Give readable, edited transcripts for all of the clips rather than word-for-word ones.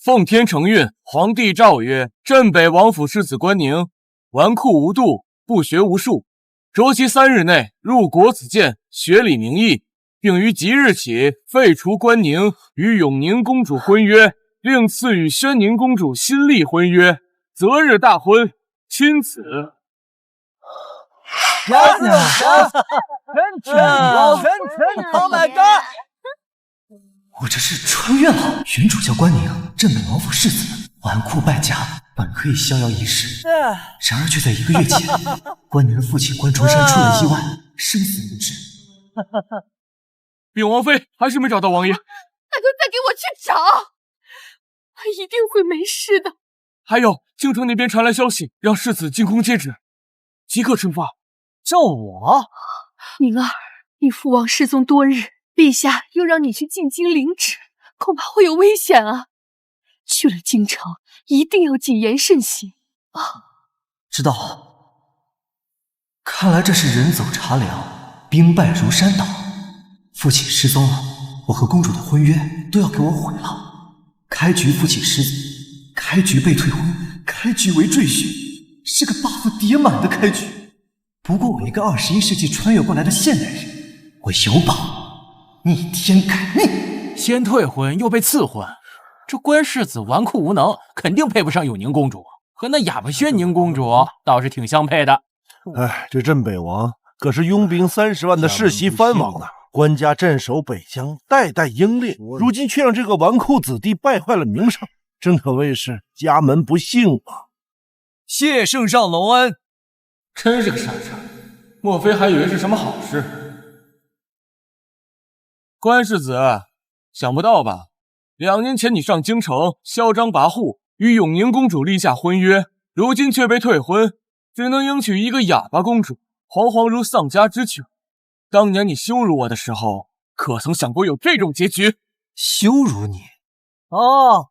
奉天承运，皇帝诏曰：镇北王府世子关宁，纨绔无度，不学无术，着其3日内入国子监，学礼明义，并于即日起废除关宁与永宁公主婚约，另赐与宣宁公主新立婚约，择日大婚，亲子。Oh my god！ 我这是穿越了。原主叫关宁，镇北王府世子，纨绔败家，本可以逍遥一世，然而却在1个月前，关宁的父亲关崇山出了意外，生死不知。禀王妃，还是没找到王爷。大哥，再给我去找，他一定会没事的。还有，京城那边传来消息，让世子进宫接旨，即刻出发。叫我？宁儿，你父王失踪多日，陛下又让你去进京领旨，恐怕会有危险啊！去了京城，一定要谨言慎行啊！知道了。看来这是人走茶凉，兵败如山倒。父亲失踪了，我和公主的婚约都要给我毁了。开局父亲失子，开局被退婚，开局为赘婿，是个 buff 叠满的开局。不过我一个21世纪穿越过来的现代人，我有宝，逆天改命。先退婚又被赐婚，这关世子纨绔无能，肯定配不上永宁公主，和那哑巴宣宁公主倒是挺相配的。哎，这镇北王可是拥兵30万的世袭藩王呢，官家镇守北疆，代代英烈，如今却让这个纨绔子弟败坏了名声，真可谓是家门不幸啊！谢圣上隆恩。真是个傻叉，莫非还以为是什么好事？关世子，想不到吧？2年前你上京城嚣张跋扈，与永宁公主立下婚约，如今却被退婚，只能迎娶一个哑巴公主，惶惶如丧家之犬。当年你羞辱我的时候，可曾想过有这种结局？羞辱你？哦，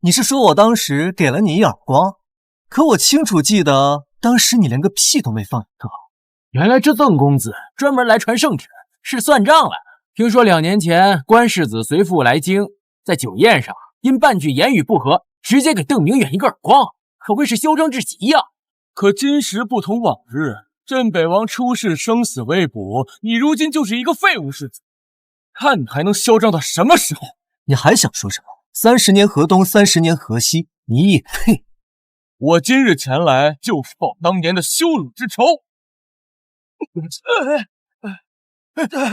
你是说我当时给了你一耳光？可我清楚记得，当时你连个屁都没放一个。原来这邓公子专门来传圣旨，是算账了。听说2年前关世子随父来京，在酒宴上因半句言语不合，直接给邓明远一个耳光，可谓是嚣张至极呀。可今时不同往日，镇北王出事生死未卜，你如今就是一个废物世子，看你还能嚣张到什么时候？你还想说什么？30年河东，30年河西，你也配？我今日前来就是报当年的羞辱之仇。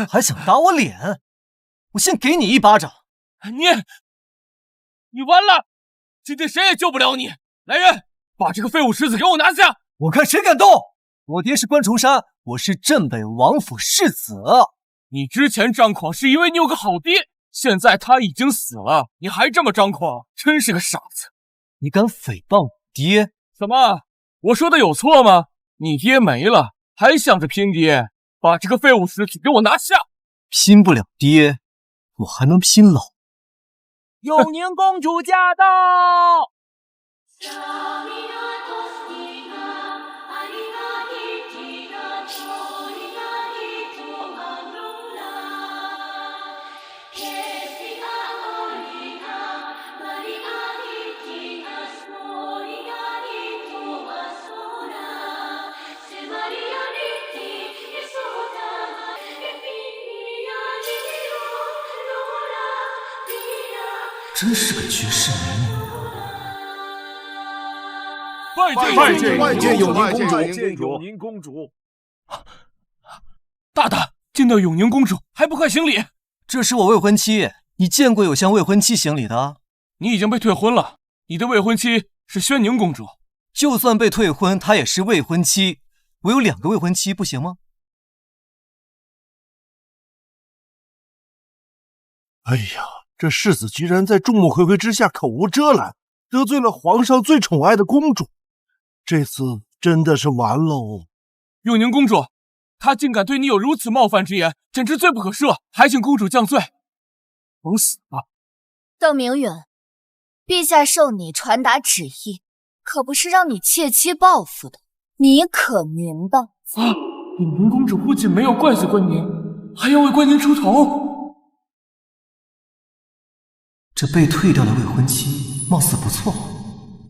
还想打我脸？我先给你一巴掌！你完了！今天谁也救不了你！来人，把这个废物世子给我拿下！我看谁敢动！我爹是关崇山，我是镇北王府世子。你之前张狂是因为你有个好爹，现在他已经死了，你还这么张狂，真是个傻子！你敢诽谤我爹？怎么？我说的有错吗？你爹没了，还想着拼爹？把这个废物世子给我拿下！拼不了爹，我还能拼老。永宁公主驾到！真是个绝世美女。拜见永宁公主！大大见到永宁公主，还不快行礼？这是我未婚妻，你见过有向未婚妻行礼的？你已经被退婚了，你的未婚妻是宣宁公主。就算被退婚，她也是未婚妻。我有2个未婚妻，不行吗？哎呀，这世子居然在众目睽睽之下口无遮拦，得罪了皇上最宠爱的公主，这次真的是完喽！永宁公主，她竟敢对你有如此冒犯之言，简直罪不可赦，还请公主降罪，等死吧！邓明远，陛下授你传达旨意，可不是让你窃妻报复的，你可明白？永宁公主不仅没有怪罪关宁，还要为关宁出头。这被退掉的未婚妻貌似不错，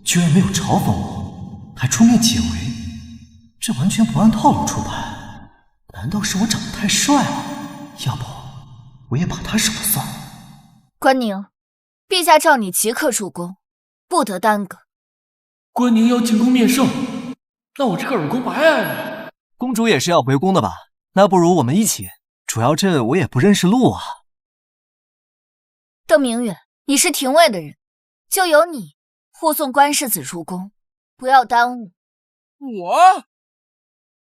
居然没有嘲讽我，还出面解围，这完全不按套路出牌。难道是我长得太帅了？要不我也把他手了算了。关宁，陛下召你即刻入宫，不得耽搁。关宁要进宫面圣，那我这个耳光白挨了。公主也是要回宫的吧？那不如我们一起，主要这我也不认识路啊。邓明远，你是廷尉的人，就由你护送关世子入宫，不要耽误。我？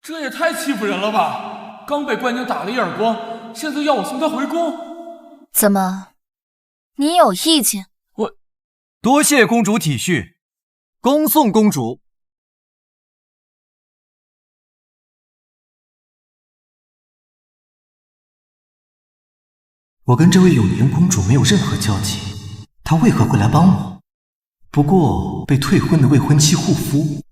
这也太欺负人了吧！刚被关宁打了一耳光，现在要我送他回宫？怎么，你有意见？多谢公主体恤，恭送公主。我跟这位永年公主没有任何交集，她为何会来帮我？不过被退婚的未婚妻护肤，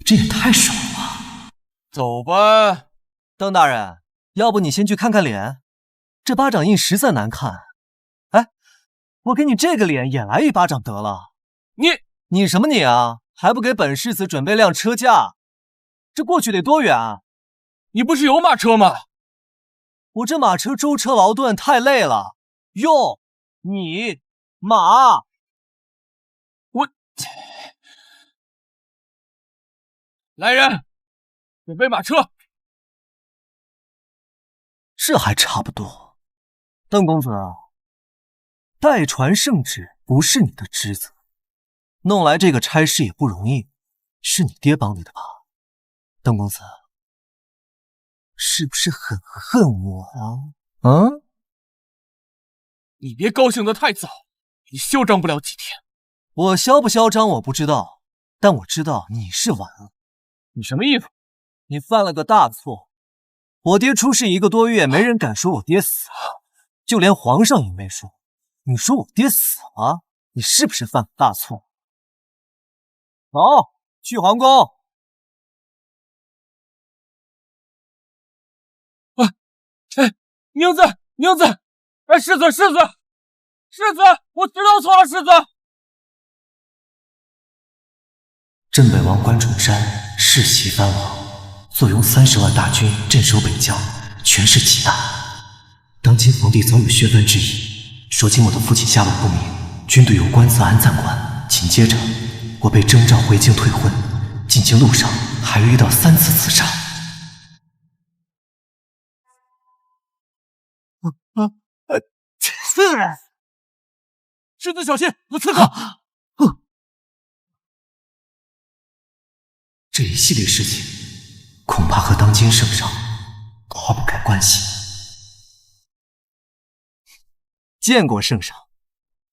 这也太爽了吧！走吧。邓大人，要不你先去看看脸，这巴掌印实在难看。哎，我给你这个脸也来一巴掌得了。你什么你啊？还不给本世子准备辆车驾？这过去得多远啊？你不是有马车吗？我这马车舟车劳顿太累了。哟，你马，来人，准备马车。这还差不多。邓公子，代传圣旨不是你的职责，弄来这个差事也不容易，是你爹帮你的吧？邓公子，是不是很恨我啊？你别高兴得太早，你嚣张不了几天。我嚣不嚣张我不知道，但我知道你是晚了。你什么意思？你犯了个大错。我爹出事1个多月，没人敢说我爹死了，就连皇上也没说。你说我爹死了，你是不是犯了大错？走，去皇宫。宁子，哎，世子，我知道错了，世子。镇北王关仲山世袭藩王，坐拥30万大军镇守北疆，权势极大。当今皇帝早有削藩之意，说今我的父亲下落不明，军队有关自安暂缓。紧接着，我被征召回京退婚，进京路上还遇到3次刺杀。世子小心，有刺客！这一系列事情，恐怕和当今圣上脱不开关系。见过圣上。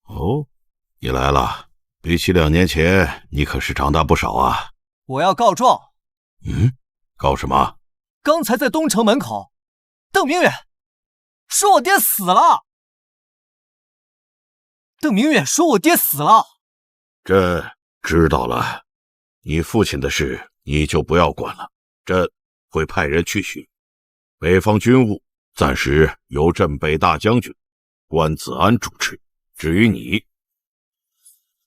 哦，你来了。比起2年前，你可是长大不少啊。我要告状。告什么？刚才在东城门口，邓明远说我爹死了。邓明远说我爹死了。这知道了。你父亲的事你就不要管了，朕会派人去寻。北方军务暂时由镇北大将军关子安主持。至于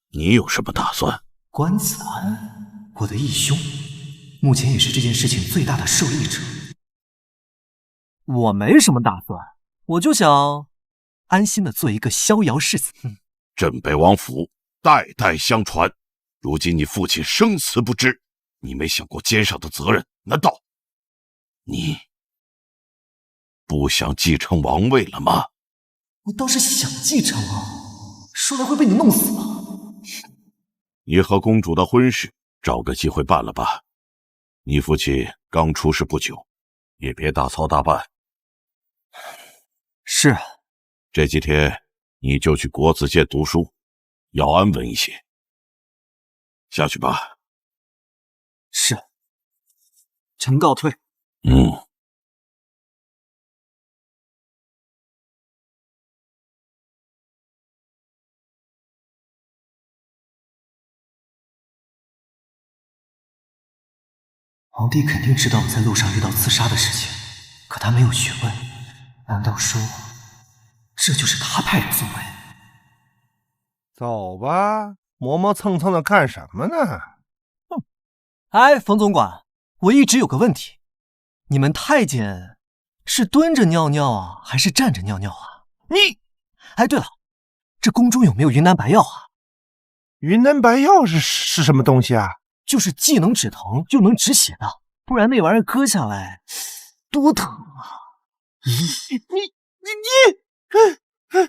你有什么打算？关子安，我的义兄，目前也是这件事情最大的受益者。我没什么打算，我就想安心的做一个逍遥世子。镇北王府代代相传，如今你父亲生死不知，你没想过肩上的责任？难道你不想继承王位了吗？我倒是想继承啊，说来会被你弄死吧。你和公主的婚事找个机会办了吧。你父亲刚出事不久，也别大操大办。是，这几天你就去国子监读书，要安稳一些。下去吧。是，臣告退。皇帝肯定知道我在路上遇到刺杀的事情，可他没有询问。难道说这就是他派人送来？走吧，磨磨蹭蹭的干什么呢？哼！哎，冯总管，我一直有个问题，你们太监是蹲着尿尿啊，还是站着尿尿啊？你，哎，对了，这宫中有没有云南白药啊？云南白药是什么东西啊？就是既能止疼又能止血的，不然那玩意儿割下来多疼啊！你，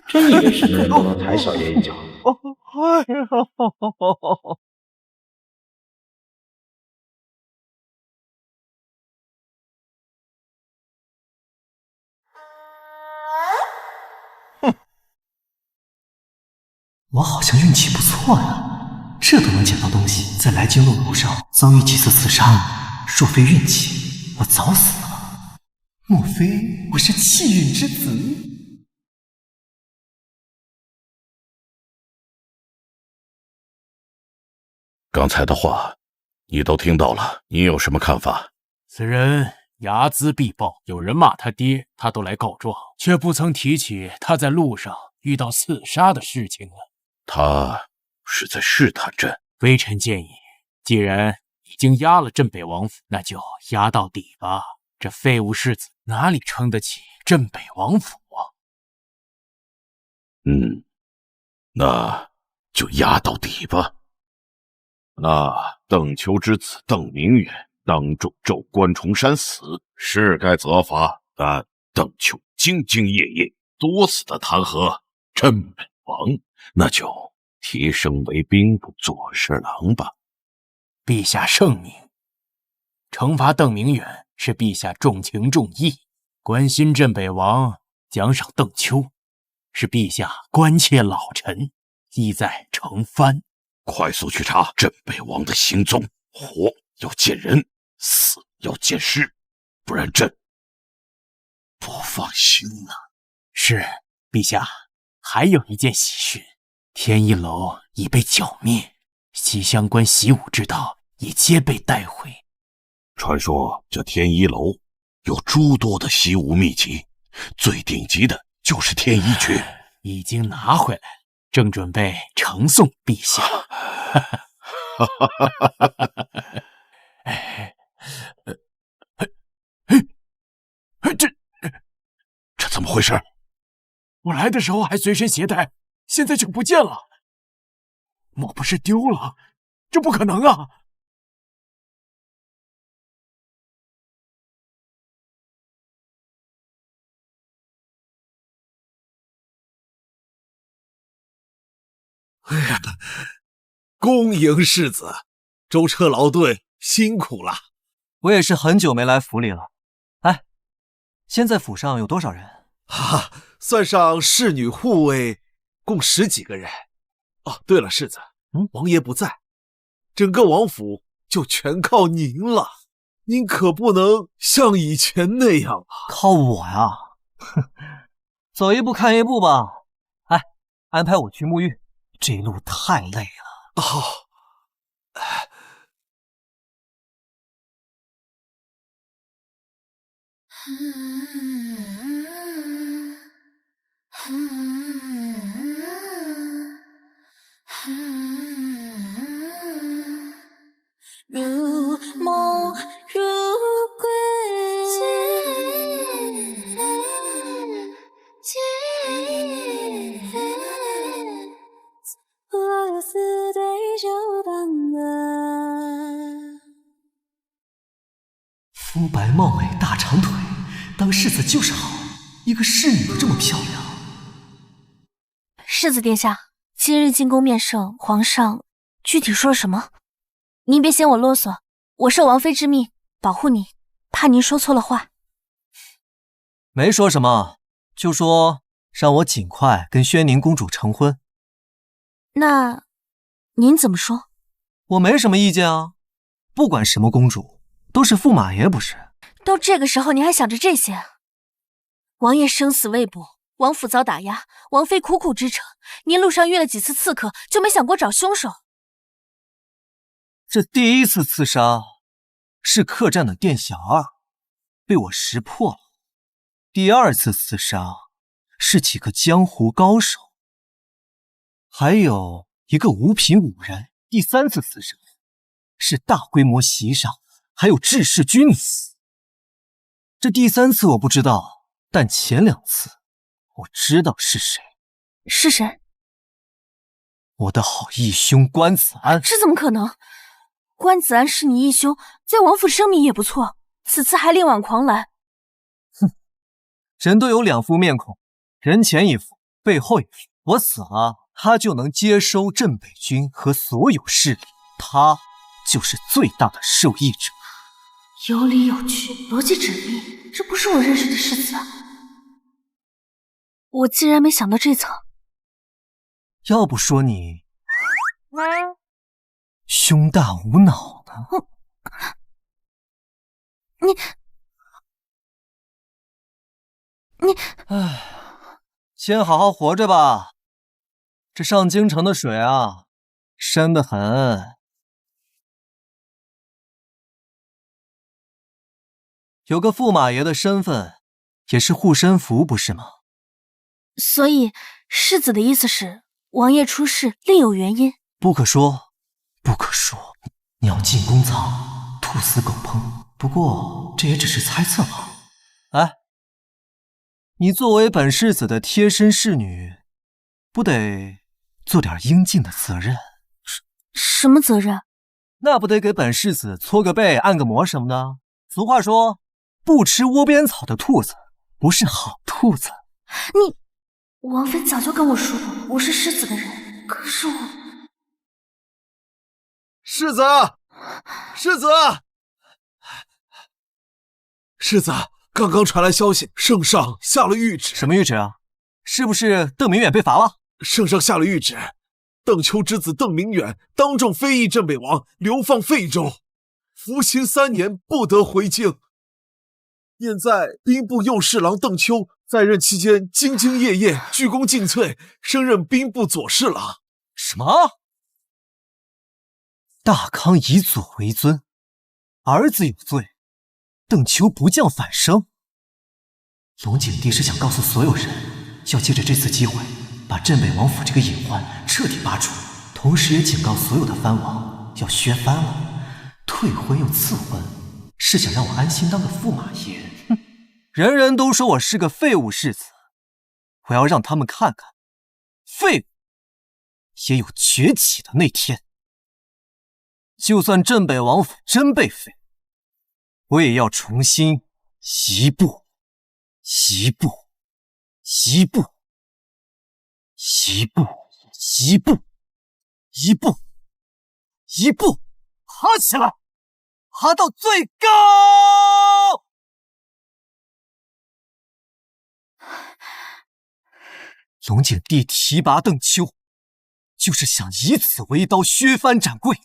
真以为是能够踩小爷一脚？哎呀！我好像运气不错呀，这都能捡到东西，在来京路上遭遇几次刺杀，若非运气，我早死了。莫非我是气运之子？刚才的话你都听到了，你有什么看法？此人睚眦必报，有人骂他爹，他都来告状，却不曾提起他在路上遇到刺杀的事情啊。他是在试探朕。微臣建议，既然已经压了镇北王府，那就压到底吧。这废物世子哪里撑得起镇北王府啊？那就压到底吧。那邓丘之子邓明远当众咒关崇山死，是该责罚，但邓丘兢兢业业，多次的弹劾镇北王，那就提升为兵部左侍郎吧。陛下圣明，惩罚邓明远是陛下重情重义，关心镇北王，奖赏邓丘是陛下关切老臣，意在惩藩。快速去查镇北王的行踪，活要见人，死要见尸，不然朕不放心了。是，陛下。还有一件喜讯，天一楼已被剿灭，其相关习武之道也皆被带回。传说这天一楼有诸多的习武秘籍，最顶级的就是天一诀，已经拿回来了，正准备呈送陛下。这怎么回事？我来的时候还随身携带，现在就不见了。莫不是丢了？这不可能啊！哎呀，恭迎世子，舟车劳顿，辛苦了。我也是很久没来府里了。哎，现在府上有多少人？算上侍女护卫，共10几个人。哦，对了，世子，王爷不在，整个王府就全靠您了。您可不能像以前那样啊！靠我呀？走一步看一步吧。哎，安排我去沐浴，这一路太累了。哦。如梦如归，我有似对酒当歌。肤白貌美大长腿，当世子就是好，一个侍女都这么漂亮。世子殿下，今日进宫面圣，皇上具体说了什么？您别嫌我啰嗦，我受王妃之命保护您，怕您说错了话。没说什么，就说让我尽快跟宣宁公主成婚。那您怎么说？我没什么意见啊，不管什么公主，都是驸马爷不是？都这个时候，您还想着这些？王爷生死未卜，王府遭打压，王妃苦苦支撑，您路上遇了几次刺客，就没想过找凶手？这第一次刺杀是客栈的店小二，被我识破了。第二次刺杀是几个江湖高手，还有一个五品武人第3次死神，是大规模袭杀，还有致弑君子。这第3次我不知道，但前2次我知道是谁。是谁？我的好义兄关子安。这怎么可能？关子安是你义兄，在王府声名也不错，此次还力挽狂澜。哼，人都有2副面孔，人前一副，背后一副。我死了，他就能接收镇北军和所有势力，他就是最大的受益者。有理有据，逻辑缜密，这不是我认识的世子啊！我竟然没想到这层。要不说你胸大无脑呢？你，唉，先好好活着吧。这上京城的水啊，深得很。有个驸马爷的身份，也是护身符，不是吗？所以世子的意思是，王爷出事另有原因？不可说，不可说。鸟尽弓藏，兔死狗烹。不过这也只是猜测吧。哎，你作为本世子的贴身侍女，不得做点应尽的责任？什么责任？那不得给本世子搓个背、按个摩什么的？俗话说，不吃窝边草的兔子不是好兔子。王妃早就跟我说过，我是世子的人，可是我……世子，世子，世子，刚刚传来消息，圣上下了谕旨。什么谕旨啊？是不是邓明远被罚了？圣上下了谕旨，邓丘之子邓明远当众非议镇北王，流放废州，服刑3年，不得回京。念在兵部右侍郎邓丘在任期间兢兢业业，鞠躬尽瘁，升任兵部左侍郎。什么？大康以左为尊，儿子有罪，邓丘不降反升。龙景帝是想告诉所有人，要借着这次机会，把镇北王府这个隐患彻底拔除，同时也警告所有的藩王要削藩了，退婚又赐婚，是想让我安心当个驸马爷。哼，人人都说我是个废物世子，我要让他们看看，废物也有崛起的那天。就算镇北王府真被废，我也要重新一步一步一步一步一步一步一步爬起来，爬到最高。龙景帝提拔邓丘，就是想以此为刀削藩斩贵。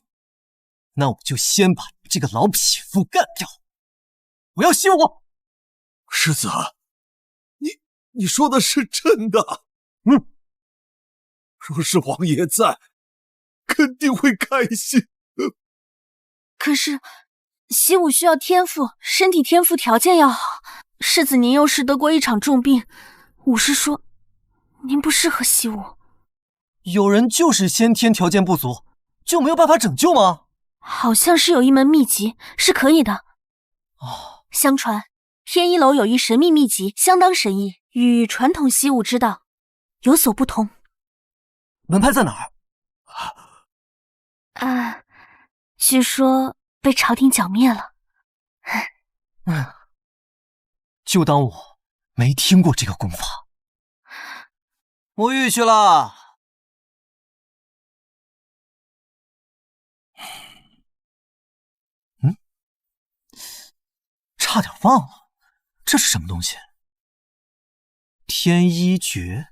那我就先把这个老匹夫干掉！我要西武！世子，你说的是真的？若是王爷在，肯定会开心。可是习武需要天赋，身体天赋条件要好。世子您又是得过一场重病，武师说您不适合习武。有人就是先天条件不足，就没有办法拯救吗？好像是有一门秘籍是可以的。相传天一楼有一神秘秘籍，相当神异，与传统习武之道有所不同。门派在哪儿？据说被朝廷剿灭了。就当我没听过这个功法。沐浴去了。差点忘了，这是什么东西？天一诀，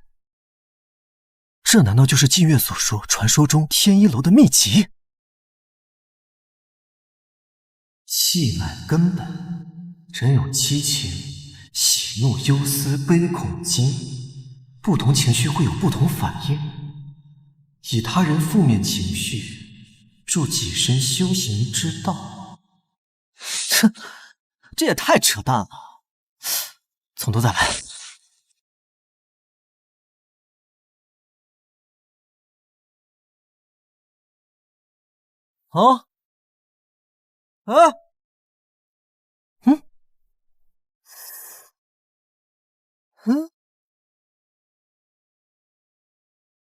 这难道就是晋月所说传说中天一楼的秘籍？气乃根本，人有七情，喜怒忧思悲恐惊，不同情绪会有不同反应。以他人负面情绪助己身修行之道。哼，这也太扯淡了！从头再来。啊？啊？嗯？嗯？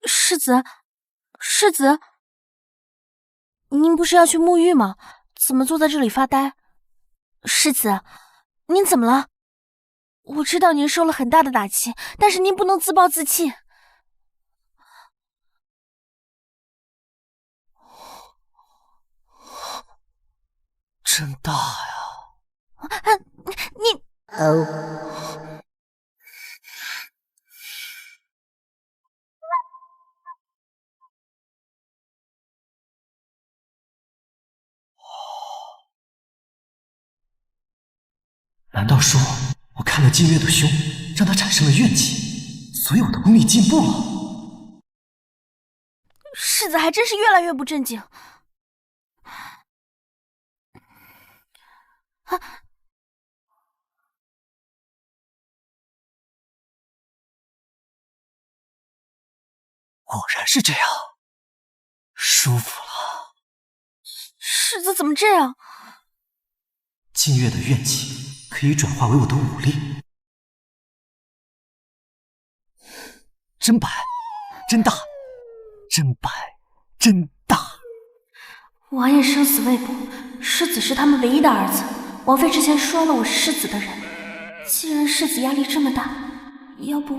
世子，世子，您不是要去沐浴吗？怎么坐在这里发呆？世子，您怎么了？我知道您受了很大的打击，但是您不能自暴自弃。真大呀！你难道说我看了金月的胸，让他产生了怨气，所以我的功力进步了？世子还真是越来越不正经。果然是这样，舒服了。世子怎么这样？金月的怨气可以转化为我的武力，真白，真大，真白，真大。王爷生死未卜，世子是他们唯一的儿子。王妃之前说了我是世子的人，既然世子压力这么大，要不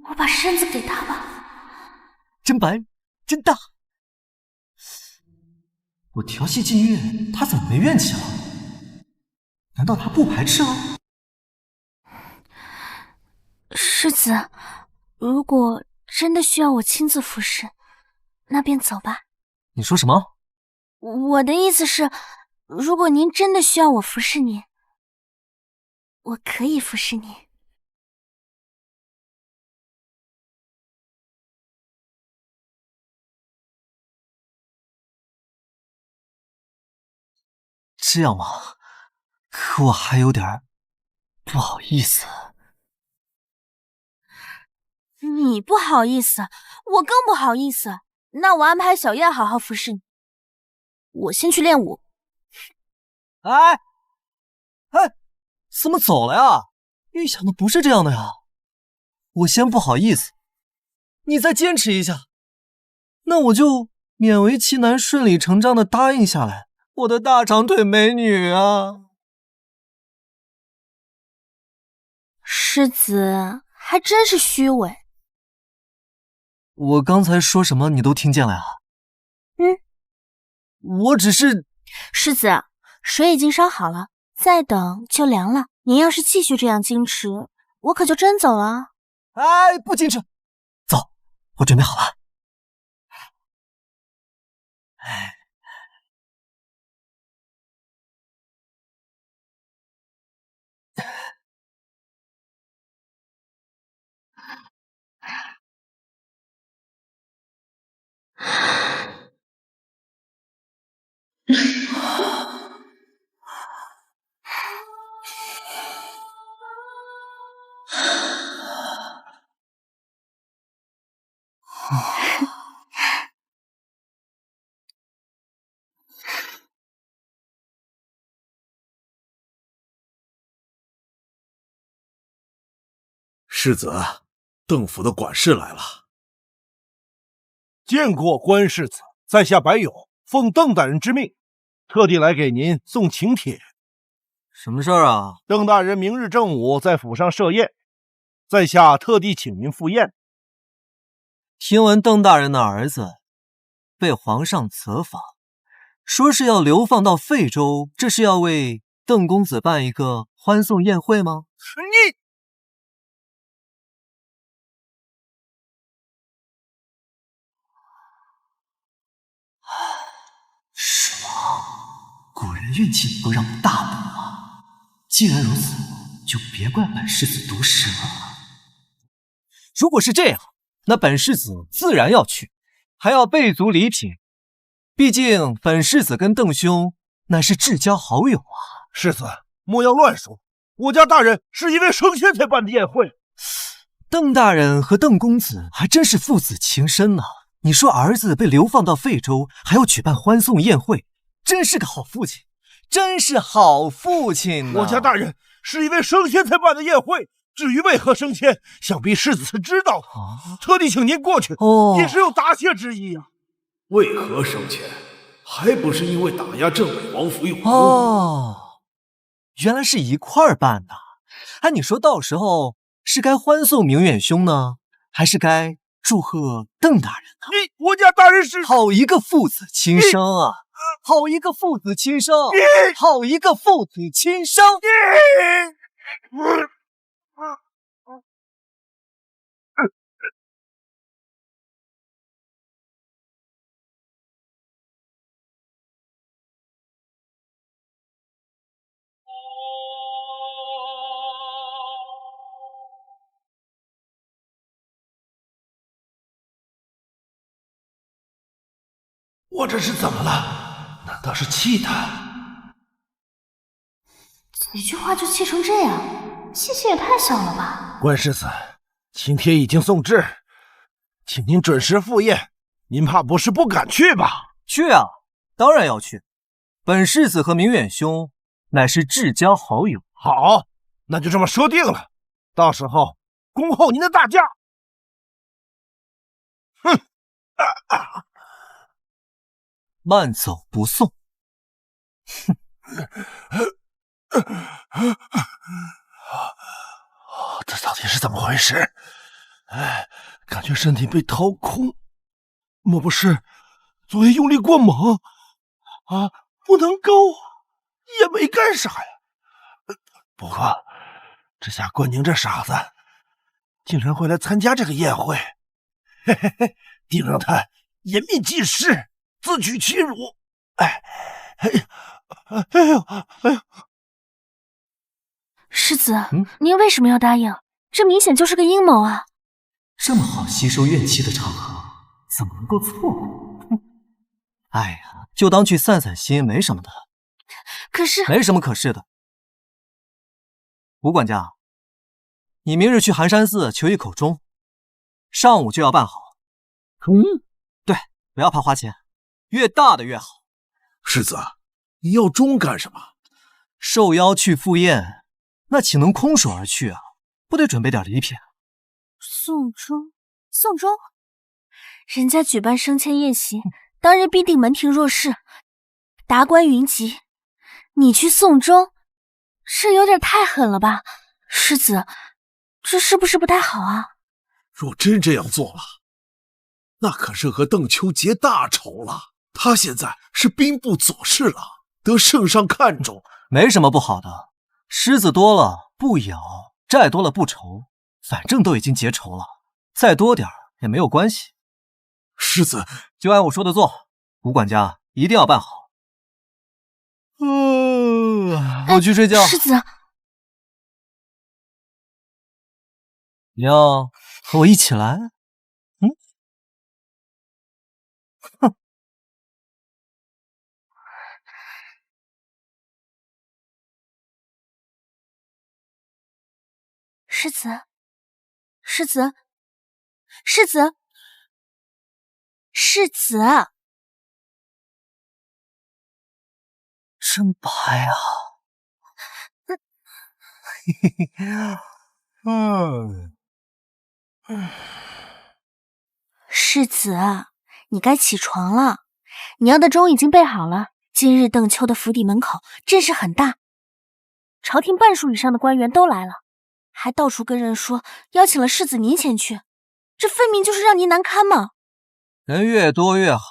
我把身子给他吧。真白，真大。我调戏金月，他怎么没怨气了？难道他不排斥了？世子，如果真的需要我亲自服侍，那便走吧。你说什么？我的意思是，如果您真的需要我服侍您，我可以服侍您。这样吗？可我还有点不好意思。你不好意思，我更不好意思。那我安排小燕好好服侍你。我先去练武。哎，怎么走了呀？预想的不是这样的呀。我先不好意思，你再坚持一下，那我就勉为其难，顺理成章的答应下来。我的大长腿美女啊！世子还真是虚伪。我刚才说什么你都听见了呀？我只是……世子，水已经烧好了，再等就凉了。您要是继续这样矜持，我可就真走了。哎，不矜持，走，我准备好了。世子，邓府的管事来了。见过关世子，在下白勇，奉邓大人之命，特地来给您送请帖。什么事儿啊？邓大人明日正午在府上设宴，在下特地请您赴宴。听闻邓大人的儿子被皇上责罚，说是要流放到废州，这是要为邓公子办一个欢送宴会吗？你是吗？果然运气能够让我大补啊！既然如此，就别怪本世子毒舌了。如果是这样，那本世子自然要去，还要备足礼品。毕竟本世子跟邓兄乃是至交好友啊。世子莫要乱说，我家大人是因为升仙才办的宴会。邓大人和邓公子还真是父子情深啊。你说儿子被流放到废州，还要举办欢送宴会，真是个好父亲，真是好父亲呐！我家大人是因为升迁才办的宴会，至于为何升迁，想必世子是知道的，特地请您过去，也是有答谢之意啊。为何升迁？还不是因为打压镇北王府有功？哦，原来是一块儿办的。哎，你说到时候是该欢送明远兄呢，还是该祝贺邓大人呢？我家大人是好一个父子亲生啊！好一个父子亲生！好一个父子亲生！我这是怎么了？难道是气他？几句话就气成这样，气气也太小了吧！关世子，请帖已经送至，请您准时赴宴。您怕不是不敢去吧？去啊，当然要去。本世子和明远兄乃是至交好友。好，那就这么说定了。到时候恭候您的大驾。哼！慢走不送。哼！这到底是怎么回事？哎，感觉身体被掏空，莫不是昨夜用力过猛啊？不能够，也没干啥呀。不过这下关宁这傻子竟然会来参加这个宴会，嘿嘿嘿，定让他颜面尽失，自取其辱。哎呦！世子，您为什么要答应？这明显就是个阴谋啊！这么好吸收怨气的场合，怎么能够错过？哎呀，就当去散散心，没什么的。可是没什么可是的。吴管家，你明日去寒山寺求一口钟，上午就要办好。对，不要怕花钱，越大的越好。世子，你要钟干什么？受邀去赴宴，那岂能空手而去啊？不得准备点礼品。送钟，送钟，人家举办升迁宴席，当日必定门庭若市，达官云集，你去送钟，这有点太狠了吧？世子，这是不是不太好啊？若真这样做了，那可是和邓秋结大仇了。他现在是兵部左侍了，得圣上看重，没什么不好的。虱子多了不咬，债多了不愁，反正都已经结仇了，再多点也没有关系。世子就按我说的做，吴管家一定要办好。我去睡觉。世子，你要和我一起来？哼。世子，世子，世子，世子，真白啊！世子，你该起床了。你要的钟已经备好了。今日邓秋的府邸门口阵势很大，朝廷半数以上的官员都来了，还到处跟人说邀请了世子您前去，这分明就是让您难堪嘛！人越多越好，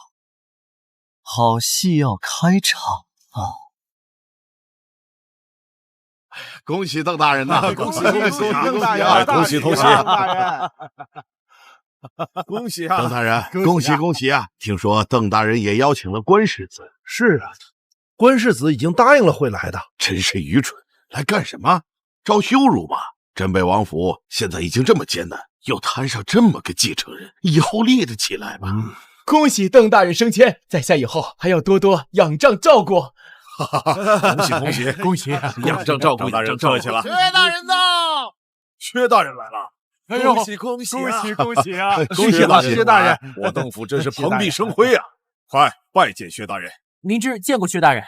好戏要开场啊！恭喜邓大人呐！恭喜邓大人！恭喜恭喜！恭喜啊！邓大人，恭喜恭喜啊！听说邓大人也邀请了关世子。是啊，关世子已经答应了会来的。真是愚蠢，来干什么？招羞辱吗？镇北王府现在已经这么艰难，又摊上这么个继承人，以后立得起来吗？恭喜邓大人升迁，在下以后还要多多仰仗照顾。恭喜恭喜恭喜！仰仗照顾，大人客气了。薛大人到，薛大人来了。哎呦，恭喜恭喜啊！恭喜啊！恭喜了，薛大人，我邓府真是蓬荜生辉啊！快拜见薛大人。明知见过薛大人。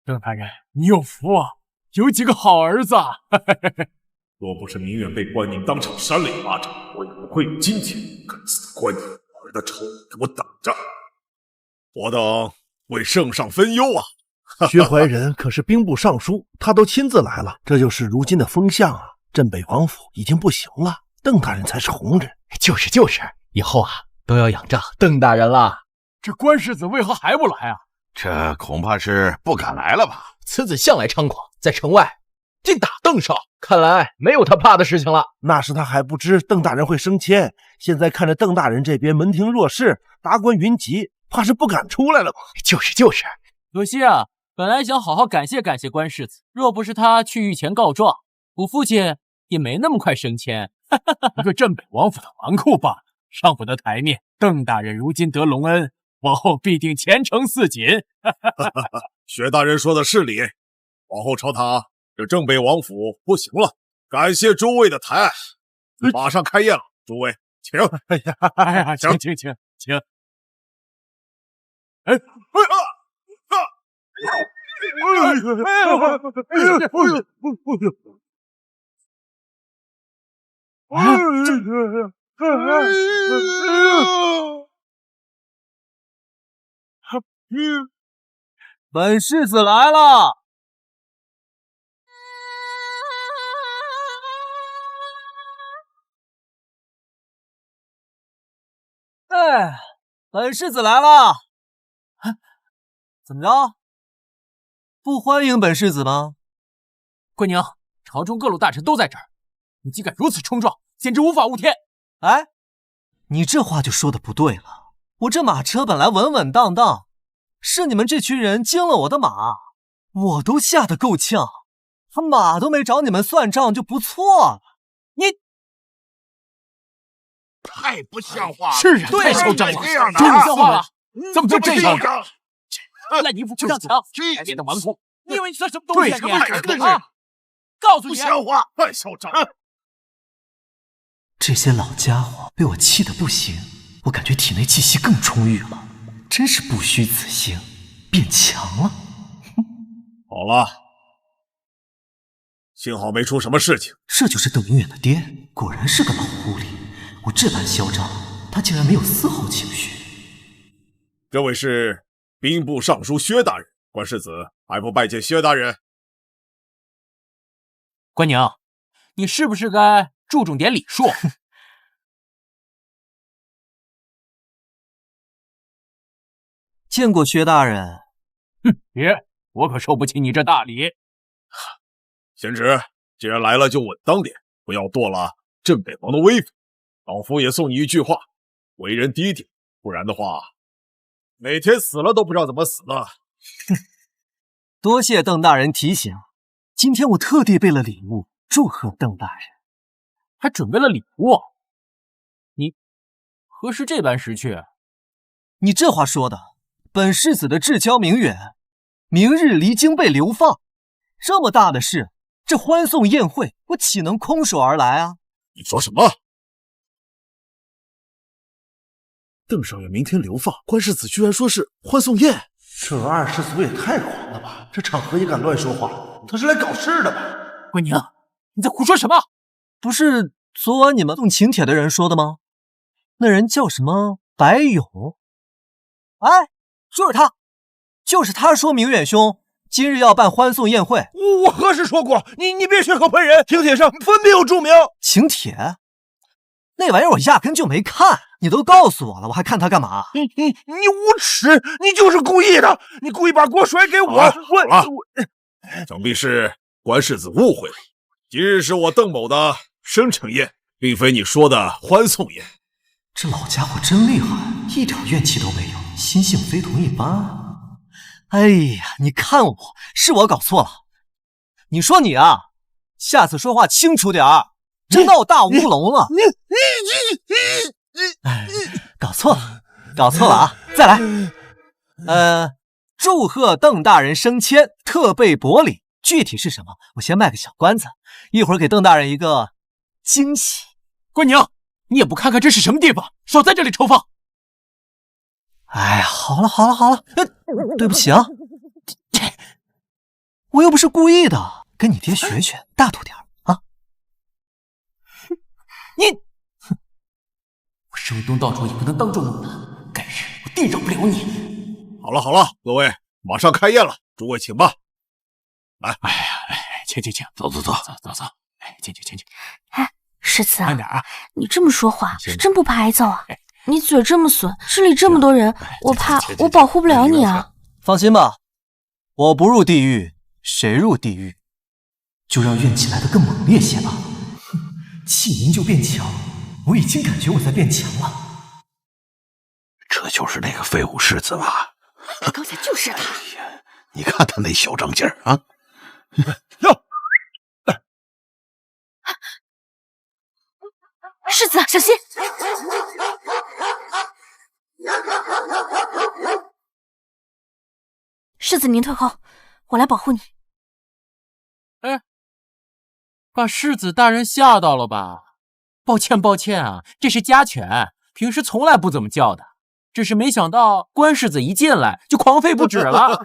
邓大人，你有福啊，有几个好儿子啊！若不是明远被关宁当场扇了一巴掌，我也不会有今天。该死的关宁，儿的仇给我等着！我等为圣上分忧啊！薛怀仁可是兵部尚书，他都亲自来了，这就是如今的风向啊！镇北王府已经不行了，邓大人才是红人。就是，以后啊都要仰仗邓大人了。这关世子为何还不来啊？这恐怕是不敢来了吧？此子向来猖狂，在城外竟打邓少，看来没有他怕的事情了。那时他还不知邓大人会升迁，现在看着邓大人这边门庭若市，达官云集，怕是不敢出来了吧？就是，可惜啊，本来想好好感谢关世子，若不是他去御前告状，我父亲也没那么快升迁。一个镇北王府的纨绔罢了，上不得台面。邓大人如今得隆恩，往后必定前程似锦。薛大人说的是理，往后朝堂这镇北王府不行了，感谢诸位的抬爱，马上开宴了，诸位请。哎呀，请。哎，本世子来了。哎，本世子来了。怎么着？不欢迎本世子吗？关宁，朝中各路大臣都在这儿，你竟敢如此冲撞，简直无法无天！哎，你这话就说的不对了。我这马车本来稳稳当当，是你们这群人惊了我的马，我都吓得够呛，马都没找你们算账就不错了。你太不像话了！是啊，太嚣张了，终于像话了，怎么就这样？烂泥扶不上墙，该变的纨绔，你以为你算什么东西啊？对，告诉你，不像话，太嚣张！这些老家伙被我气得不行，我感觉体内气息更充裕了，真是不虚此行，变强了。好了，幸好没出什么事情。这就是邓明远的爹，果然是个老狐狸。我这般嚣张，他竟然没有丝毫情绪。这位是兵部尚书薛大人，关世子还不拜见薛大人？关宁，你是不是该注重点礼数？见过薛大人。别，我可受不起你这大礼。贤侄，既然来了就稳当点，不要堕了镇北王的威风。老夫也送你一句话，为人低调，不然的话，每天死了都不知道怎么死的。多谢邓大人提醒，今天我特地备了礼物祝贺邓大人。还准备了礼物？你何时这般识趣？你这话说的，本世子的至交明远，明日离京被流放，这么大的事，这欢送宴会，我岂能空手而来啊？你说什么？邓少爷明天流放，关世子居然说是欢送宴，这二世祖也太狂了吧！这场合也敢乱说话，他是来搞事的吧？关宁，你在胡说什么？不是昨晚你们送请帖的人说的吗？那人叫什么白勇？哎，就是他说明远兄今日要办欢送宴会。我何时说过？你别血口喷人！请帖上分别有注明。请帖？那玩意儿我压根就没看，你都告诉我了，我还看他干嘛？你无耻！你就是故意的！你故意把锅甩给我！想必是关世子误会了。今日是我邓某的生辰宴，并非你说的欢送宴。这老家伙真厉害，一点怨气都没有，心性非同一般。哎呀，你看我，是我搞错了。你说你啊，下次说话清楚点儿，真闹大乌龙了。搞错了啊！再来。祝贺邓大人升迁，特备薄礼，具体是什么？我先卖个小关子，一会儿给邓大人一个惊喜。关宁，你也不看看这是什么地方，少在这里抽风！哎呀，好了，对不起啊，我又不是故意的，跟你爹学学，大度点啊！你，我声东道主也不能当众弄的，改日我定饶不了你。好了，各位，马上开宴了，诸位请吧。来，请，走，走，进去。哎，世子，慢点啊！你这么说话是真不怕挨揍啊？你嘴这么损，这里这么多人，我怕我保护不了你啊。放心吧，我不入地狱，谁入地狱？就让怨气来得更猛烈些吧。气凝就变强，我已经感觉我在变强了。这就是那个废物世子吧？刚才就是他。你看他那嚣张劲儿啊！世子，小心！世子，您退后，我来保护你。哎，把世子大人吓到了吧？抱歉啊，这是家犬，平时从来不怎么叫的。只是没想到关世子一进来就狂吠不止了。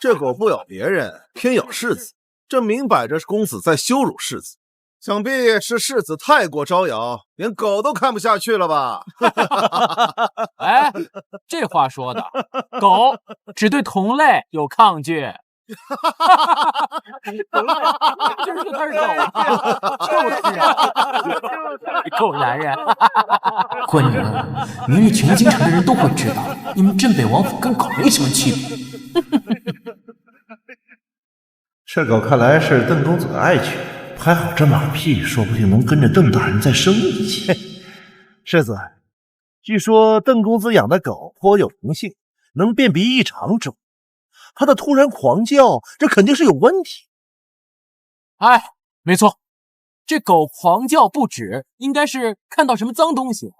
这狗不咬别人，偏咬世子，这明摆着是公子在羞辱世子。想必是世子太过招摇，连狗都看不下去了吧？哎，这话说的，狗只对同类有抗拒。就是他是狗啊，就是啊，狗男人。关宁，明日全京城的人都会知道，你们镇北王府跟狗没什么区别。这狗看来是邓公子的爱犬，还好这马屁，说不定能跟着邓大人再生一气。世子，据说邓公子养的狗颇有灵性，能辨别异常之物。他的突然狂叫，这肯定是有问题。哎，没错，这狗狂叫不止，应该是看到什么脏东西。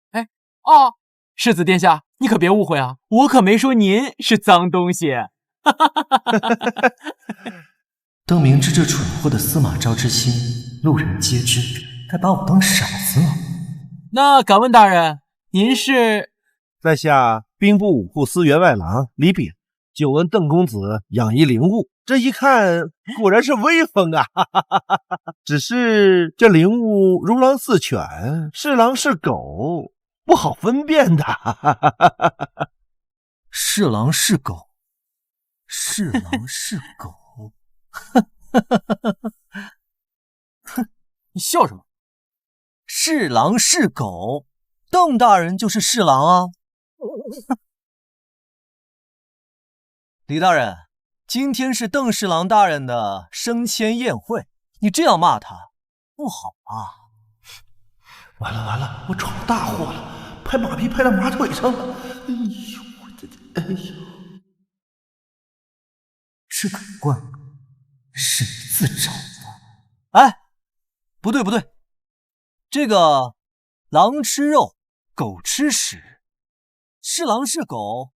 哎，世子殿下，你可别误会啊，我可没说您是脏东西。邓明知这蠢货的司马昭之心，路人皆知，该把我当傻子了。那敢问大人，您是？在下兵部武户司员外郎李炳，久闻邓公子养一灵物，这一看果然是威风啊！只是这灵物如狼似犬，是狼是狗，不好分辨的。是狼是狗，是狼是狗。哼，你笑什么？是狼是狗，邓大人就是是狼啊！李大人，今天是邓侍郎大人的升迁宴会，你这样骂他不好啊！完了，我闯大祸了，拍马屁拍到马腿上了！哎呦！这个怪物是你自找的。哎，不对，这个狼吃肉，狗吃屎，是狼是狗，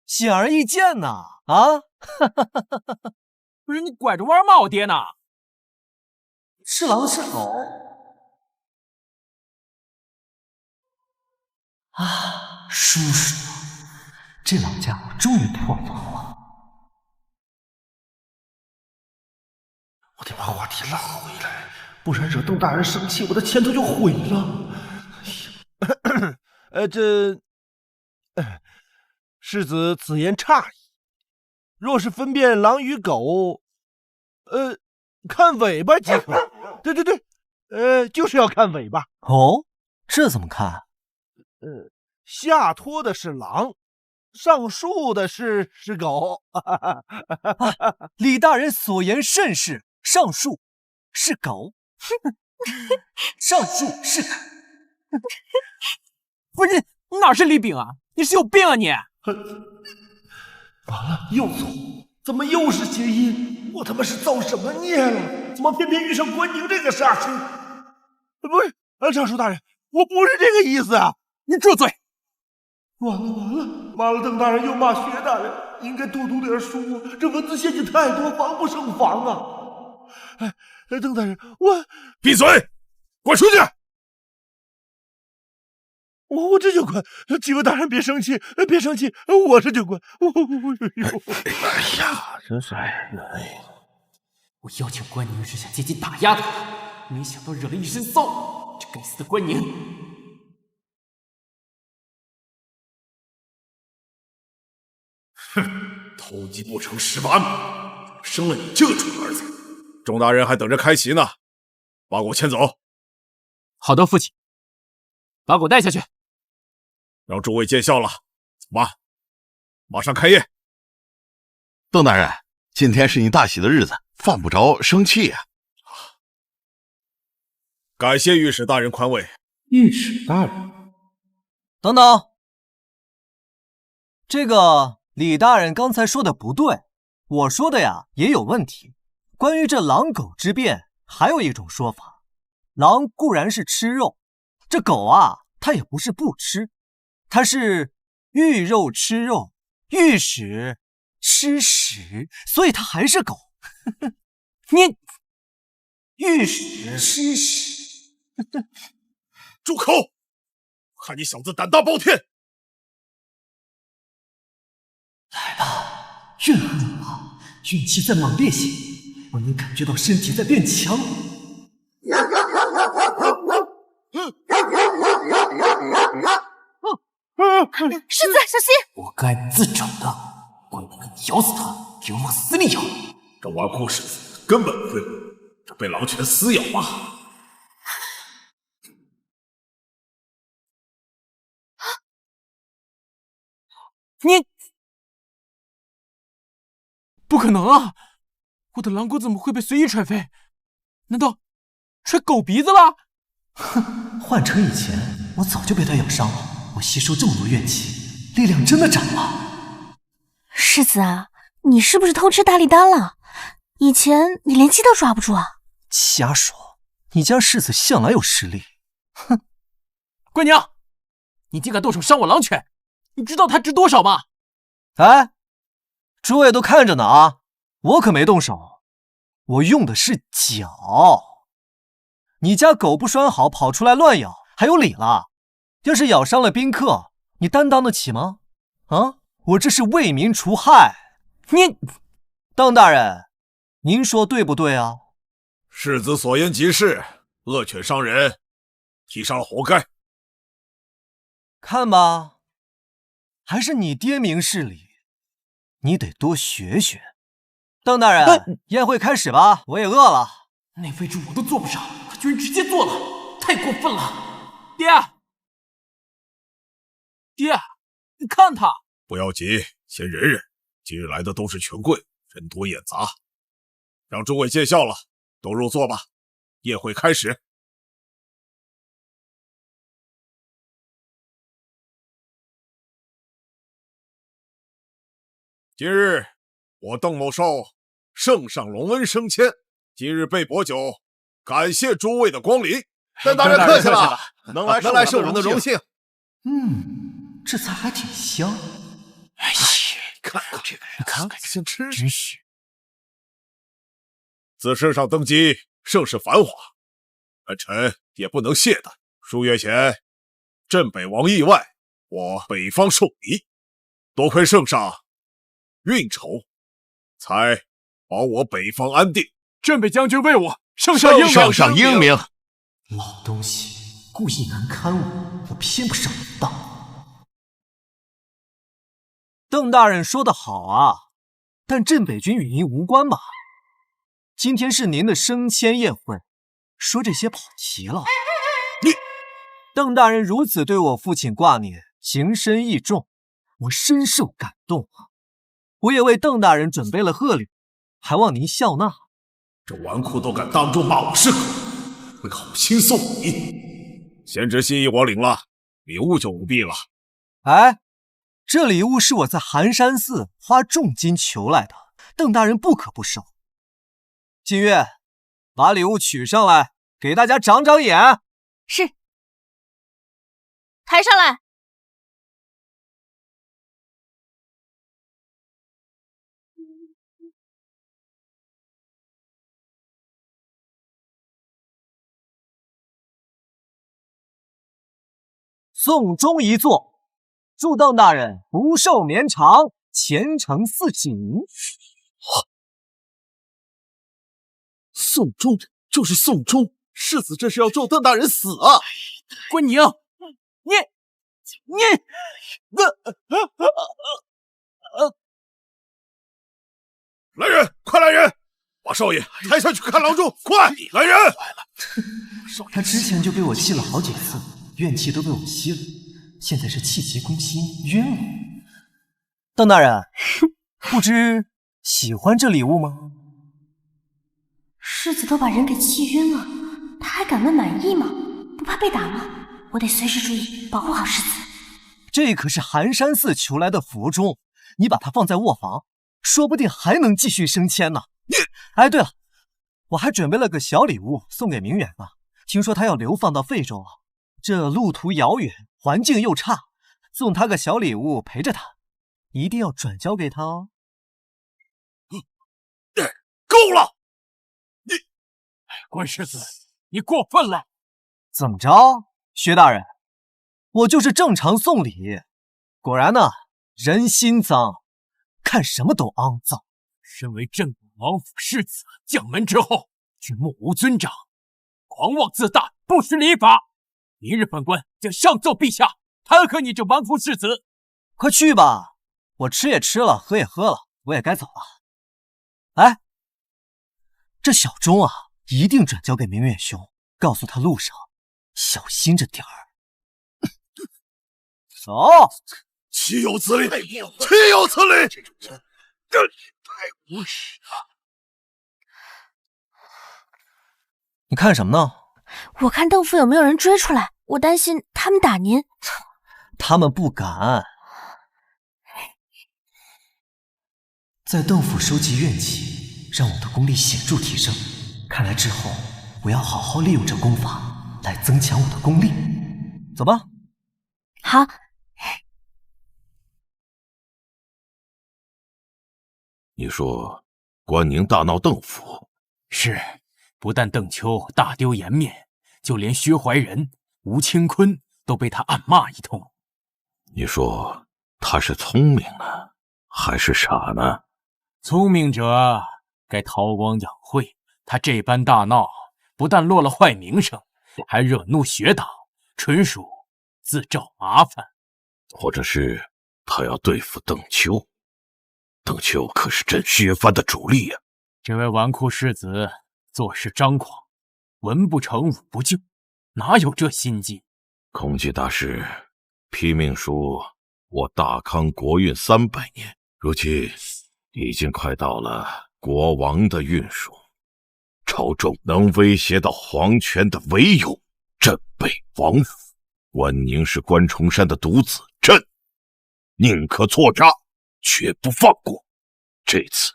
显而易见呐！啊，不是你拐着弯骂我爹呢？是狼是狗啊！叔叔，这老家伙终于破防了。我得把话题拉回来，不然惹邓大人生气，我的前途就毁了。世子此言差矣。若是分辨狼与狗，看尾巴即可。对，就是要看尾巴。哦，这怎么看？下拖的是狼，上树的是狗。李大人所言甚是。上树是狗，上树是狗。不是你哪是李炳啊？你是有病啊你！完了，又错，怎么又是谐音？我他妈是造什么孽了？怎么偏偏遇上关宁这个杀手？不是，尚书大人，我不是这个意思啊！你住嘴！完了，邓大人又骂薛大人，应该多读点书，这文字陷阱太多，防不胜防啊！邓大人，我闭嘴，滚出去！我这就滚。几位大人别生气，别生气，我这就滚。哎呀，真是我邀请关宁日下借机打压他，没想到惹了一身骚。这该死的关宁！哼，偷鸡不成蚀把米，生了你这个蠢儿子。众大人还等着开席呢，把狗牵走。好的，父亲。把狗带下去。让诸位见笑了，走吧，马上开宴。邓大人，今天是你大喜的日子，犯不着生气呀。感谢御史大人宽慰。御史大人，等等，这个李大人刚才说的不对，我说的呀也有问题。关于这狼狗之辩，还有一种说法，狼固然是吃肉，这狗啊，它也不是不吃，它是遇肉吃肉，遇屎吃屎，所以它还是狗。你遇屎吃屎，住口！看你小子胆大包天！来吧，怨恨吧，怨气在猛烈些，我能感觉到身体在变强。世子，小心！我该自找的，关宁咬死他，给我往死里咬！这纨绔世子根本不会活，这被狼犬撕咬啊！你不可能啊！我的狼骨怎么会被随意踹飞？难道踹狗鼻子了？哼，换成以前，我早就被他咬伤了。我吸收这么多怨气，力量真的涨了。世子啊，你是不是偷吃大力丹了？以前你连鸡都抓不住啊！瞎说，你家世子向来有实力。哼，关娘，你竟敢动手伤我狼犬！你知道它值多少吗？哎，诸位都看着呢啊！我可没动手，我用的是脚。你家狗不拴好跑出来乱咬，还有理了？要是咬伤了宾客，你担当得起吗？啊，我这是为民除害。你，邓大人，您说对不对啊？世子所言极是，恶犬伤人，踢伤了活该。看吧，还是你爹明事理，你得多学学。邓大人，宴会开始吧，我也饿了。那位主我都做不上，他居然直接做了，太过分了！爹，爹，你看他！不要急，先忍忍。今日来的都是权贵，人多眼杂，让诸位见笑了，都入座吧。宴会开始。今日我邓某寿圣上隆恩升迁，今日备薄酒，感谢诸位的光临。邓大人客气了，能来是我们的荣幸。这菜还挺香。哎呀，看这个人，看先吃。真是。自圣上登基，盛世繁华，儿臣也不能懈怠。数月前，镇北王意外，我北方受敌，多亏圣上运筹，才保我北方安定。镇北将军为我，圣上英明。圣上英明。老东西故意难堪我偏不上你当。邓大人说得好啊，但镇北军与您无关吧？今天是您的升迁宴会，说这些跑题了。你，邓大人如此对我父亲挂念，情深意重，我深受感动啊！我也为邓大人准备了贺礼，还望您笑纳。这纨绔都敢当众骂我是狗，会好心送礼。贤侄心意我领了，礼物就不必了。哎，这礼物是我在寒山寺花重金求来的，邓大人不可不收。金月，把礼物取上来，给大家长长眼。是，抬上来。送终一座，祝邓大人福寿绵长，前程似锦。送终就是送终，世子这是要咒邓大人死啊！关宁，你，来人，快来人，把少爷抬下去看郎中！快来人！他之前就被我气了好几次，怨气都被我吸了，现在是气急攻心，晕了。邓大人，不知喜欢这礼物吗？世子都把人给气晕了，他还敢问满意吗？不怕被打吗？我得随时注意，保护好世子。这可是寒山寺求来的符钟，你把它放在卧房，说不定还能继续升迁呢。哎，对了，我还准备了个小礼物送给明远呢。听说他要流放到废州，这路途遥远，环境又差，送他个小礼物陪着他，一定要转交给他哦。够了！关世子，你过分了！怎么着，薛大人？我就是正常送礼。果然呢，人心脏看什么都肮脏。身为镇国王府世子，将门之后却目无尊长，狂妄自大，不识礼法。明日本官将上奏陛下，弹劾你这王府世子。快去吧，我吃也吃了，喝也喝了，我也该走了。哎，这小钟啊，一定转交给明远兄，告诉他路上小心着点儿。走！岂有此理！岂有此理！这太无耻了！你看什么呢？我看邓府有没有人追出来，我担心他们打您。他们不敢。在邓府收集怨气，让我的功力显著提升。看来之后我要好好利用这功法来增强我的功力。走吧。好。你说关宁大闹邓府？是，不但邓秋大丢颜面，就连薛怀仁、吴清坤都被他暗骂一通。你说他是聪明呢，还是傻呢？聪明者该韬光养晦，他这般大闹，不但落了坏名声，还惹怒学党，纯属自找麻烦。或者是他要对付邓秋？邓秋可是朕薛藩的主力呀！这位纨绔世子做事张狂，文不成武不就，哪有这心机？空寂大师批命书我大康国运300年，如今已经快到了国王的运数，朝中能威胁到皇权的唯有镇北王府。关宁是关崇山的独子，朕宁可错杀，绝不放过。这次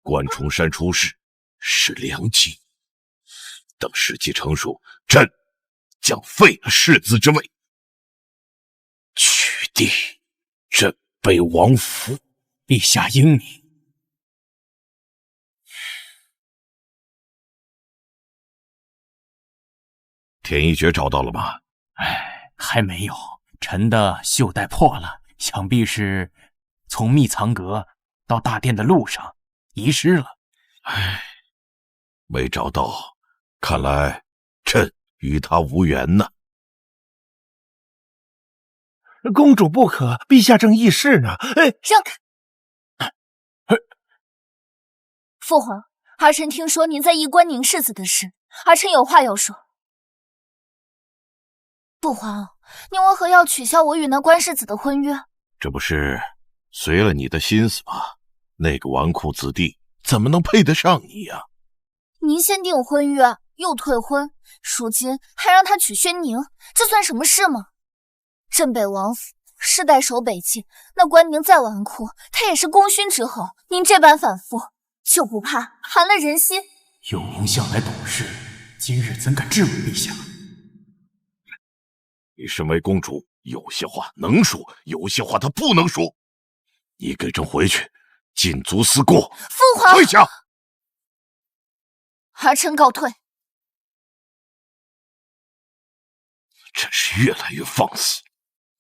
关崇山出事是良机，等时机成熟，朕将废了世子之位，取缔镇北王府。陛下英明。田一爵找到了吗？还没有，臣的袖带破了，想必是从秘藏阁到大殿的路上遗失了。没找到，看来朕与他无缘呢。公主不可，陛下正议事呢。让开！父皇，儿臣听说您在议关宁世子的事，儿臣有话要说。父皇，您为何要取消我与那关世子的婚约？这不是随了你的心思吗？那个纨绔子弟怎么能配得上你呀？您先订婚约，又退婚，如今还让他娶薛宁，这算什么事吗？镇北王府世代守北境，那关宁再纨绔，他也是功勋之后，您这般反复，就不怕寒了人心？幼宁向来懂事，今日怎敢质问陛下？你身为公主，有些话能说，有些话她不能说。你跟朕回去，禁足思过。父皇，退下！儿臣告退。真是越来越放肆。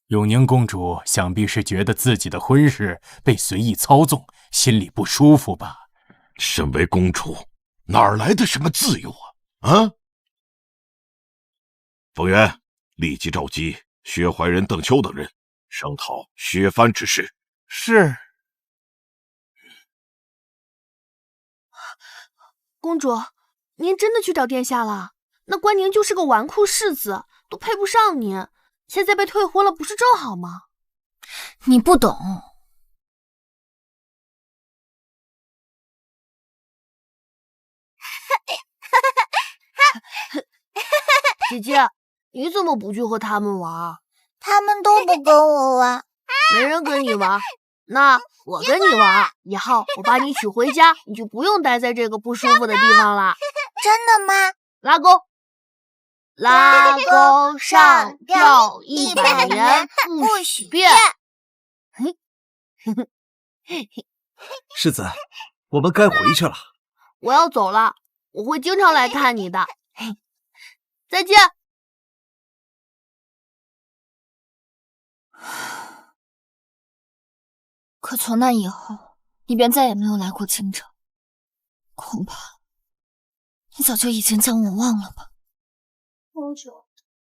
永宁公主想必是觉得自己的婚事被随意操纵，心里不舒服吧？身为公主，哪来的什么自由啊？冯源，立即召集薛怀仁、邓秋等人，商讨削藩之事。是。公主，您真的去找殿下了？那关宁就是个纨绔世子，都配不上您。现在被退婚了，不是正好吗？你不懂。姐姐，你怎么不去和他们玩？他们都不跟我玩。没人跟你玩，那我跟你玩。以后我把你娶回家，你就不用待在这个不舒服的地方了。真的吗？拉钩！拉钩上吊100元，不许变。世子，我们该回去了。我要走了，我会经常来看你的。再见。可从那以后，你便再也没有来过京城。恐怕你早就已经将我忘了吧。公主，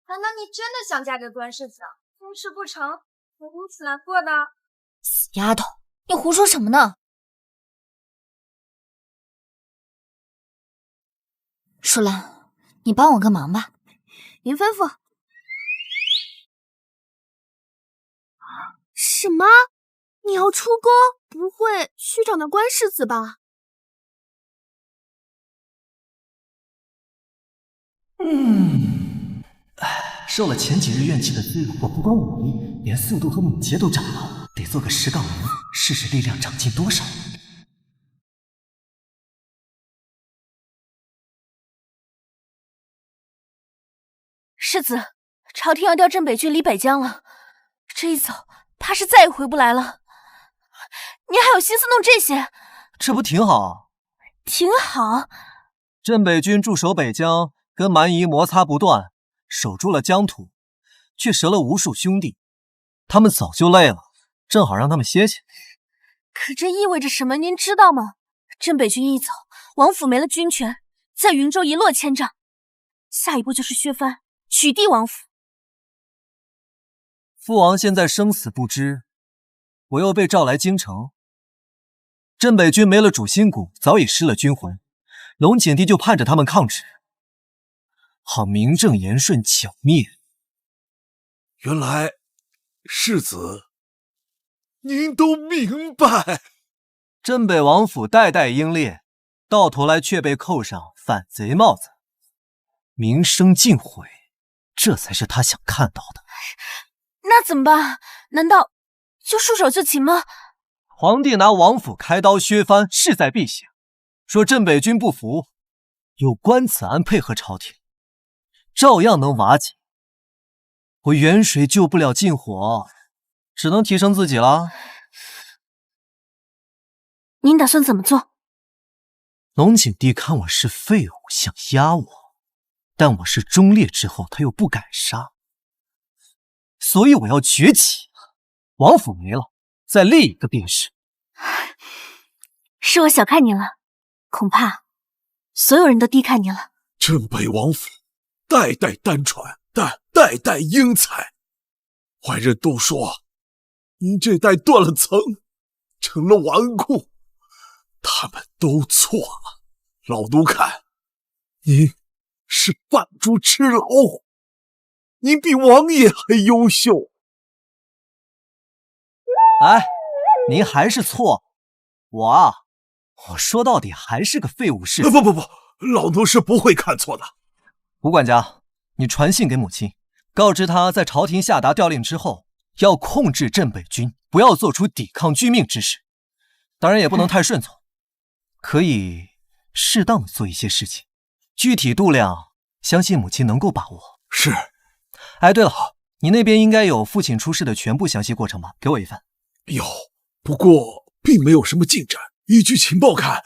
难道你真的想嫁给关世子？婚事不成，会因此难过的。死丫头，你胡说什么呢？舒兰，你帮我个忙吧。您吩咐。什么？你要出宫？不会去找那关世子吧？受了前几日怨气的滋润，我不光武力，连速度和敏捷都涨了，得做个10杠0，试试力量长进多少。世子，朝廷要调镇北军离北疆了，这一走，怕是再也回不来了。你还有心思弄这些？这不挺好？挺好。镇北军驻守北疆，跟蛮夷摩擦不断，守住了疆土，却折了无数兄弟。他们早就累了，正好让他们歇歇。可这意味着什么？您知道吗？镇北军一走，王府没了军权，在云州一落千丈，下一步就是削藩，取缔王府。父王现在生死不知，我又被召来京城，镇北军没了主心骨，早已失了军魂。龙景帝就盼着他们抗旨，好名正言顺剿灭。原来世子您都明白。镇北王府代代英烈，到头来却被扣上反贼帽子，名声尽毁，这才是他想看到的。那怎么办？难道就束手就擒吗？皇帝拿王府开刀削藩，势在必行。说镇北军不服，有关子安配合朝廷，照样能瓦解。我远水救不了近火，只能提升自己了。您打算怎么做？龙景帝看我是废物，想压我，但我是忠烈之后，他又不敢杀，所以我要崛起。王府没了，再立一个便是。是我小看您了，恐怕所有人都低看您了。镇北王府代代单传，但代代英才，外人都说您这代断了层，成了纨绔，他们都错了。老奴看您是扮猪吃老虎，您比王爷还优秀。哎，您还是错，我说到底还是个废物世子。不，老奴是不会看错的。吴管家，你传信给母亲，告知她在朝廷下达调令之后，要控制镇北军，不要做出抵抗军命之事。当然也不能太顺从，可以适当的做一些事情，具体度量相信母亲能够把握。是。哎，对了，你那边应该有父亲出事的全部详细过程吧？给我一份。有，不过并没有什么进展。依据情报看，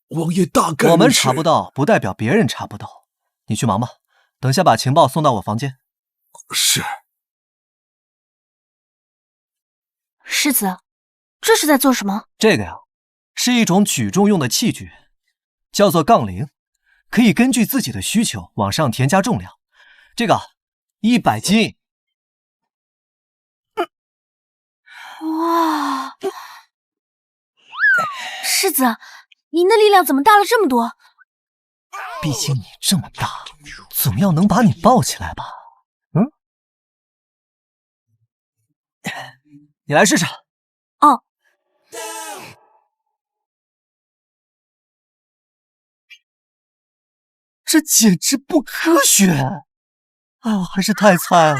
王爷大概我们查不到，不代表别人查不到。你去忙吧，等下把情报送到我房间。是。世子，这是在做什么？这个呀，是一种举重用的器具，叫做杠铃，可以根据自己的需求往上添加重量。这个100斤。哇！世子，您的力量怎么大了这么多？毕竟你这么大，总要能把你抱起来吧？嗯，你来试试。哦。这简直不科学！哎，我还是太菜了。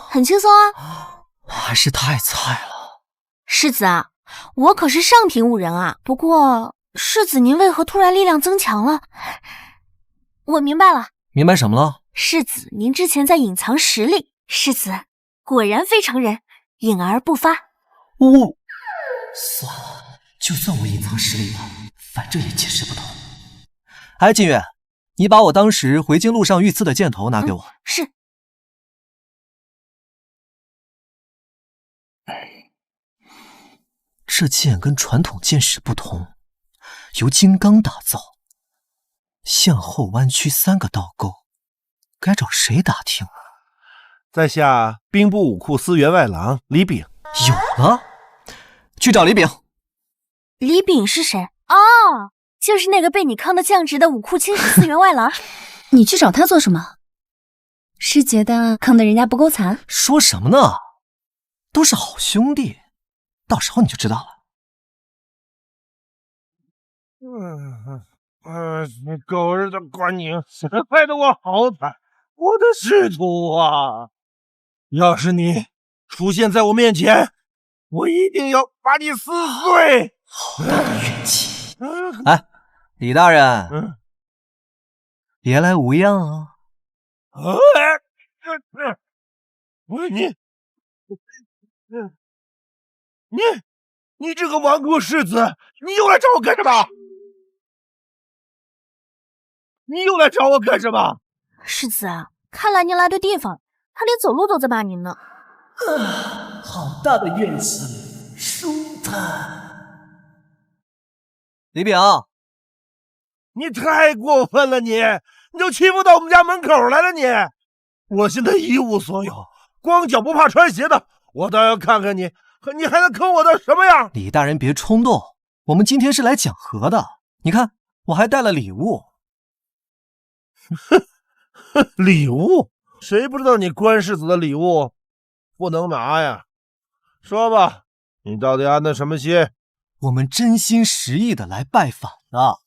很轻松啊。我还是太菜了。世子啊，我可是上品武人啊。不过，世子您为何突然力量增强了？我明白了。明白什么了？世子，您之前在隐藏实力。世子果然非常人，隐而不发。算了，就算我隐藏实力吧，反正也解释不通。哎，晋月，你把我当时回京路上遇刺的箭头拿给我。是。这剑跟传统剑矢不同，由金刚打造，向后弯曲3个倒钩，该找谁打听啊？在下兵部武库司员外郎李炳。有了，去找李炳。李炳是谁？哦，就是那个被你坑的降职的武库清使司员外郎。你去找他做什么？是觉得坑的人家不够惨？说什么呢？都是好兄弟。到时候你就知道了。你狗日的关宁，害得我好惨！我的师徒啊！要是你出现在我面前，我一定要把你撕碎！好大的怨气！哎，李大人，别来无恙啊！你这个纨绔世子，你又来找我干什么？你又来找我干什么？世子啊，看来您来对地方，他连走路都在骂您呢。好大的怨气，舒坦。李炳，你太过分了你都欺负到我们家门口来了你！我现在一无所有，光脚不怕穿鞋的，我倒要看看你还能坑我的什么样？李大人别冲动，我们今天是来讲和的。你看，我还带了礼物。礼物？谁不知道你关世子的礼物不能拿呀？说吧，你到底安的什么心？我们真心实意的来拜访的。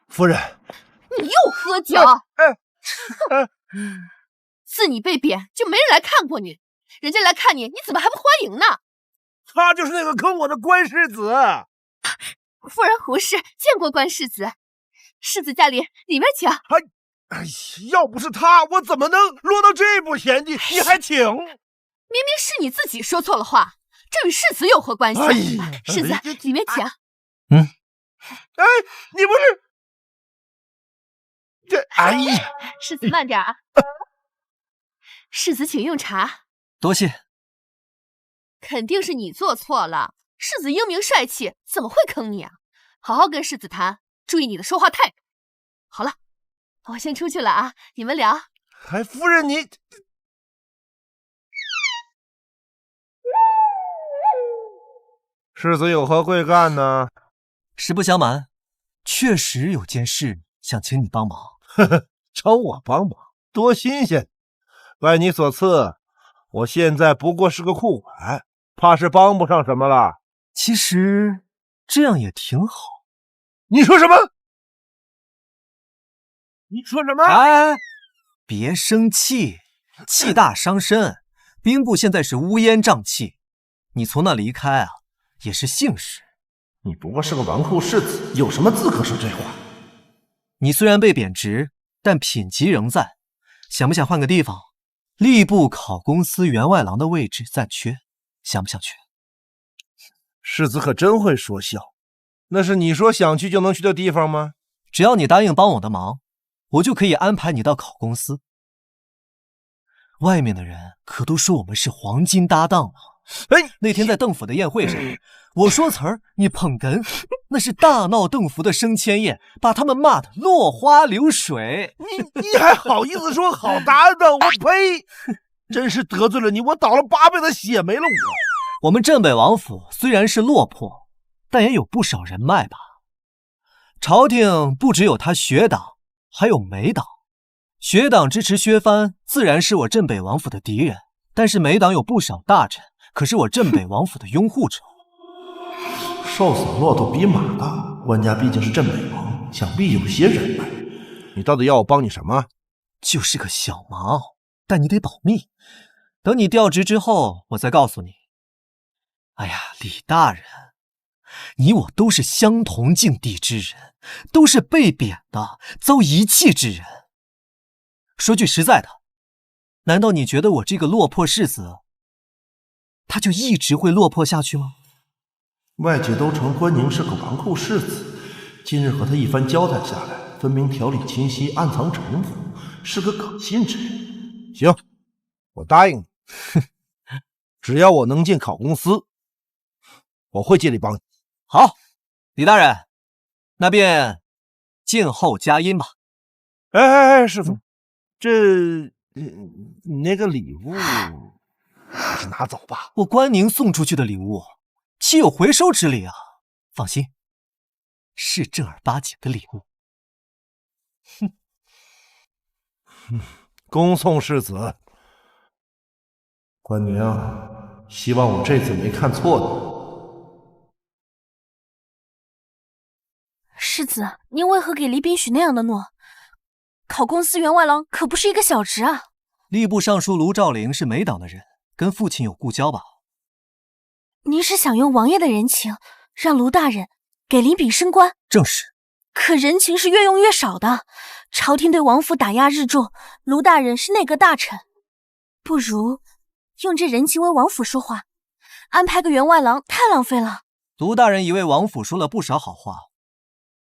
夫人，你又喝酒？自你被贬就没人来看过你，人家来看你，你怎么还不欢迎呢？他就是那个坑我的关世子。夫人胡氏见过关世子，世子驾临，里面请。要不是他，我怎么能落到这步田地？你还请？明明是你自己说错了话，这与世子有何关系？世子，里面请。哎，你不是这？哎呀，世子慢点啊！世子请用茶。多谢。肯定是你做错了，世子英明帅气，怎么会坑你啊？好好跟世子谈，注意你的说话态度。好了，我先出去了啊，你们聊。还夫人你。世子有何贵干呢？实不相瞒，确实有件事想请你帮忙。呵呵，找我帮忙，多新鲜！拜你所赐，我现在不过是个库管，怕是帮不上什么了。其实这样也挺好。你说什么？你说什么？哎，别生气，气大伤身。兵部现在是乌烟瘴气，你从那离开啊，也是幸事。你不过是个纨绔世子，有什么资格说这话？你虽然被贬职，但品级仍在。想不想换个地方？吏部考公司员外郎的位置暂缺，想不想去？世子可真会说笑，那是你说想去就能去的地方吗？只要你答应帮我的忙，我就可以安排你到考公司。外面的人可都说我们是黄金搭档呢。那天在邓府的宴会上，我说词儿，你捧哏，那是大闹邓府的升迁宴，把他们骂得落花流水。你还好意思说好搭档？我呸！真是得罪了你，我倒了8辈子血没了我。我们镇北王府虽然是落魄，但也有不少人脉吧。朝廷不只有他学党，还有美党。学党支持削藩，自然是我镇北王府的敌人，但是美党有不少大臣，可是我镇北王府的拥护者。瘦死骆驼比马大，官家毕竟是镇北王，想必有些人脉。你到底要我帮你什么？就是个小忙，但你得保密。等你调职之后，我再告诉你。哎呀，李大人，你我都是相同境地之人，都是被贬的、遭遗弃之人。说句实在的，难道你觉得我这个落魄世子，他就一直会落魄下去吗？外界都称关宁是个纨绔世子，今日和他一番交代下来，分明条理清晰，暗藏城府，是个可信之人。行，我答应你，只要我能进考公司，我会尽力帮你。好，李大人，那便静候佳音吧。哎，师傅，那个礼物还是拿走吧。我关宁送出去的礼物，岂有回收之理啊？放心，是正儿八经的礼物。恭送世子。关宁，希望我这次没看错你。世子，您为何给李炳许那样的诺？考公司员外郎可不是一个小职啊。吏部尚书卢兆陵是美党的人，跟父亲有故交吧？您是想用王爷的人情，让卢大人给李炳升官？正是。可人情是越用越少的，朝廷对王府打压日重，卢大人是内阁大臣，不如用这人情为王府说话，安排个员外郎太浪费了。卢大人已为王府说了不少好话，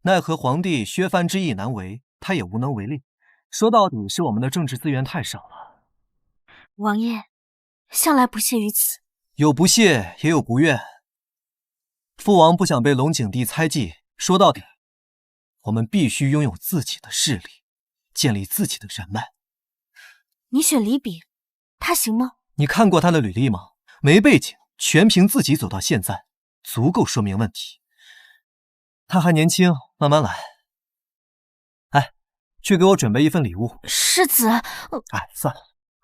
奈何皇帝削藩之意难违，他也无能为力。说到底是我们的政治资源太少了。王爷向来不屑于此。有不屑也有不愿。父王不想被龙景帝猜忌，说到底我们必须拥有自己的势力，建立自己的人脉。你选李炳，他行吗？你看过他的履历吗？没背景，全凭自己走到现在，足够说明问题。他还年轻，慢慢来。哎，去给我准备一份礼物。世子，哎，算了，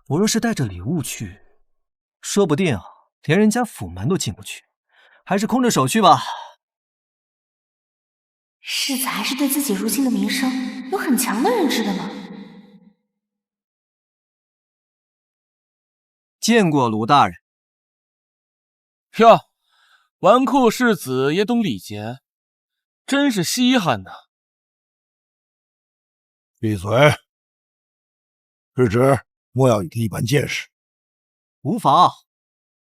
我若是带着礼物去，说不定连人家府门都进不去，还是空着手去吧。世子还是对自己如今的名声有很强的认知的呢。见过卢大人。哟，纨绔世子也懂礼节，真是稀罕呐。闭嘴！日侄，莫要与他一般见识。无妨，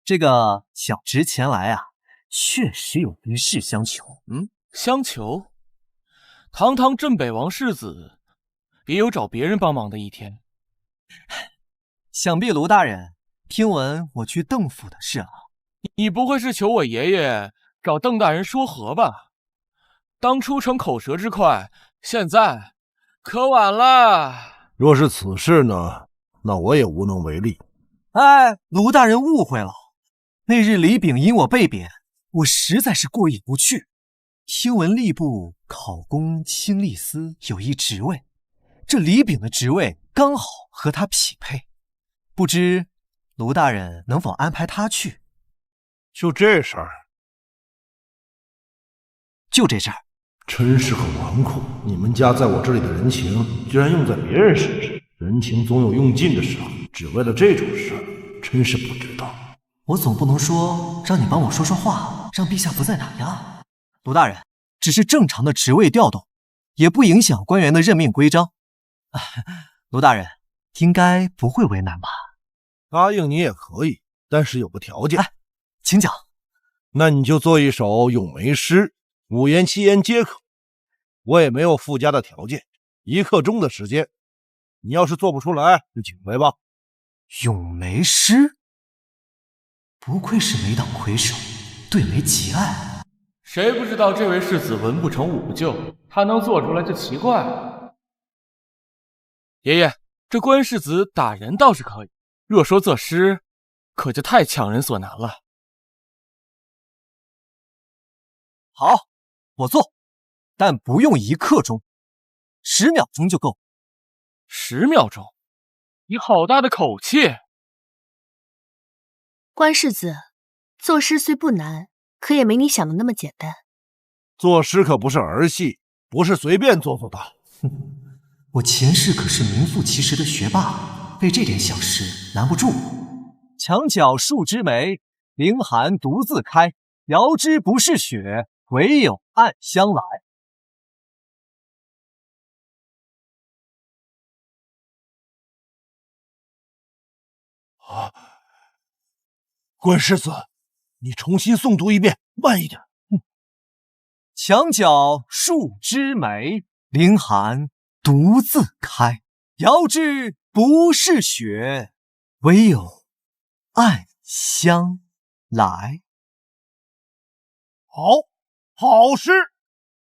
这个小侄前来啊，确实有一事相求。相求？堂堂镇北王世子，也有找别人帮忙的一天。想必卢大人听闻我去邓府的事了。你不会是求我爷爷找邓大人说和吧？当初逞口舌之快，现在可晚了。若是此事呢，那我也无能为力。哎，卢大人误会了。那日李炳因我被贬，我实在是过意不去。听闻吏部考功清吏司有一职位，这李炳的职位刚好和他匹配，不知卢大人能否安排他去？就这事儿？就这事儿。真是个纨绔！你们家在我这里的人情，居然用在别人身上。人情总有用尽的时候，只为了这种事儿，真是不知道。我总不能说让你帮我说说话，让陛下不再打压。卢大人，只是正常的职位调动，也不影响官员的任命规章。卢大人应该不会为难吧？答应你也可以，但是有个条件。请讲。那你就做一首咏梅诗，5言7言皆可。我也没有附加的条件，1刻钟的时间。你要是做不出来，就请回吧。咏梅诗，不愧是梅党魁首，对梅极爱。谁不知道这位世子文不成武不就，他能做出来就奇怪了。爷爷，这关世子打人倒是可以，若说作诗，可就太强人所难了。好，我做，但不用1刻钟，10秒钟就够。10秒钟？你好大的口气！关世子，作诗虽不难，可也没你想的那么简单。作诗可不是儿戏，不是随便做的。我前世可是名副其实的学霸，被这点小事难不住。墙角数枝梅，凌寒独自开。遥知不是雪，唯有暗香来。关世子，你重新诵读一遍，慢一点。墙角数枝梅，凌寒独自开。遥知不是雪，唯有暗香来。好诗，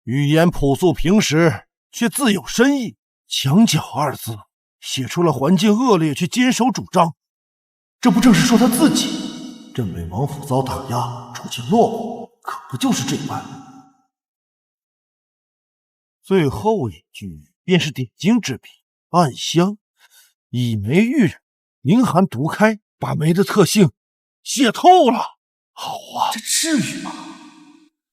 语言朴素平实，却自有深意。墙角2字写出了环境恶劣却坚守主张，这不正是说他自己？镇北王府遭打压，处境落魄，可不就是这般？最后一句便是点睛之笔，暗香，以梅喻人，凌寒独开，把梅的特性写透了。好啊，这至于吗？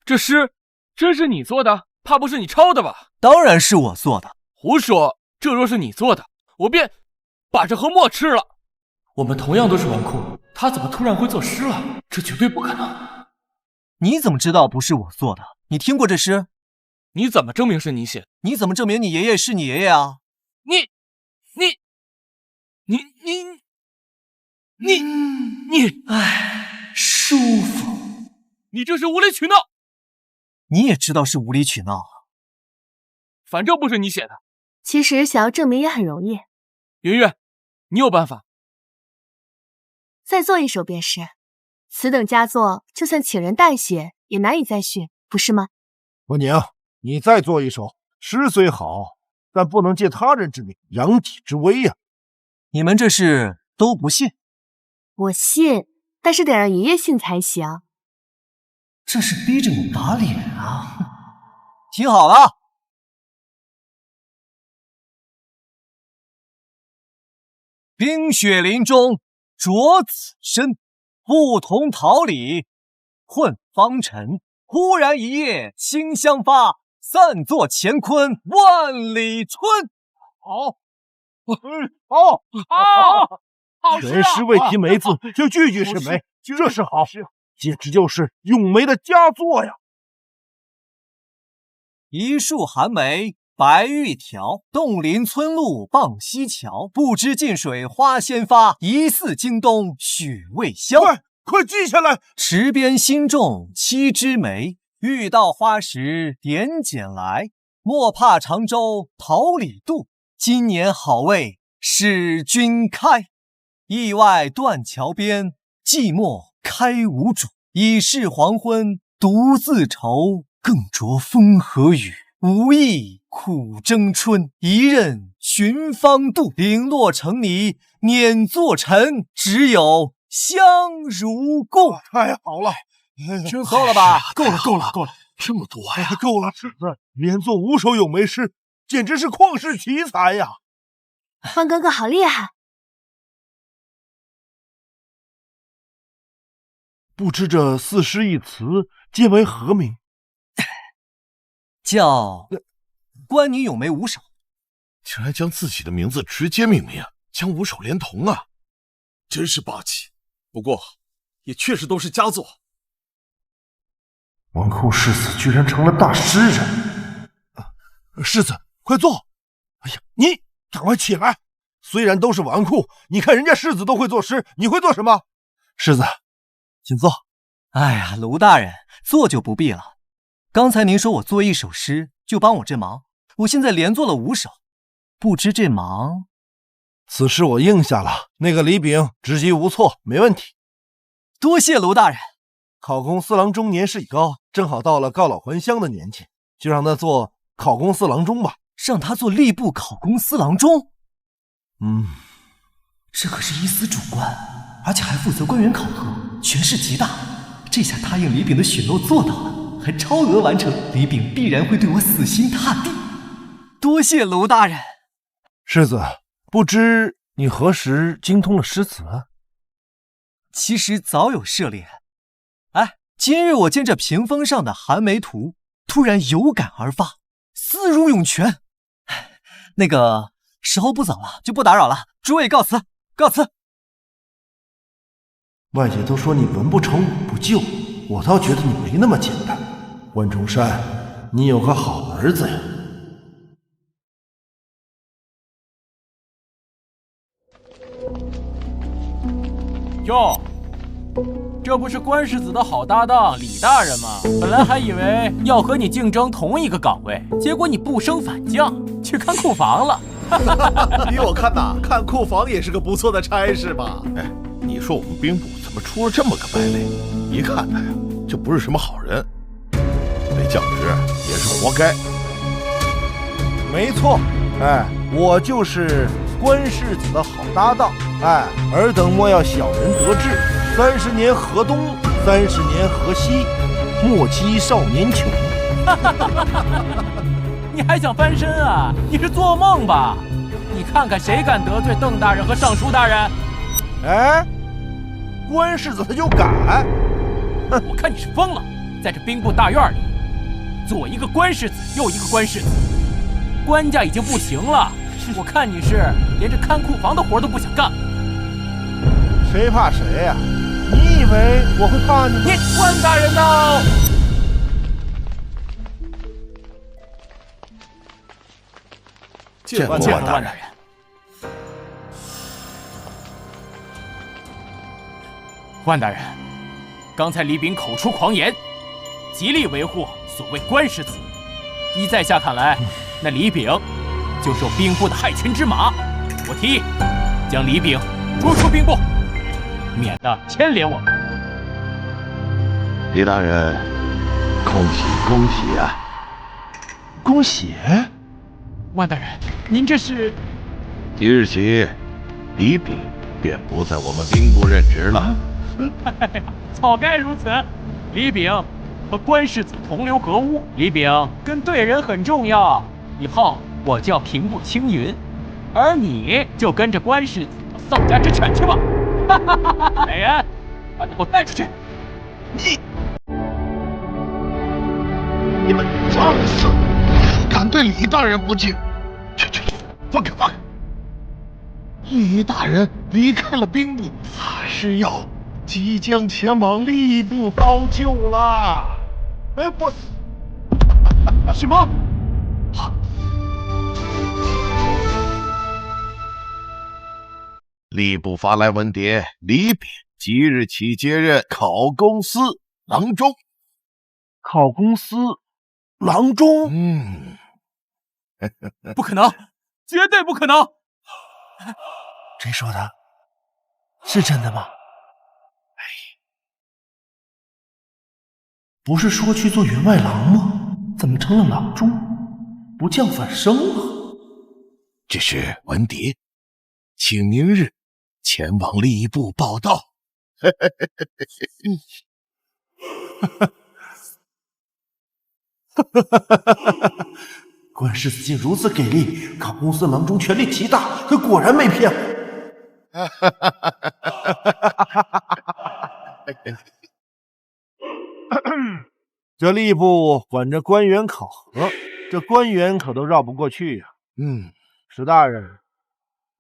这诗真是你做的？怕不是你抄的吧？当然是我做的。胡说！这若是你做的，我便把这盒墨吃了。我们同样都是纨绔，他怎么突然会作诗了？这绝对不可能。你怎么知道不是我做的？你听过这诗？你怎么证明是你写的？你怎么证明你爷爷是你爷爷啊？你，哎，舒服。你这是无理取闹。你也知道是无理取闹啊。反正不是你写的。其实想要证明也很容易。云月，你有办法？再做一首便是。此等佳作，就算请人代写，也难以再续，不是吗？文宁，你再做一首。诗虽好，但不能借他人之名，扬己之威呀。你们这是都不信？我信，但是得让爷爷信才行。这是逼着你打脸啊！听好了，冰雪林中着此身，不同桃李混芳尘。忽然一夜清香发，散作乾坤万里春。全诗未提梅字，就句句是梅，这是好，简直就是咏梅的佳作呀！一树寒梅白玉条，洞林村路傍溪桥。不知近水花先发，疑似京东雪未消。快记下来！池边新种7枝梅，遇到花时点捡来。莫怕长洲桃李渡，今年好为使君开。意外断桥边，寂寞开无主。已是黄昏独自愁，更着风和雨。无意苦争春，一任寻芳度。零落成泥碾作尘，只有香如故。太好了，够了吧？够了，这么多呀！够了，世子连做5首咏梅诗，简直是旷世奇才呀！方哥哥好厉害！不知这4诗1词皆为何名？叫关宁咏梅5首。竟然将自己的名字直接命名，将5首连同啊！真是霸气。不过也确实都是佳作。纨绔世子居然成了大诗人！世子，快坐！哎呀，你赶快起来！虽然都是纨绔，你看人家世子都会作诗，你会做什么？世子，请坐。哎呀，卢大人，坐就不必了。刚才您说我做1首诗就帮我这忙，我现在连做了5首，不知这忙此事我应下了。那个李炳直击无错，没问题。多谢卢大人。考功司郎中年事已高，正好到了告老还乡的年纪，就让他做考功司郎中吧。让他做吏部考功司郎中？这可是一司主官，而且还负责官员考核，权势极大。这下答应李炳的许诺做到了，还超额完成，李炳必然会对我死心塌地。多谢卢大人。世子，不知你何时精通了诗词？其实早有涉猎。今日我见这屏风上的寒梅图，突然有感而发，思如涌泉。那个时候不早了，就不打扰了，诸位告辞，告辞。外界都说你文不成武不就，我倒觉得你没那么简单。关中山，你有个好儿子呀。哟，这不是关世子的好搭档李大人吗？本来还以为要和你竞争同一个岗位，结果你不升反降，去看库房了。依我看呐，看库房也是个不错的差事吧。哎，你说我们兵部怎么出了这么个败类？一看他呀，就不是什么好人，被降职也是活该。没错，我就是关世子的好搭档。尔等莫要小人得志，30年河东，30年河西，莫欺少年穷。你还想翻身啊？你是做梦吧？你看看谁敢得罪邓大人和尚书大人？关世子他就敢？我看你是疯了！在这兵部大院里，左一个关世子，右一个关世子，官家已经不行了。我看你是连这看库房的活都不想干。谁怕谁呀？你以为我会怕你吗？关大人到！见过关大人。关大人，刚才李炳口出狂言，极力维护所谓关世子。依在下看来，那李炳就受兵部的害群之马。我提议将李炳逐出兵部，免得牵连我们。李大人，恭喜恭喜啊！恭喜！万大人，您这是？即日起，李炳便不在我们兵部任职了。早该如此。李炳和关世子同流合污，李炳跟对人很重要。以后我叫平步青云，而你就跟着关世子丧家之犬去吧。来人，把他给我带出去！你们放肆！敢对李大人不敬！去，放开放开！李大人离开了兵部，是要即将前往吏部高就了。不，什么？吏部发来文牒，李炳即日起接任考功司郎中。考功司郎中？不可能，绝对不可能！谁说的？是真的吗？不是说去做员外郎吗？怎么成了郎中？不降反升了？这是文牒，请明日前往吏部报到。关世子竟如此给力，考功司郎中权力极大，他果然没骗我。这吏部管着官员考核，这官员可都绕不过去呀。石大人，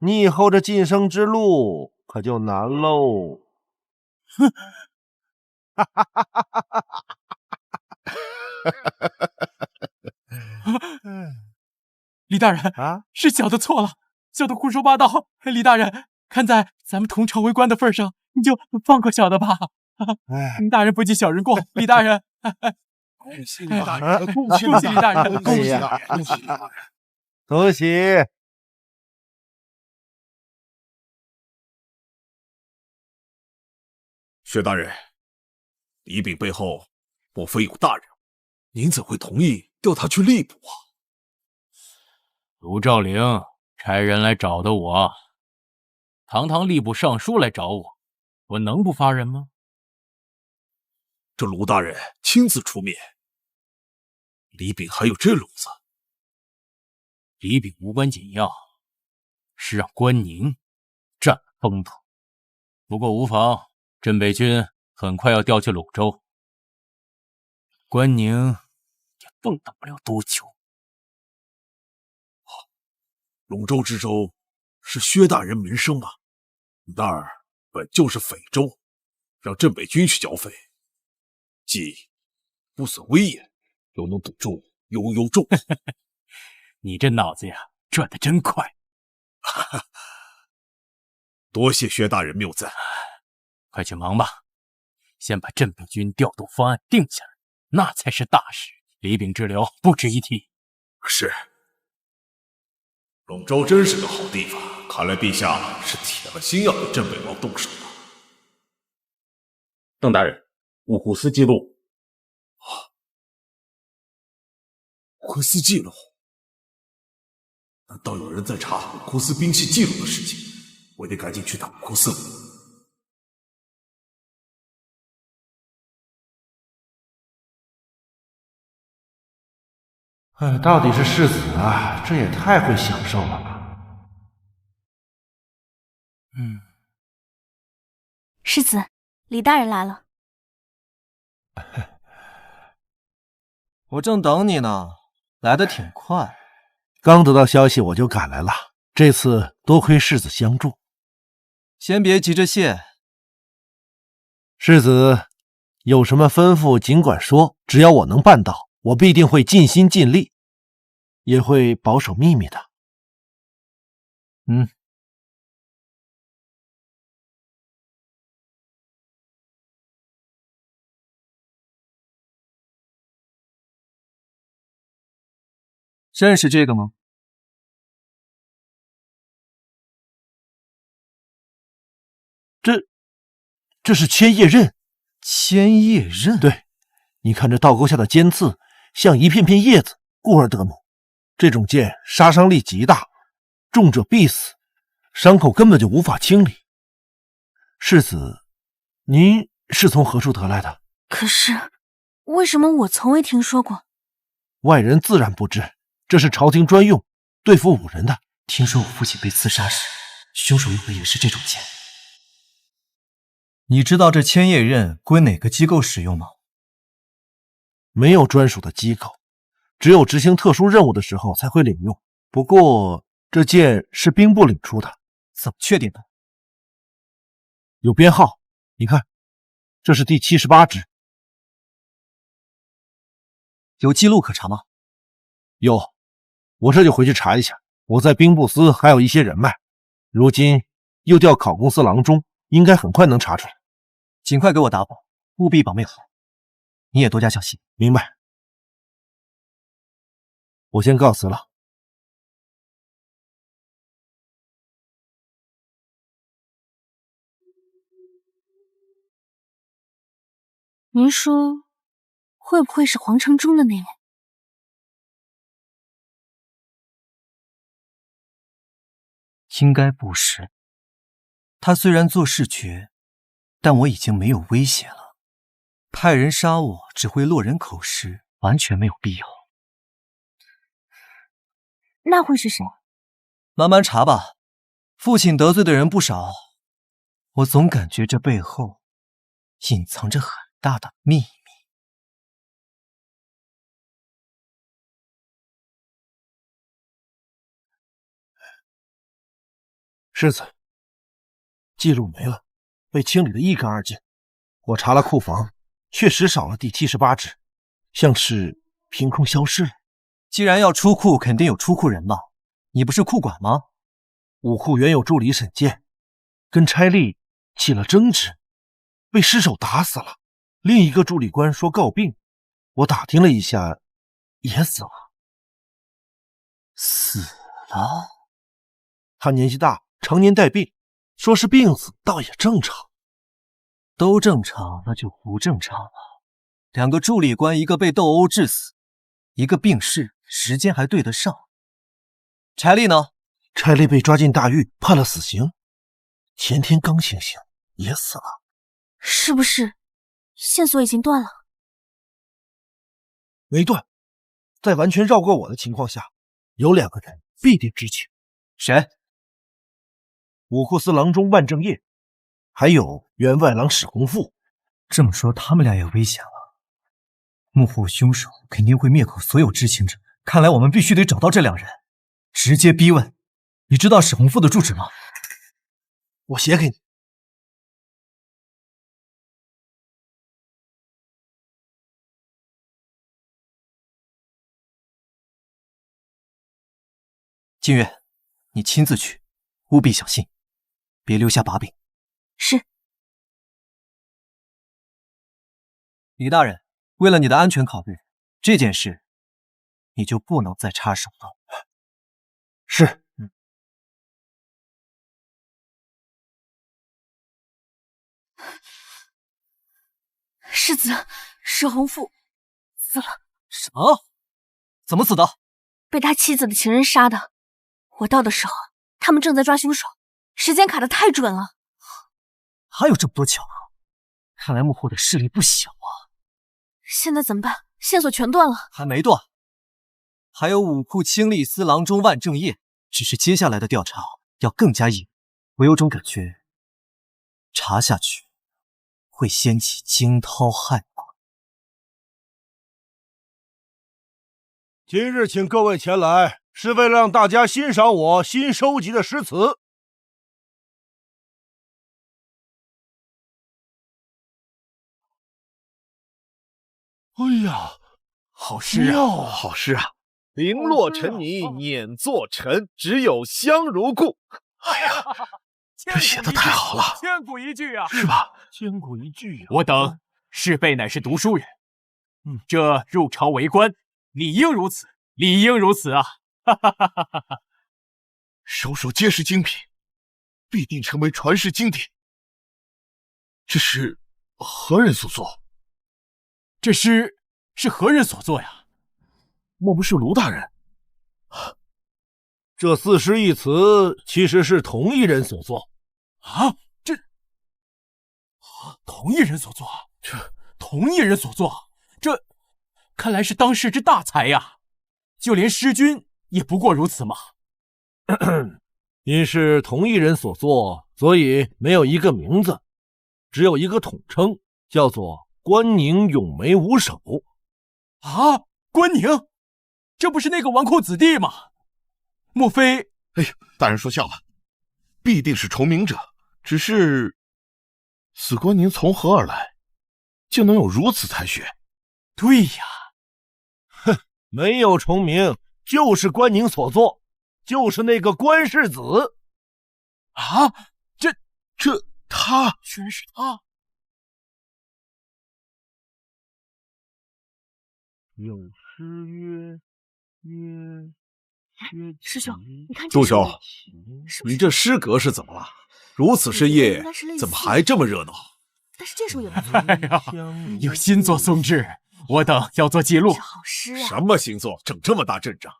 你以后这晋升之路可就难喽。李大人啊，是小的错了，小的胡说八道。李大人，看在咱们同朝为官的份上，你就放过小的吧。李大人不计小人过，李大人。恭喜李大人！恭喜李大人！恭喜！恭喜！薛大人，李炳背后莫非有大人？您怎会同意调他去吏部啊？卢兆陵差人来找的我，堂堂吏部尚书来找我，我能不发人吗？这卢大人亲自出面，李炳还有这路子？李炳无关紧要，是让关宁占风头。不过无妨，镇北军很快要调去陇州，关宁也蹦跶不了多久。陇州知州是薛大人门生啊，那儿本就是匪州，让镇北军去剿匪，既不损威严，又能堵住悠悠众。你这脑子呀，转得真快！多谢薛大人谬赞，快去忙吧，先把镇北军调动方案定下来，那才是大事。李炳之流不值一提。是。陇州真是个好地方，看来陛下是铁了心要对镇北王动手了。邓大人，五虎司记录。虎司记录？难道有人在查虎库司兵器记录的事情？我得赶紧去打虎库司。到底是世子啊，这也太会享受了吧！世子，李大人来了。我正等你呢，来得挺快。刚得到消息我就赶来了，这次多亏世子相助。先别急着谢。世子有什么吩咐尽管说，只要我能办到，我必定会尽心尽力，也会保守秘密的。认识这个吗？这是千叶刃。千叶刃？对，你看这倒钩下的尖刺，像一片片叶子，故而得名。这种剑杀伤力极大，中者必死，伤口根本就无法清理。世子，您是从何处得来的？可是，为什么我从未听说过？外人自然不知，这是朝廷专用，对付武人的。听说我父亲被刺杀时，凶手用的也是这种剑。你知道这千叶刃归哪个机构使用吗？没有专属的机构，只有执行特殊任务的时候才会领用。不过这剑是兵部领出的。怎么确定的？有编号，你看，这是第78支。有记录可查吗？有，我这就回去查一下。我在兵部司还有一些人脉，如今又调考功司郎中，应该很快能查出来。尽快给我打保，务必保密好。你也多加小心。明白。我先告辞了。您说，会不会是皇城中的那位？应该不是。他虽然做事绝，但我已经没有威胁了。派人杀我只会落人口实，完全没有必要。那会是谁？慢慢查吧。父亲得罪的人不少，我总感觉这背后隐藏着很大的秘密。世子，记录没了，被清理得一干二净。我查了库房，确实少了第78支，像是凭空消失了。既然要出库，肯定有出库人吧？你不是库管吗？武库原有助理沈健，跟差吏起了争执，被失手打死了。另一个助理官说告病，我打听了一下，也死了。死了？他年纪大，常年带病，说是病死倒也正常。都正常，那就不正常了。2个助理官，一个被斗殴致死，一个病逝，时间还对得上。柴丽呢？柴丽被抓进大狱，判了死刑。前天刚行刑，也死了。是不是线索已经断了？没断，在完全绕过我的情况下，有2个人必定知情。谁？武库司郎中万正业，还有员外郎史洪富。这么说，他们俩也危险了。幕后凶手肯定会灭口所有知情者。看来我们必须得找到这2人，直接逼问。你知道史洪富的住址吗？我写给你。金月，你亲自去，务必小心，别留下把柄。是。李大人，为了你的安全考虑，这件事你就不能再插手了。是。世子，史洪富死了。什么？怎么死的？被他妻子的情人杀的。我到的时候，他们正在抓凶手，时间卡得太准了。还有这么多巧合，看来幕后的势力不小啊。现在怎么办？线索全断了。还没断，还有武库清吏司郎中万正业，只是接下来的调查要更加严。我有种感觉，查下去会掀起惊涛骇浪。今日请各位前来，是为了让大家欣赏我新收集的诗词。哎呀，好诗啊，好诗啊！零落尘泥碾作尘，只有香如故。哎呀，这写的太好了，千古一句啊，是吧？千古一句啊！我等师辈乃是读书人，这入朝为官，理应如此，理应如此啊！哈哈哈哈哈哈！首首皆是精品，必定成为传世经典。这是何人所作？这诗是何人所作呀？莫不是卢大人？这4诗一词其实是同一人所作。啊，同一人所作？同一人所作？这看来是当世之大才呀！就连师君也不过如此嘛。因是同一人所作，所以没有一个名字，只有一个统称，叫做关宁咏梅五首。啊，关宁，这不是那个纨绔子弟吗？莫非……哎呀，大人说笑了，必定是重名者。只是此关宁从何而来，就能有如此才学？对呀，哼，没有重名，就是关宁所作，就是那个关世子。啊，这他居然是他！有诗曰师兄，你看杜兄，你这诗格是怎么了？如此深夜，怎么还这么热闹？但是这首也不错。哎呀，有新作送至，我等要做记录。是好诗啊！什么新作，整这么大阵仗？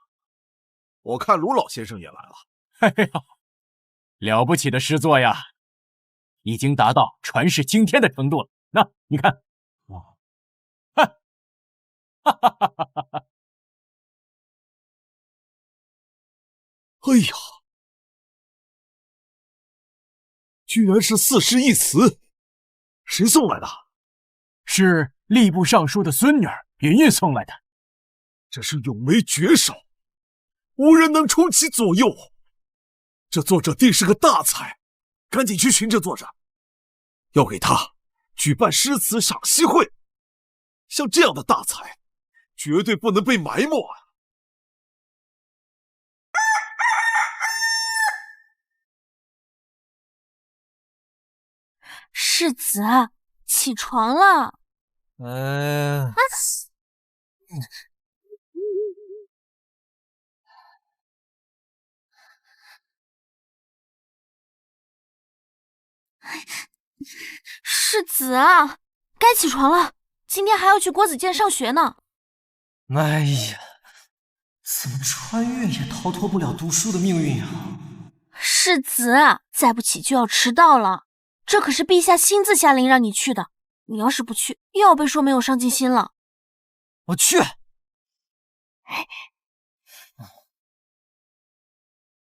我看卢老先生也来了。哎呀，了不起的诗作呀，已经达到传世惊天的程度了。那你看，哇，哈哈哈哈哈哈！哎呀，居然是4诗一词，谁送来的？是吏部尚书的孙女儿云云送来的。这是咏梅绝手，无人能出其左右。这作者定是个大才，赶紧去寻这作者，要给他举办诗词赏析会。像这样的大才，绝对不能被埋没啊！世子，起床了。世子啊，该起床了，今天还要去国子监上学呢。哎呀，怎么穿越也逃脱不了读书的命运啊！世子，再不起就要迟到了，这可是陛下亲自下令让你去的，你要是不去，又要被说没有上进心了。我去。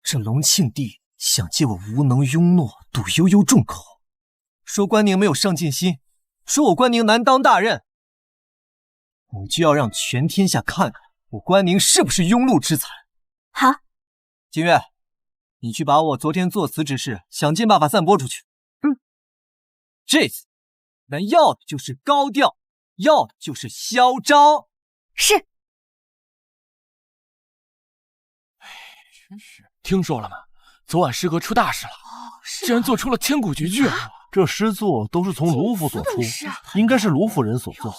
这隆庆帝想借我无能庸懦，堵悠悠众口，说关宁没有上进心，说我关宁难当大任。我就要让全天下看看我关宁是不是庸碌之才。好，金月，你去把我昨天作词之事想尽办法散播出去。这次咱要的就是高调，要的就是嚣张。是。真是，听说了吗？昨晚诗阁出大事了，竟然做出了千古绝句啊！这诗作都是从卢府所出，应该是卢夫人所作，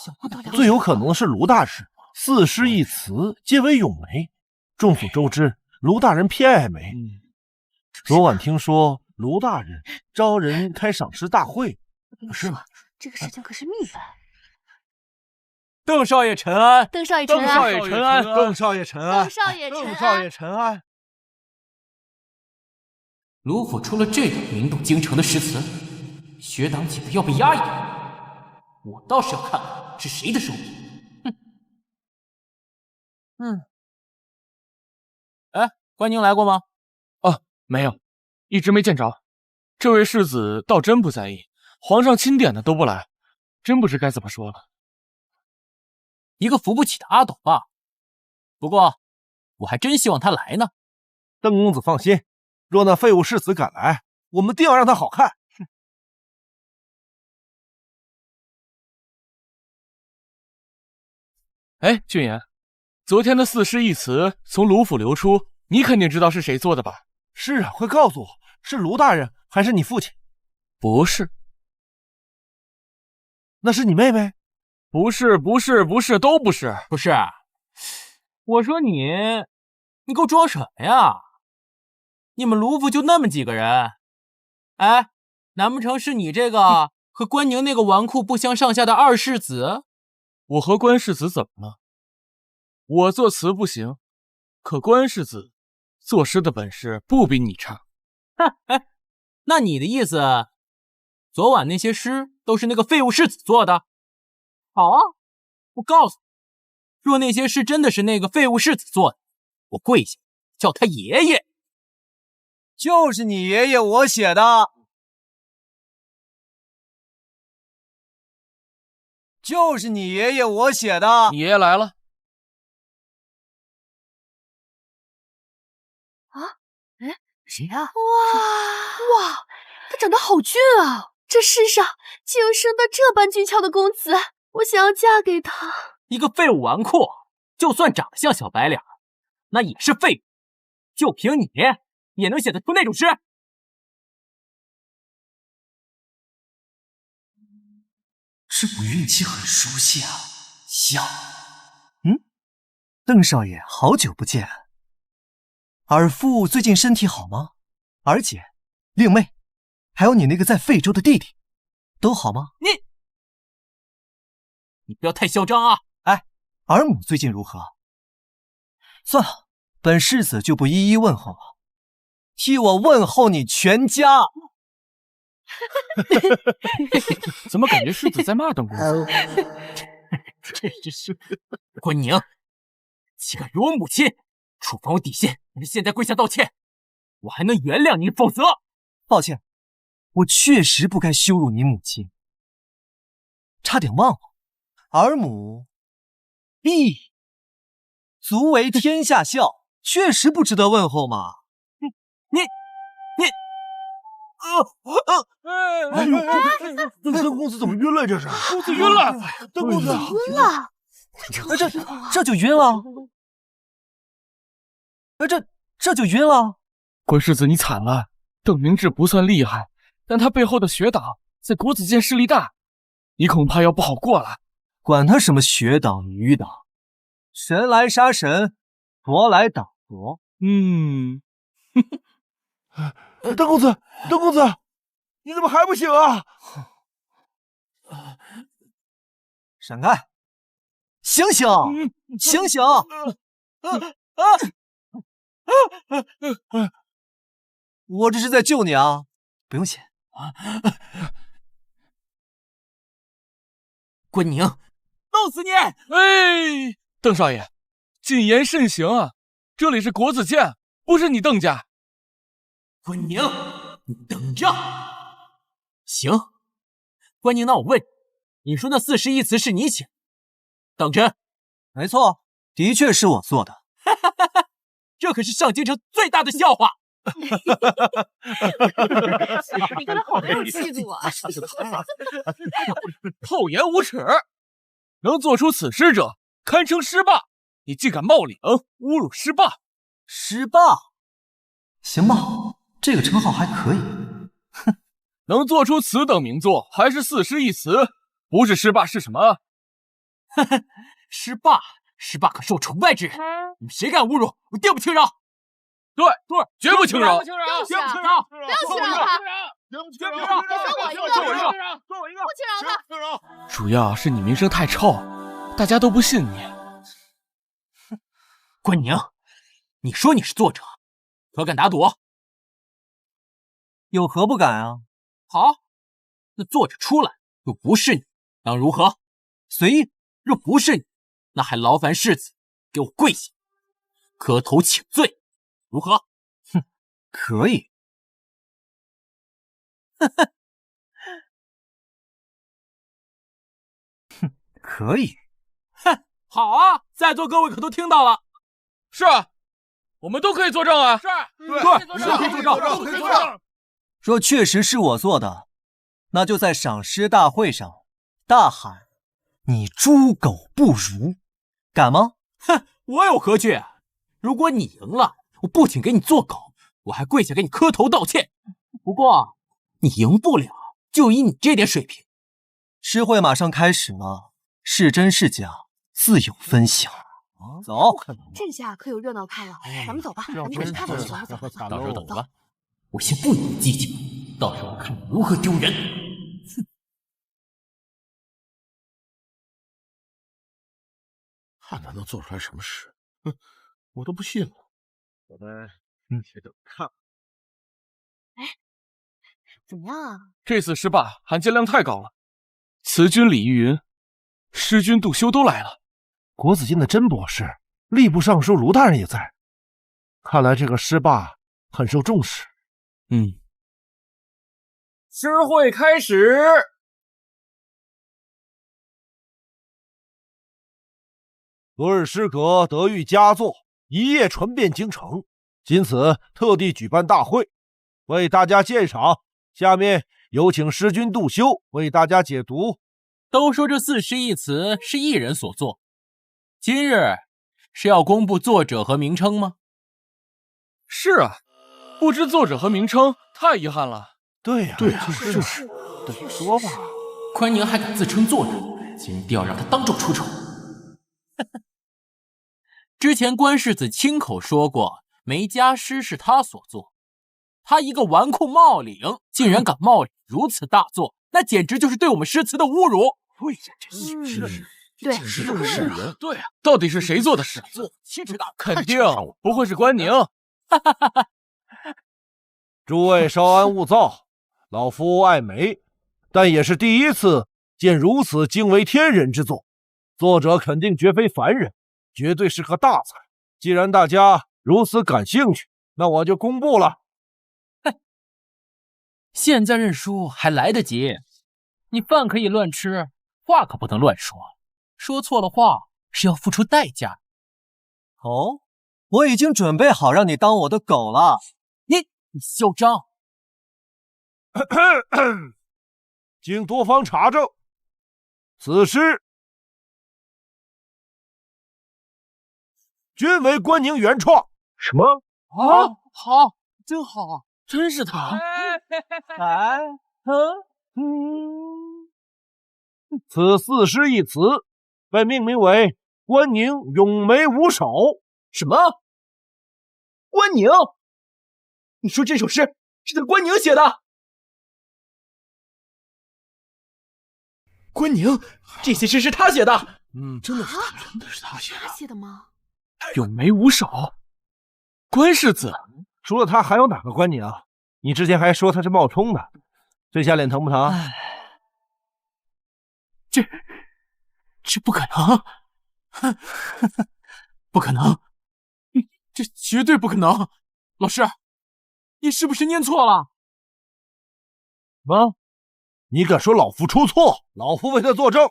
最有可能的是卢大人。四诗一词皆为咏梅，众所周知，卢大人偏爱梅。昨晚听说卢大人招人开赏诗大会，是吗？这个事情可是秘闻。邓少爷陈安，邓少爷陈安，邓少爷陈安，邓少爷陈安，邓少爷陈安。卢府出了这种名动京城的诗词，学党岂不要被压一顿？我倒是要看看是谁的手笔。哎，关宁来过吗？啊，没有，一直没见着。这位世子倒真不在意，皇上钦点的都不来，真不知该怎么说了。一个扶不起的阿斗吧。不过，我还真希望他来呢。邓公子放心。若那废物世子敢来，我们定要让他好看。哎，俊言，昨天的四诗一词从卢府流出，你肯定知道是谁做的吧？是啊，快告诉我，是卢大人还是你父亲？不是。那是你妹妹？不是，都不是。不是。我说你给我装什么呀？你们卢府就那么几个人，哎，难不成是你这个和关宁那个纨绔不相上下的二世子？我和关世子怎么了？我作词不行，可关世子作诗的本事不比你差。哎，那你的意思，昨晚那些诗都是那个废物世子做的？好啊，我告诉你，若那些诗真的是那个废物世子做的，我跪下叫他爷爷。就是你爷爷我写的，就是你爷爷我写的。你爷爷来了。啊？哎，谁呀？哇，他长得好俊啊！这世上竟有生得这般俊俏的公子，我想要嫁给他。一个废物纨绔，就算长得像小白脸，那也是废物。就凭你也能写得出那种诗？这股运气很熟悉啊，像……邓少爷，好久不见。尔父最近身体好吗？尔姐、令妹，还有你那个在费州的弟弟，都好吗？你不要太嚣张啊！哎，尔母最近如何？算了，本世子就不一一问候了。替我问候你全家。怎么感觉世子在骂邓公子？这是关宁，岂敢与我母亲触犯我底线？你现在跪下道歉，我还能原谅你，否则……抱歉，我确实不该羞辱你母亲，差点忘了，尔母必足为天下笑，确实不值得问候嘛。哎呦，邓公子怎么晕了？这是公子晕了，邓公子晕了，这就晕了，这就晕了。关世子，你惨了。邓明志不算厉害，但他背后的学党在国子监势力大，你恐怕要不好过了。管他什么学党余党，神来杀神，佛来挡佛。邓公子，你怎么还不醒啊？闪开！醒醒！醒醒！我这是在救你啊，不用谢。关宁，弄死你！哎，邓少爷，谨言慎行啊！这里是国子监，不是你邓家。关宁，你等着！行，关宁，那我问你说那40亿词是你写的？当真？没错，的确是我做的。这可是上京城最大的笑话。你看他好没有气度啊！厚颜无耻！能做出此事者，堪称尸霸。你竟敢冒领，侮辱尸霸！尸霸？行吧，这个称号还可以。哼，能做出此等名作，还是4诗一词，不是尸霸是什么？呵呵，尸霸可受崇拜之人，你们谁敢侮辱，我定不轻饶！对，绝不轻饶！不要轻饶他！不要轻饶他！别说我一个，不轻饶他！主要是你名声太臭，大家都不信你。哼，关宁，你说你是作者，可敢打赌？有何不敢啊？好，那作者出来又不是你，当如何？随意。若不是你，那还劳烦世子给我跪下，磕头请罪，如何？哼，可以。哼，可以。哼，好啊！在座各位可都听到了？是啊，我们都可以作证啊！是，对，可以作证，都可以作证。若确实是我做的，那就在赏诗大会上大喊。你猪狗不如，敢吗？哼，我有何惧？如果你赢了，我不仅给你做狗，我还跪下给你磕头道歉。不过你赢不了，就以你这点水平。诗会马上开始了，是真是假，自有分晓。走，这下可有热闹看了，咱们走吧，赶紧去看吧，走。到时候等着吧，我先不与你计较，到时候我看你如何丢人。看他能做出来什么事？哼，我都不信了。我们且等看。哎，怎么样啊？这次诗霸含金量太高了，词君李玉云、诗君杜修都来了。国子监的甄博士、吏部尚书卢大人也在，看来这个诗霸很受重视。诗会开始。昨日诗阁得遇佳作，一夜传遍京城，今此特地举办大会，为大家鉴赏。下面有请诗君杜修为大家解读。都说这4诗一词是一人所作，今日是要公布作者和名称吗？是啊，不知作者和名称，太遗憾了。对呀，就是得说吧。关宁还敢自称作者，今日定要让他当众出丑。之前关世子亲口说过，梅家诗是他所作，他一个纨绔冒领，竟然敢冒领如此大作，那简直就是对我们诗词的侮辱。对呀，这是对，是对呀，到底是谁做的诗？肯定不会是关宁。诸位稍安勿躁，老夫爱梅，但也是第一次见如此惊为天人之作，作者肯定绝非凡人，绝对是个大才。既然大家如此感兴趣，那我就公布了。现在认输还来得及，你饭可以乱吃，话可不能乱说，说错了话是要付出代价。哦，我已经准备好让你当我的狗了。你嚣张！经多方查证，此诗均为关宁原创。什么？啊，好，真好，真是他。此4诗一词被命名为关宁咏梅五首。什么？关宁？你说这首诗是他关宁写的？关宁，这些诗是他写的。真的是他，真的是他写的。他写的吗？咏梅无首，关世子。除了他还有哪个关宁？你之前还说他是冒充的，这下脸疼不疼？这不可能，不可能，这绝对不可能！老师，你是不是念错了？什么？你敢说老夫出错？老夫为他作证。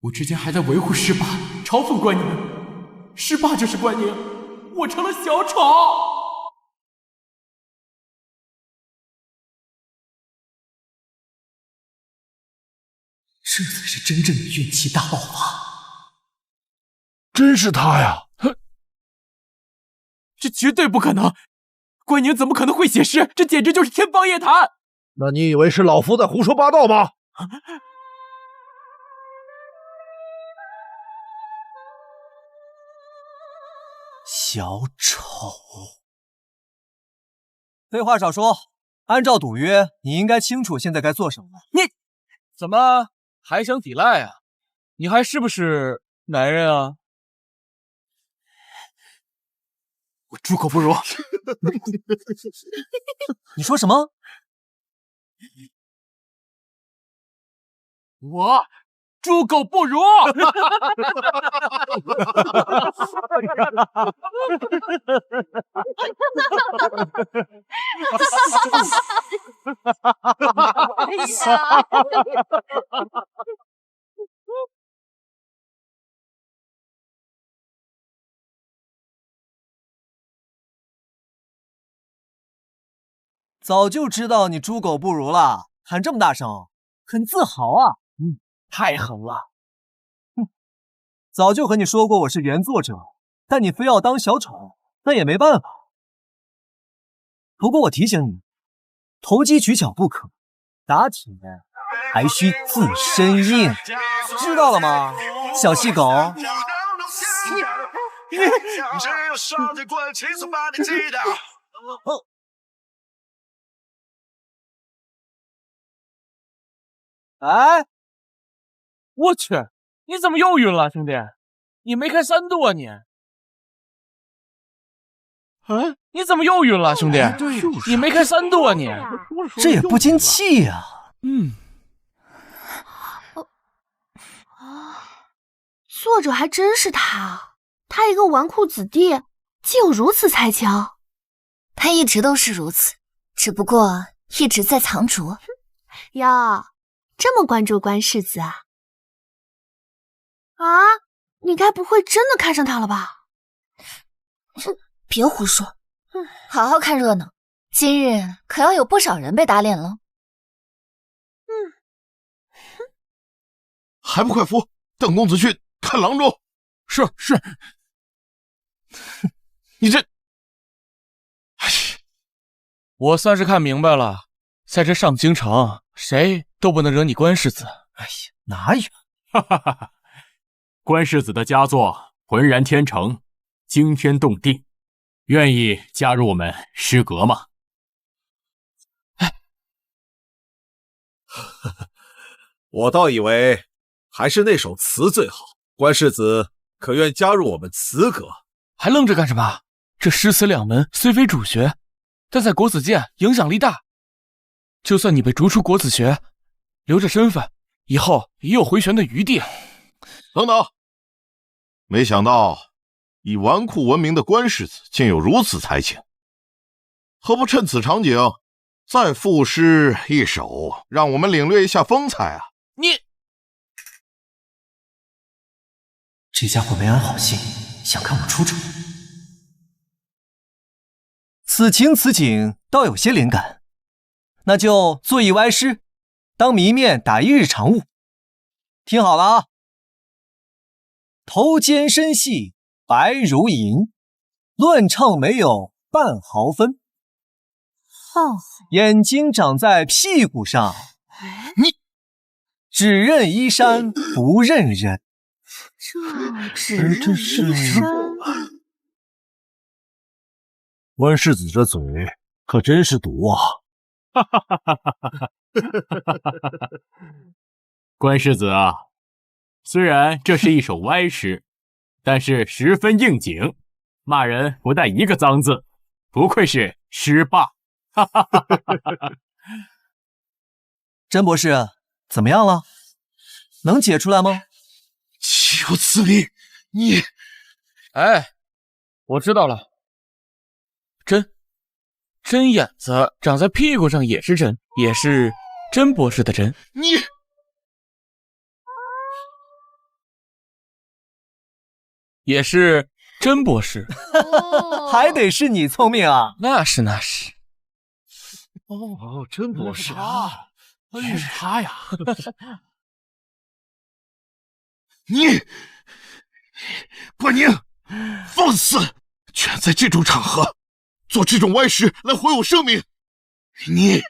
我之前还在维护师霸，嘲讽关宁，师霸就是关宁，我成了小丑。这才是真正的怨气大爆发。真是他呀！这绝对不可能！关宁怎么可能会写诗？这简直就是天方夜谭！那你以为是老夫在胡说八道吗？小丑！废话少说，按照赌约，你应该清楚现在该做什么了。你怎么还想抵赖啊？你还是不是男人啊？我猪狗不如！你说什么？我猪狗不如！早就知道你猪狗不如了，喊这么大声，很自豪啊！太狠了！早就和你说过我是原作者，但你非要当小丑，那也没办法。不过我提醒你，投机取巧不可，打铁还需自身硬，知道了吗，小细狗？哎，我去，你怎么又晕了，兄弟？你没开3度啊你？你怎么又晕了，兄弟？你没开3度啊你？这也不禁气呀。作者还真是他，他一个纨绔子弟，竟有如此才情。他一直都是如此，只不过一直在藏拙。哟，这么关注关世子啊？啊，你该不会真的看上他了吧？别胡说，好好看热闹，今日可要有不少人被打脸了。还不快扶邓公子去看郎中！是。你这，我算是看明白了，在这上京城，谁都不能惹你关世子。哎呀，哪有？关世子的佳作浑然天成，惊天动地，愿意加入我们诗阁吗？我倒以为还是那首词最好。关世子可愿加入我们词阁？还愣着干什么？这诗词两门虽非主学，但在国子监影响力大。就算你被逐出国子学，留着身份，以后也有回旋的余地。等等，没想到以纨绔闻名的关世子竟有如此才情，何不趁此场景再赋诗一首，让我们领略一下风采啊？这家伙没安好心，想看我出丑。此情此景，倒有些灵感，那就做一歪诗，当谜面打一日常务。听好了啊！头尖身细白如银，乱唱没有半毫分。眼睛长在屁股上，你只认衣衫不认人。这是关世子这嘴可真是毒啊！哈哈哈哈哈！关世子啊，虽然这是一首歪诗，但是十分应景，骂人不带一个脏字，不愧是诗霸。哈哈哈哈哈！甄博士，怎么样了？能解出来吗？岂有此理！你，哎，我知道了。针眼子长在屁股上也是针，也是甄博士的针。你也是甄博士。还得是你聪明啊！那是。哦，甄博士啊，原是他呀！你，关宁，放肆！居然在这种场合做这种歪事来毁我声名！你，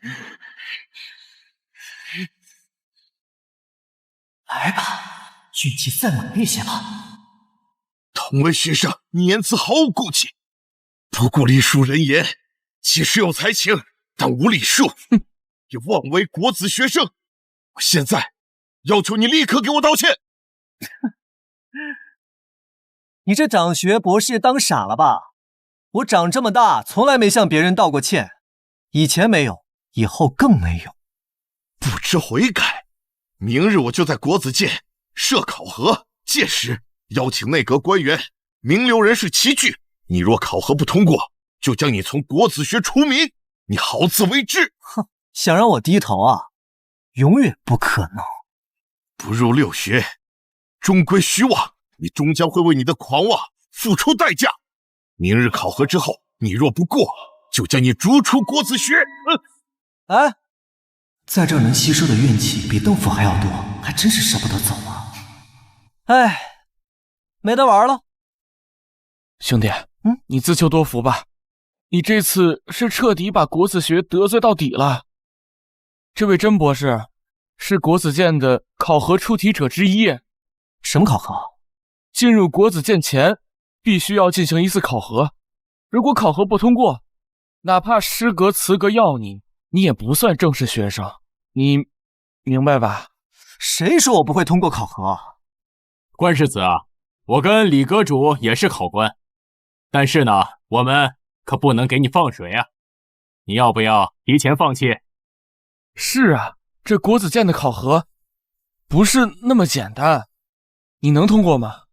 来吧，运气再猛烈些吧。同为学生，你言辞毫无顾忌，不顾礼数人言，即使有才情，但无礼数，也妄为国子学生。我现在要求你立刻给我道歉！你这长学博士当傻了吧？我长这么大，从来没向别人道过歉，以前没有，以后更没有。不知悔改！明日我就在国子监设考核，届时邀请内阁官员、名流人士齐聚。你若考核不通过，就将你从国子学除名。你好自为之！哼，想让我低头啊？永远不可能！不入六学，终归虚妄。你终将会为你的狂妄付出代价。明日考核之后，你若不过，就将你逐出国子学。哎，在这能吸收的怨气比豆腐还要多，还真是舍不得走啊！哎，没得玩了。兄弟，你自求多福吧。你这次是彻底把国子学得罪到底了。这位甄博士是国子监的考核出题者之一。什么考核？进入国子监前必须要进行一次考核，如果考核不通过，哪怕师格辞格要你，你也不算正式学生。你明白吧？谁说我不会通过考核？关世子啊，我跟李阁主也是考官，但是呢，我们可不能给你放水啊！你要不要提前放弃？是啊，这国子监的考核不是那么简单，你能通过吗？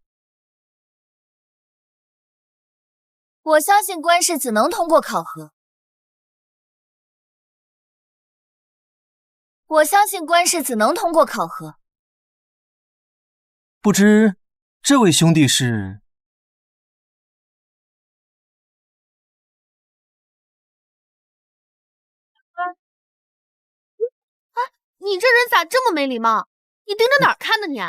我相信关世子能通过考核。我相信关世子能通过考核。不知这位兄弟是？你这人咋这么没礼貌？你盯着哪儿看呢你？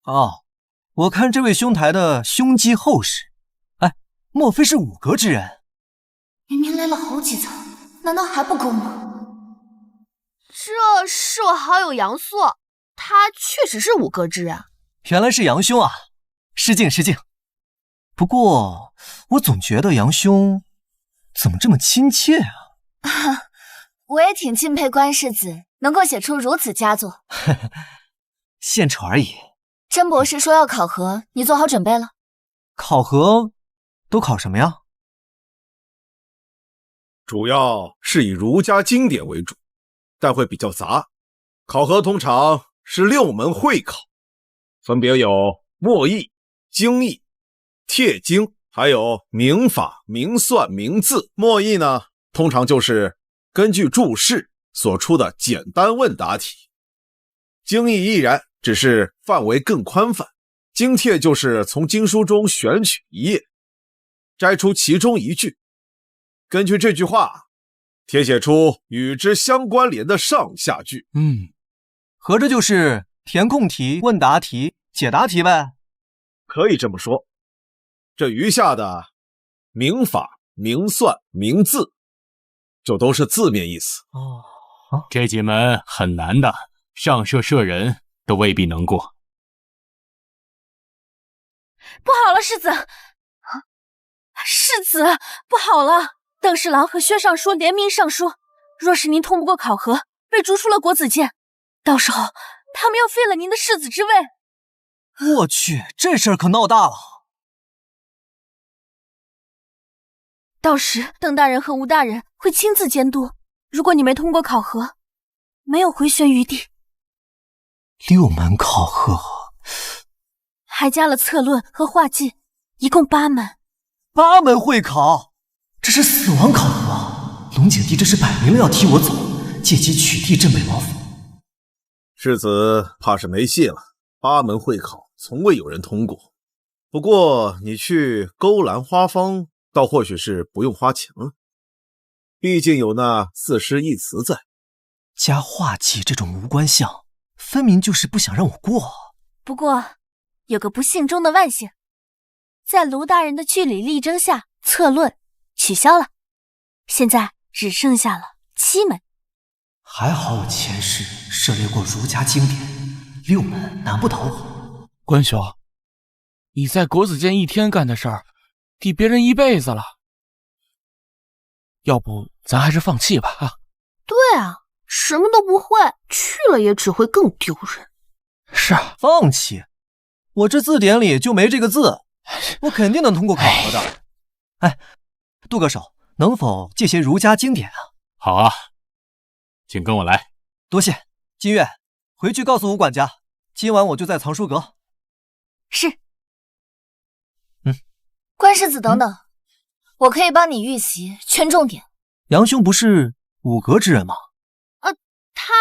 哦，我看这位兄台的胸肌厚实，哎，莫非是五阁之人？明明来了好几层，难道还不够吗？这是我好友杨素，他确实是五阁之人。原来是杨兄啊，失敬失敬。不过我总觉得杨兄怎么这么亲切啊？我也挺敬佩关世子能够写出如此佳作。献丑而已。甄博士说要考核，你做好准备了？考核都考什么呀？主要是以儒家经典为主，但会比较杂。考核通常是6门会考，分别有墨义、经义、帖经，还有明法、明算、明字。墨义呢，通常就是根据注释所出的简单问答题。经义亦然，只是范围更宽泛。经帖就是从经书中选取一页，摘出其中一句，根据这句话填写出与之相关联的上下句。合着就是填空题、问答题、解答题呗？可以这么说。这余下的明法、明算、明字就都是字面意思。这几门很难的，上社人都未必能过。不好了，世子！世子，不好了！邓侍郎和薛尚书联名上书，若是您通不过考核，被逐出了国子监，到时候他们要废了您的世子之位。我去，这事儿可闹大了。到时邓大人和吴大人会亲自监督，如果你没通过考核，没有回旋余地。6门考核，还加了策论和画技，一共8门。8门会考，这是死亡考核啊！龙景帝这是摆明了要踢我走，借机取缔镇北王府。世子怕是没戏了，8门会考从未有人通过。不过你去勾栏花坊，倒或许是不用花钱了，毕竟有那4诗1词在。加画技这种无关项，分明就是不想让我过。不过有个不幸中的万幸，在卢大人的据理力争下，策论取消了，现在只剩下了7门。还好我前世涉猎过儒家经典，6门难不倒我。关兄，你在国子监1天干的事儿，抵别人1辈子了。要不咱还是放弃吧啊？对啊，什么都不会，去了也只会更丢人。是啊，放弃？我这字典里就没这个字，我肯定能通过考核的。哎，杜歌手，能否借些儒家经典啊？好啊，请跟我来。多谢。金月，回去告诉吴管家，今晚我就在藏书阁。是。关世子等等，我可以帮你预习圈重点。杨兄不是5阁之人吗？他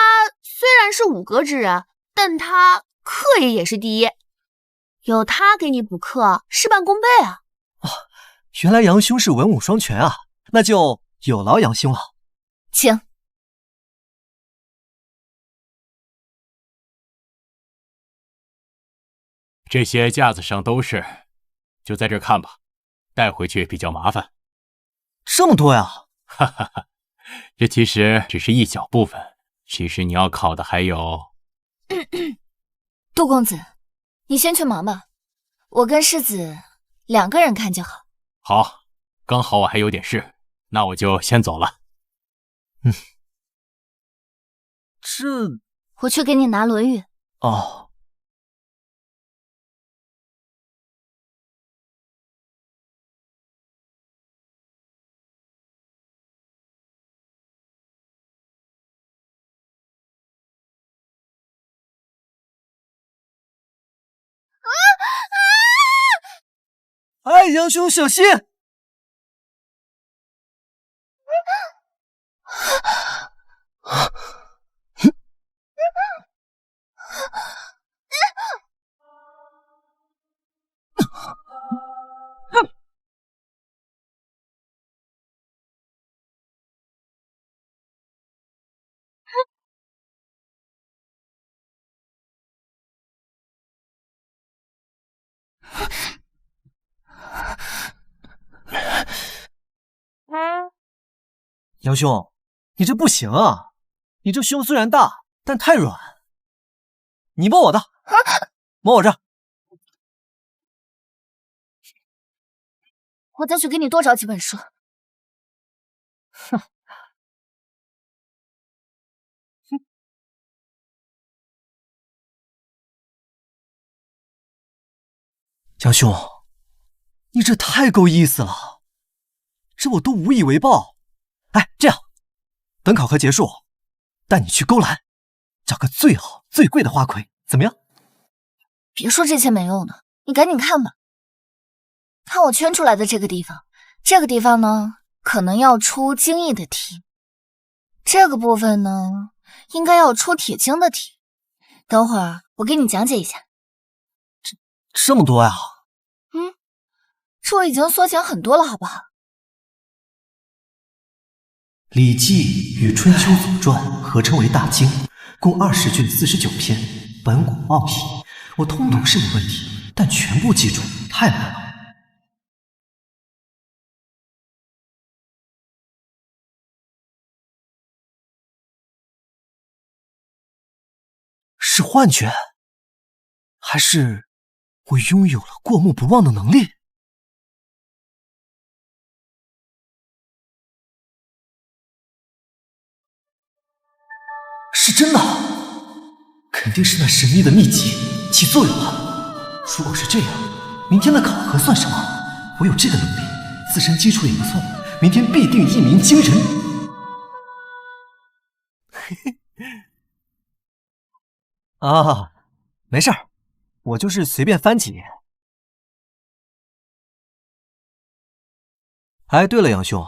虽然是5阁之人，但他课业也是第一，有他给你补课，事半功倍啊！原来杨兄是文武双全啊，那就有劳杨兄了。请。这些架子上都是，就在这看吧，带回去比较麻烦。这么多呀？哈哈哈，这其实只是一小部分，其实你要考的还有……杜公子，你先去忙吧，我跟世子2个人看就好。好，刚好我还有点事，那我就先走了。这……我去给你拿《论语》。哦。哎，杨兄小心！杨兄，你这不行啊！你这胸虽然大，但太软。你摸我的，摸我这。我再去给你多找几本书。哼。杨兄，你这太够意思了，这我都无以为报。哎，这样，等考核结束，带你去勾栏，找个最好最贵的花魁，怎么样？别说这些没用的，你赶紧看吧。看我圈出来的这个地方，这个地方呢，可能要出经义的题，这个部分呢，应该要出铁经的题。等会儿我给你讲解一下。这么多呀？这我已经缩减很多了，好不好？《礼记》与《春秋左传》合称为大经，共20卷49篇，本古奥义，我通读是没问题，但全部记住太难了。是幻觉，还是我拥有了过目不忘的能力？真的，肯定是那神秘的秘籍起作用了。如果是这样，明天的考核算什么？我有这个能力，自身基础也不错，明天必定一鸣惊人。啊，没事儿，我就是随便翻几页。哎，对了，杨兄，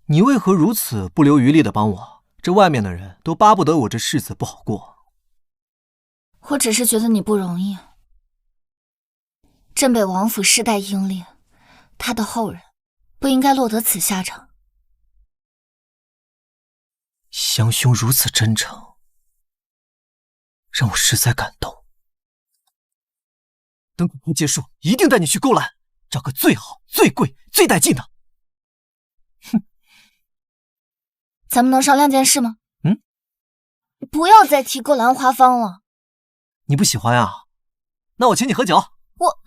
你为何如此不留余力的帮我？这外面的人都巴不得我这世子不好过。我只是觉得你不容易。镇北王府世代英烈，他的后人不应该落得此下场。湘兄如此真诚，让我实在感动。等考核结束，一定带你去勾栏，找个最好、最贵、最带劲的。哼，咱们能商量件事吗？不要再提勾栏花坊了。你不喜欢啊？那我请你喝酒。我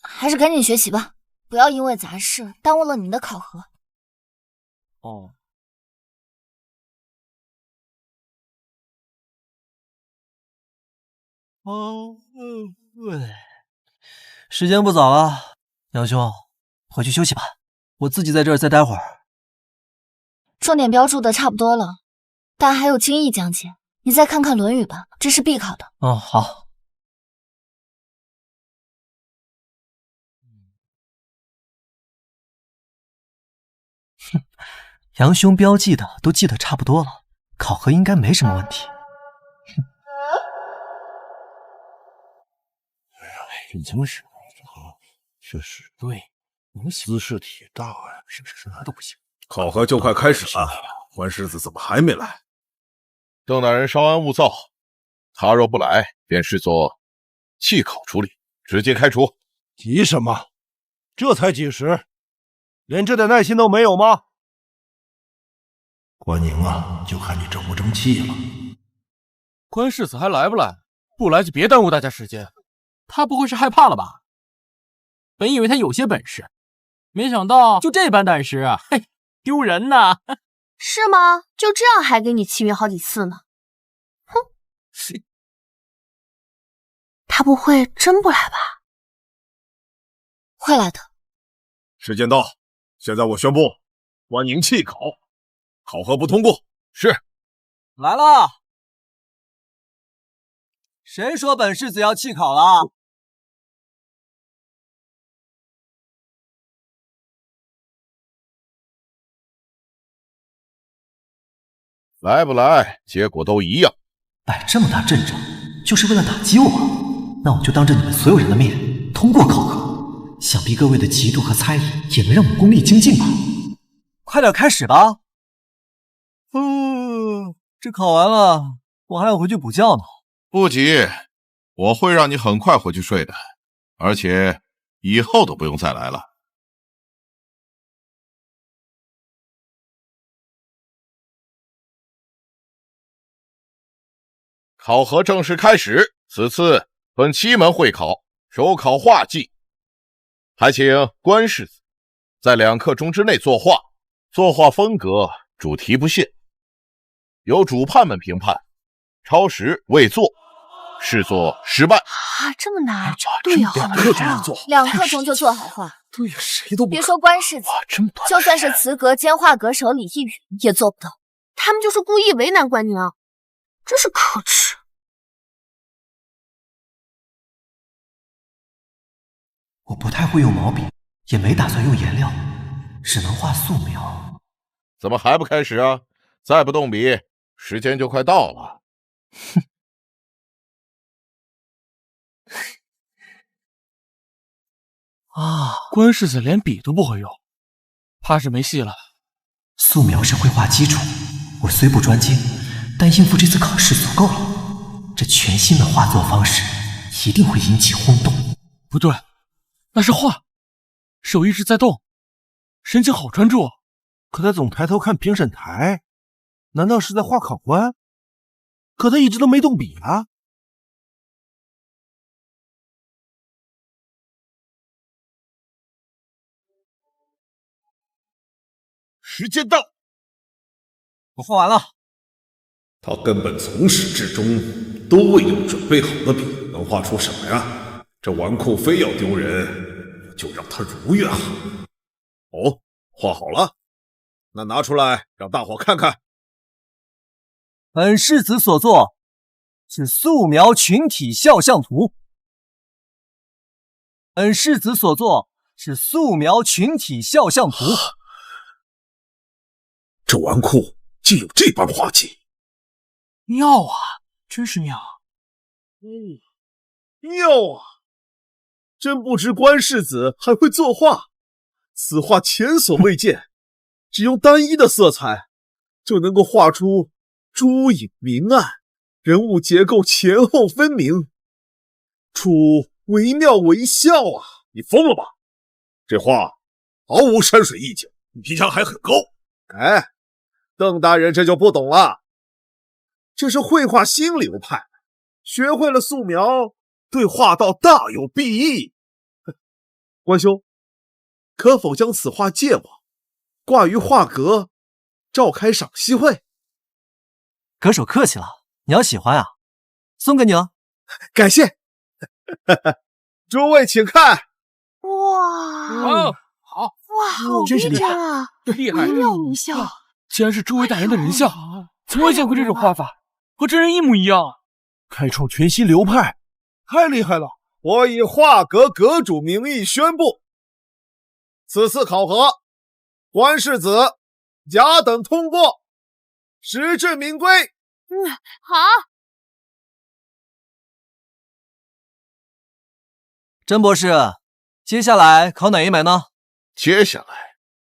还是赶紧学习吧，不要因为杂事耽误了你的考核。哦。时间不早了，杨兄，回去休息吧，我自己在这儿再待会儿。重点标注的差不多了，但还有经义讲解，你再看看《论语》吧，这是必考的。好。哼，杨兄标记的都记得差不多了，考核应该没什么问题。真精神，确实对，能行，姿势体大呀，是什么都不行。考核就快开始了，关世子怎么还没来？邓大人稍安勿躁，他若不来，便视作弃考处理，直接开除。急什么？这才几时，连这点耐心都没有吗？关宁啊，就看你争不争气了。关世子还来不来？不来就别耽误大家时间。他不会是害怕了吧？本以为他有些本事，没想到就这般胆识啊！嘿，丢人呐！是吗？就这样还给你欺骗好几次呢？哼！他不会真不来吧？会来的。时间到，现在我宣布，关宁弃考，考核不通过。是。来了。谁说本世子要弃考了？来不来，结果都一样。摆这么大阵仗，就是为了打击我？那我就当着你们所有人的面通过考核，想必各位的嫉妒和猜疑也能让我功力精进吧。快点开始吧。这考完了，我还要回去补觉呢。不急，我会让你很快回去睡的，而且以后都不用再来了。考核正式开始，此次分7门会考，首考画技，还请关世子在2刻钟之内作画，作画风格、主题不限，由主判们评判，超时未作，视作失败。啊，这么难？对呀，好难啊！2刻钟就做好画。对呀，谁都不别说关世子，就算是词阁兼画阁手李逸云也做不到。他们就是故意为难关宁，真是可耻。我不太会用毛笔，也没打算用颜料，只能画素描。怎么还不开始啊？再不动笔，时间就快到了。哼。关世子连笔都不会用，怕是没戏了。素描是绘画基础，我虽不专精，但应付这次考试足够了。这全新的画作方式一定会引起轰动。不对，那是画，手一直在动，神情好专注。可他总抬头看评审台，难道是在画考官？可他一直都没动笔啊。时间到，我画完了，他根本从始至终都未用准备好的笔，能画出什么呀？这纨绔非要丢人，就让他如愿好。哦，画好了，那拿出来让大伙看看。本世子所作是素描群体肖像图。本世子所作是素描群体肖像图。这纨绔竟有这般画技！妙啊，真是妙！妙啊！真不知关世子还会作画，此画前所未见。只用单一的色彩，就能够画出珠影明暗，人物结构前后分明，处惟妙惟肖啊！你疯了吧？这画毫无山水意境，皮腔还很高。哎，邓大人这就不懂了，这是绘画新流派，学会了素描，对画道大有裨益。关兄，可否将此画借我，挂于画阁，召开赏析会？阁首客气了，你要喜欢啊，送给你了。感谢。诸位请看。哇，好，哇，好真是厉害啊！厉害，惟妙惟肖，竟然是诸位大人的人像，从未见过这种画法，和真人一模一样啊！开创全新流派，太厉害了！我以画阁阁主名义宣布，此次考核，关世子甲等通过，实至名归。好。甄博士，接下来考哪一门呢？接下来，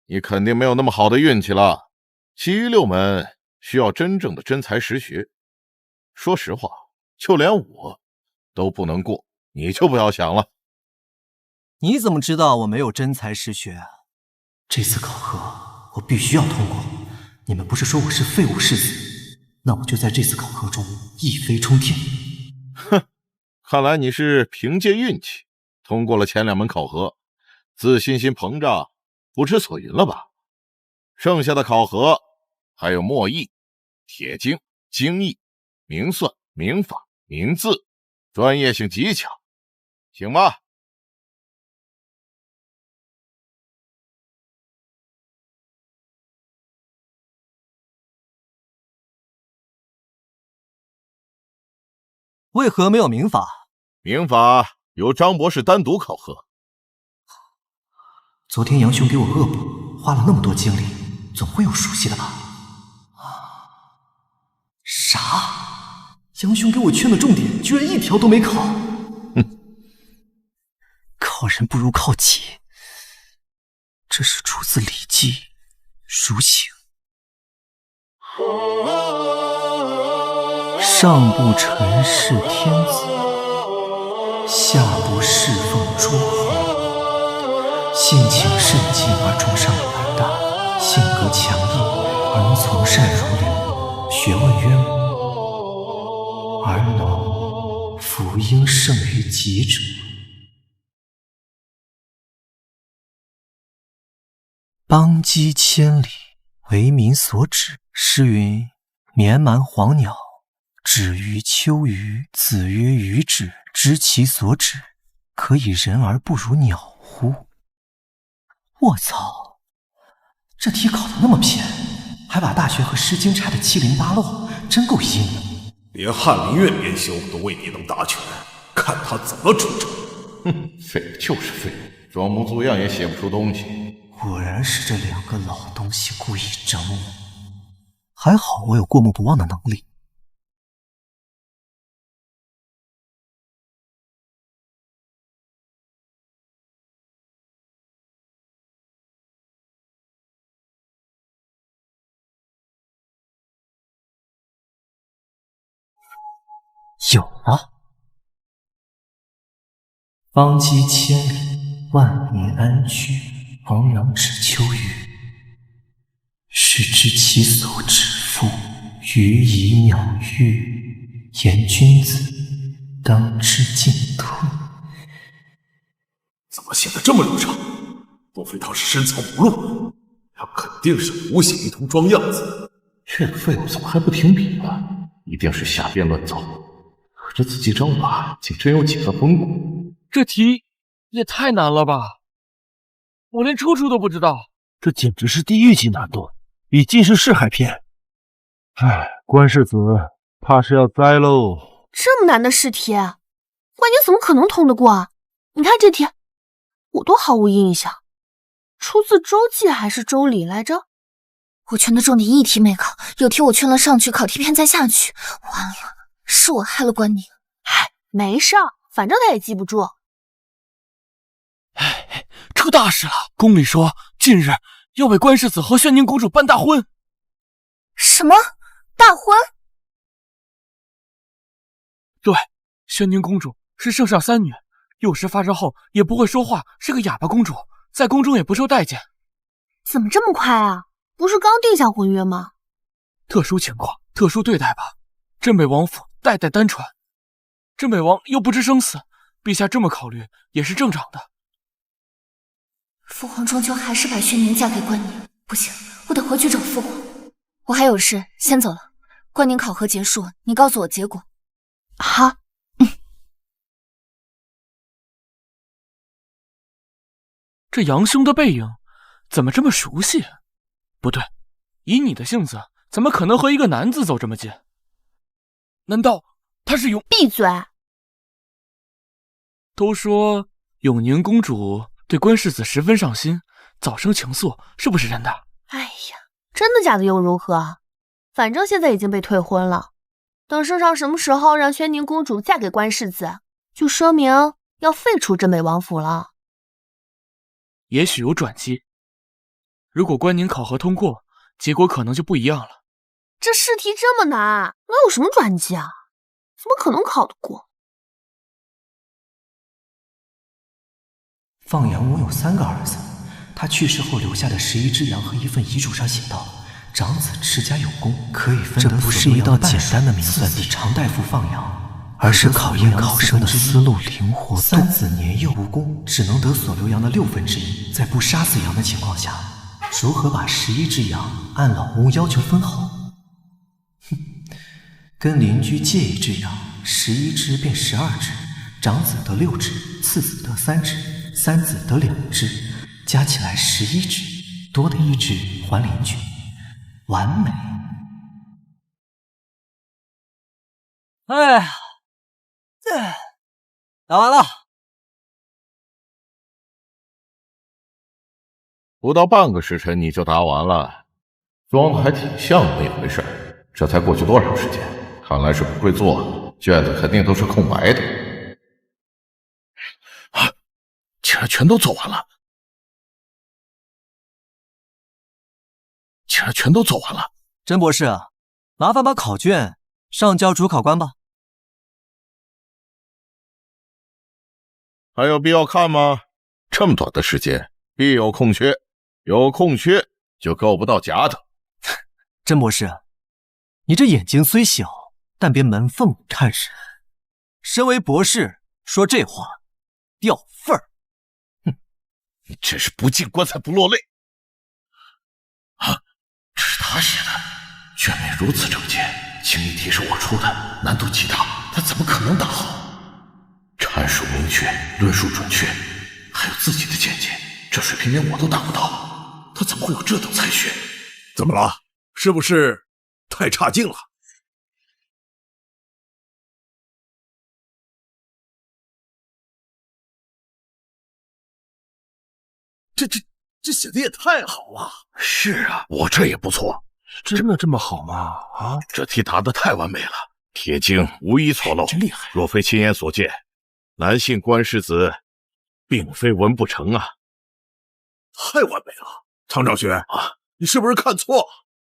你肯定没有那么好的运气了。其余6门需要真正的真才实学。说实话，就连我都不能过，你就不要想了。你怎么知道我没有真才实学啊？这次考核我必须要通过。你们不是说我是废物世子？那我就在这次考核中一飞冲天。哼，看来你是凭借运气通过了前2门考核，自信心膨胀，不知所云了吧？剩下的考核还有墨艺、铁经、经义、明算、明法、明字，专业性极强，行吧？为何没有民法？民法由张博士单独考核。昨天杨兄给我恶补，花了那么多精力，总会有熟悉的吧？啥？杨兄给我圈的重点居然一条都没考？靠人不如靠己，这是出自《礼记·如行》。上不臣事天子，下不侍奉诸侯。性情慎静而崇尚远大，性格强毅而从善如流，学问渊博，而能福音胜于己者。邦畿千里，为民所指。诗云：绵蛮黄鸟，止于秋鱼，子曰鱼止，知其所止，可以人而不如鸟乎？我操，这题考得那么偏，还把大学和诗经差得七零八落，真够阴的。连翰林院编修都未必能答全，看他怎么主张。哼，废就是废，装模作样也写不出东西。果然是这2个老东西故意整我，还好我有过目不忘的能力。有了！邦畿千里，万民安居，昂扬止秋鱼。是知其所止乎？鱼以鸟喻，言君子当知进退。怎么写的这么流畅？莫非他是深藏不露？他肯定是无写一通装样子，这个废物怎么还不停笔啊？一定是瞎编乱造。可这字迹章法竟真有几分风骨。这题也太难了吧！我连出处都不知道，这简直是地狱级难度，比进士试还偏。唉，关世子怕是要栽喽。这么难的试题，关宁怎么可能通得过啊？你看这题，我都毫无印象，出自周记还是周礼来着？我全的重点一题没考，有题我圈了上去，考题偏再下去，完了，是我害了关宁。唉，没事儿，反正他也记不住。唉，出大事了！宫里说近日要为关世子和宣宁公主办大婚。什么大婚？对，宣宁公主是圣上三女，幼时发烧后也不会说话，是个哑巴公主，在宫中也不受待见。怎么这么快啊？不是刚定下婚约吗？特殊情况，特殊对待吧。镇北王府代代单传，镇北王又不知生死，陛下这么考虑也是正常的。父皇终究还是把宣宁嫁给关宁，不行，我得回去找父皇。我还有事，先走了。关宁考核结束，你告诉我结果。好。这杨兄的背影怎么这么熟悉？不对，以你的性子，怎么可能和一个男子走这么近？难道他是永……闭嘴！都说永宁公主对关世子十分上心，早生情愫，是不是真的？哎呀，真的假的又如何？反正现在已经被退婚了，等圣上什么时候让宣宁公主嫁给关世子，就说明要废除镇北王府了。也许有转机。如果关宁考核通过，结果可能就不一样了。这试题这么难，能有什么转机啊？怎么可能考得过？放羊翁有3个儿子，他去世后留下的11只羊和一份遗嘱上写道：长子持家有功，可以分得。这不是一道简单的明算题，常大夫放羊，而是考验考生的思路灵活度。3子年幼无功，只能得所留羊的1/6，在不杀死羊的情况下，如何把11只羊按老翁要求分好？跟邻居借1只羊，11只变12只，长子得6只，次子得3只，三子得2只，加起来11只，多的1只还邻居，完美。哎呀，答完了。不到半个时辰你就答完了，装的还挺像那么一回事。这才过去多长时间？看来是不会做，卷子肯定都是空白的。啊，竟然全都做完了！甄博士，麻烦把考卷上交主考官吧。还有必要看吗？这么短的时间，必有空缺，有空缺就够不到假的。甄博士，你这眼睛虽小，但别门缝里看人。身为博士，说这话掉份儿。哼，你真是不进棺材不落泪。啊，这是他写的，卷面如此整洁，清一题是我出的，难度极大，他怎么可能答好？阐述明确，论述准确，还有自己的见解，这水平连我都达不到，他怎么会有这等才学？怎么了？是不是太差劲了？这写的也太好了！是啊，我这也不错。真的这么好吗？啊，这题答得太完美了，铁经无一错漏，真厉害！若非亲眼所见，难信关世子并非文不成啊！太完美了，常长学啊，你是不是看错了？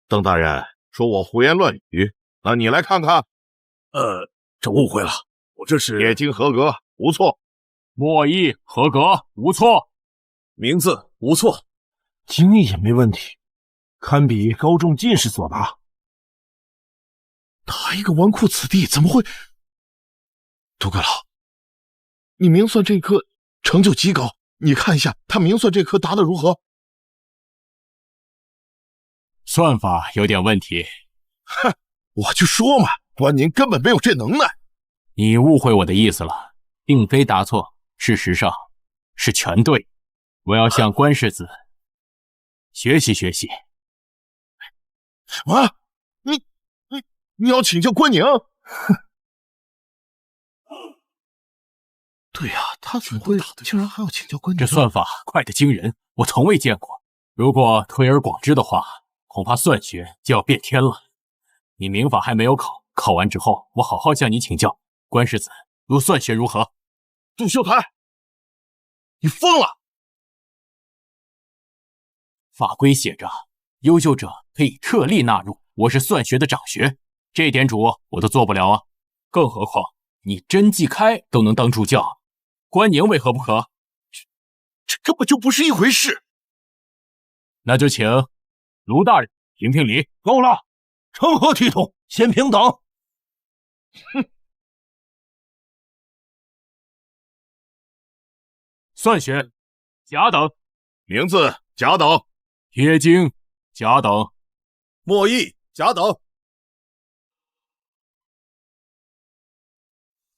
邓大人说我胡言乱语，那你来看看。这误会了，我这是铁经合格，无错。墨役合格，无错。名字无错，经历也没问题，堪比高中进士所答。他一个纨绔子弟怎么会？杜阁老，你明算这科成就极高，你看一下他明算这科答得如何？算法有点问题。哼，我就说嘛，关宁根本没有这能耐。你误会我的意思了，并非答错，事实上是全对。我要向关世子学习学习。啊，你要请教关宁？哼。对呀，他怎么会竟然还要请教关宁？这算法快得惊人，我从未见过。如果推而广之的话，恐怕算学就要变天了。你民法还没有考，考完之后，我好好向你请教。关世子，如算学如何？杜秀才，你疯了！法规写着，优秀者可以特例纳入。我是算学的长学，这点主我都做不了啊！更何况你甄继开都能当助教，关宁为何不可？这根本就不是一回事。那就请卢大人评评理。够了，成何体统？先平等。哼。算学甲等，名字甲等，冶金甲等，墨艺甲等。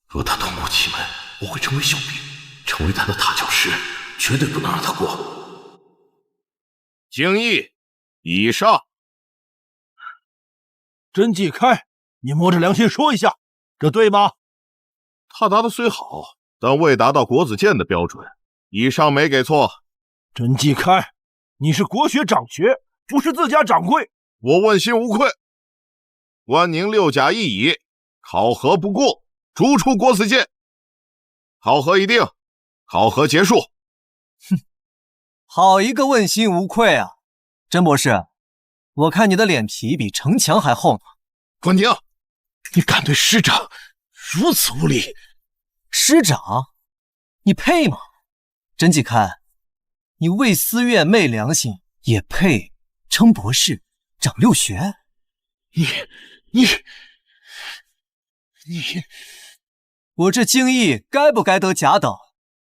若他通过奇门，我会成为笑柄，成为他的踏脚石，绝对不能让他过。经义以上。甄继开，你摸着良心说一下，这对吗？他答的虽好，但未达到国子监的标准。以上没给错。甄继开，你是国学长学，不是自家掌柜。我问心无愧。关宁6甲一乙，考核不过，逐出国子监。考核已定，考核结束。哼，好一个问心无愧啊！甄博士，我看你的脸皮比城墙还厚呢。关宁，你敢对师长如此无礼？师长？你配吗？甄继开，你为私怨昧良心，也配称博士、长6学？你，我这经义该不该得甲等？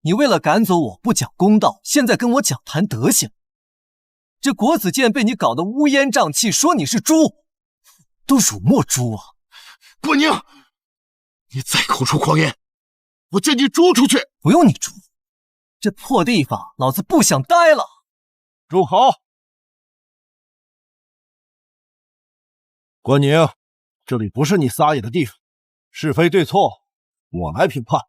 你为了赶走我不讲公道，现在跟我讲谈德行。这国子监被你搞得乌烟瘴气，说你是猪，都辱没猪啊！关宁，你再口出狂言，我将你逐出去！不用你逐，这破地方老子不想待了。住口！关宁，这里不是你撒野的地方，是非对错，我来评判。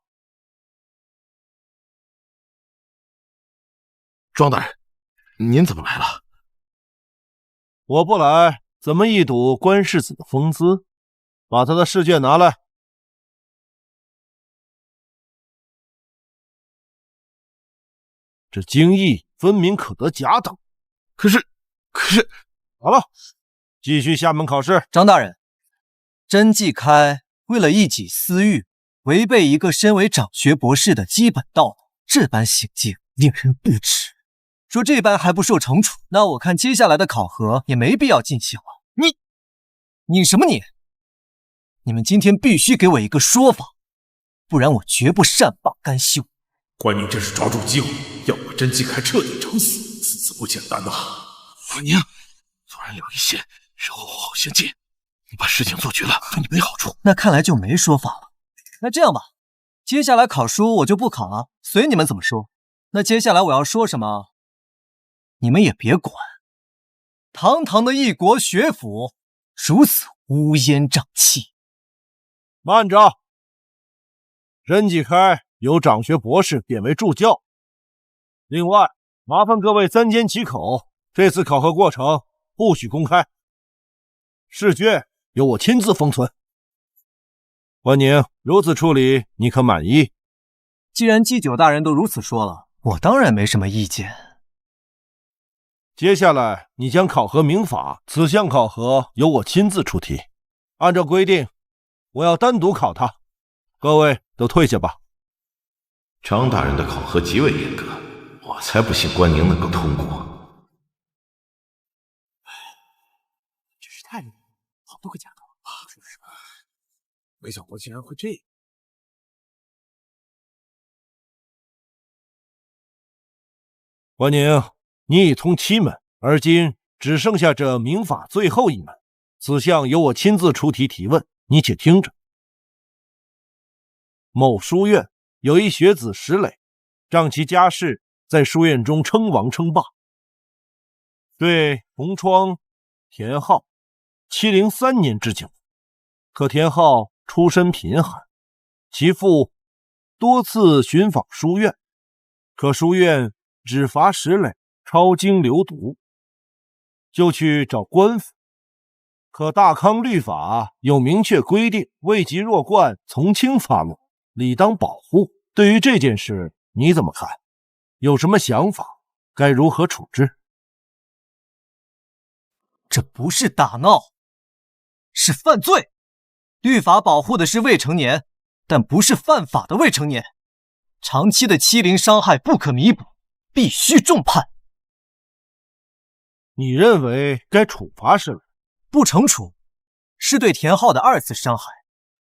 庄大人，您怎么来了？我不来，怎么一睹关世子的风姿？把他的试卷拿来。这经义分明可得甲等，可是，好了，继续下门考试。张大人，甄继开为了一己私欲，违背一个身为长学博士的基本道德，这般行径令人不齿。说这般还不受惩处，那我看接下来的考核也没必要进行了。你什么你？你们今天必须给我一个说法，不然我绝不善罢甘休。关宁真是抓住机会，要把甄继开彻底整死，此次不简单呐！关宁，做人留一线，日后好好相见。你把事情做绝了，对你没好处。那看来就没说法了。那这样吧，接下来考书我就不考了，随你们怎么说。那接下来我要说什么，你们也别管。堂堂的一国学府，如此乌烟瘴气。慢着，甄继开由长学博士贬为助教。另外，麻烦各位三缄其口，这次考核过程不许公开，试卷由我亲自封存。关宁，如此处理你可满意？既然祭酒大人都如此说了，我当然没什么意见。接下来你将考核民法，此项考核由我亲自出题，按照规定，我要单独考他。各位都退下吧。张大人的考核极为严格，我才不信关宁能够通过。真是太厉害了，好多个甲等啊！就是没想到竟然会这样。关宁，你已从7门，而今只剩下这民法最后一门，此项由我亲自出题提问，你且听着。某书院有一学子石磊，仗其家世，在书院中称王称霸，对同窗田浩欺凌3年之久。可田浩出身贫寒，其父多次寻访书院，可书院只罚石磊抄经流毒，就去找官府。可大康律法有明确规定，未及弱冠从轻发落，理当保护。对于这件事你怎么看？有什么想法？该如何处置？这不是打闹，是犯罪。律法保护的是未成年，但不是犯法的未成年。长期的欺凌伤害不可弥补，必须重判。你认为该处罚石磊？不惩处是对田浩的2次伤害，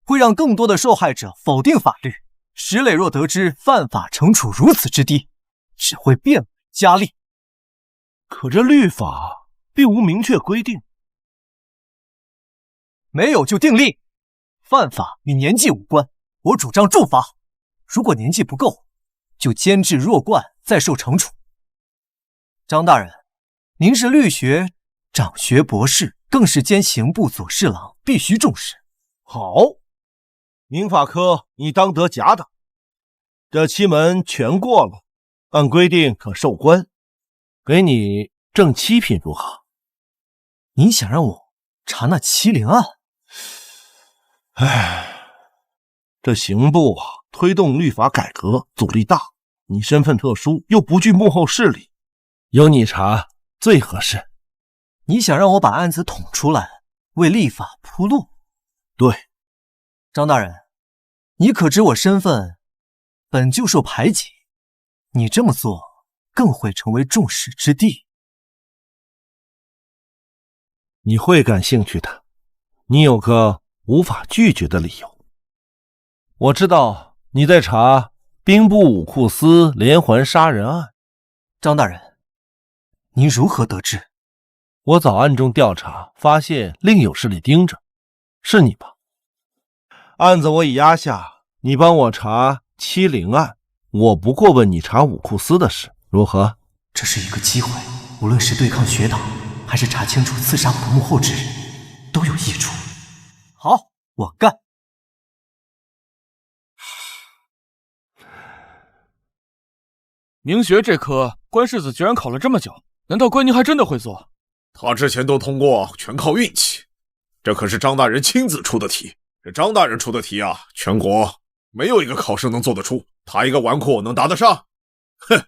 会让更多的受害者否定法律。石磊若得知犯法惩处如此之低，只会变本加厉。可这律法并无明确规定。没有就定令，犯法与年纪无关，我主张重罚。如果年纪不够，就监制弱冠，再受惩处。张大人，您是律学长学博士，更是兼刑部左侍郎，必须重视。好，民法科你当得甲等，这7门全过了，按规定可授官，给你正7品如何？您想让我查那欺凌案？这刑部推动律法改革阻力大，你身份特殊，又不惧幕后势力，由你查最合适。你想让我把案子捅出来，为立法铺路？对。张大人，你可知我身份本就受排挤，你这么做更会成为众矢之的。你会感兴趣的，你有个无法拒绝的理由。我知道你在查兵部武库司连环杀人案。张大人，您如何得知？我早暗中调查，发现另有势力盯着，是你吧？案子我已压下，你帮我查欺凌案，我不过问你查武库司的事，如何？这是一个机会，无论是对抗学党，还是查清楚刺杀我的幕后之人，都有益处。好，我干。明学这科，关世子居然考了这么久，难道关宁还真的会做？他之前都通过，全靠运气。这可是张大人亲自出的题，这张大人出的题啊，全国没有一个考生能做得出，他一个纨绔能答得上？哼，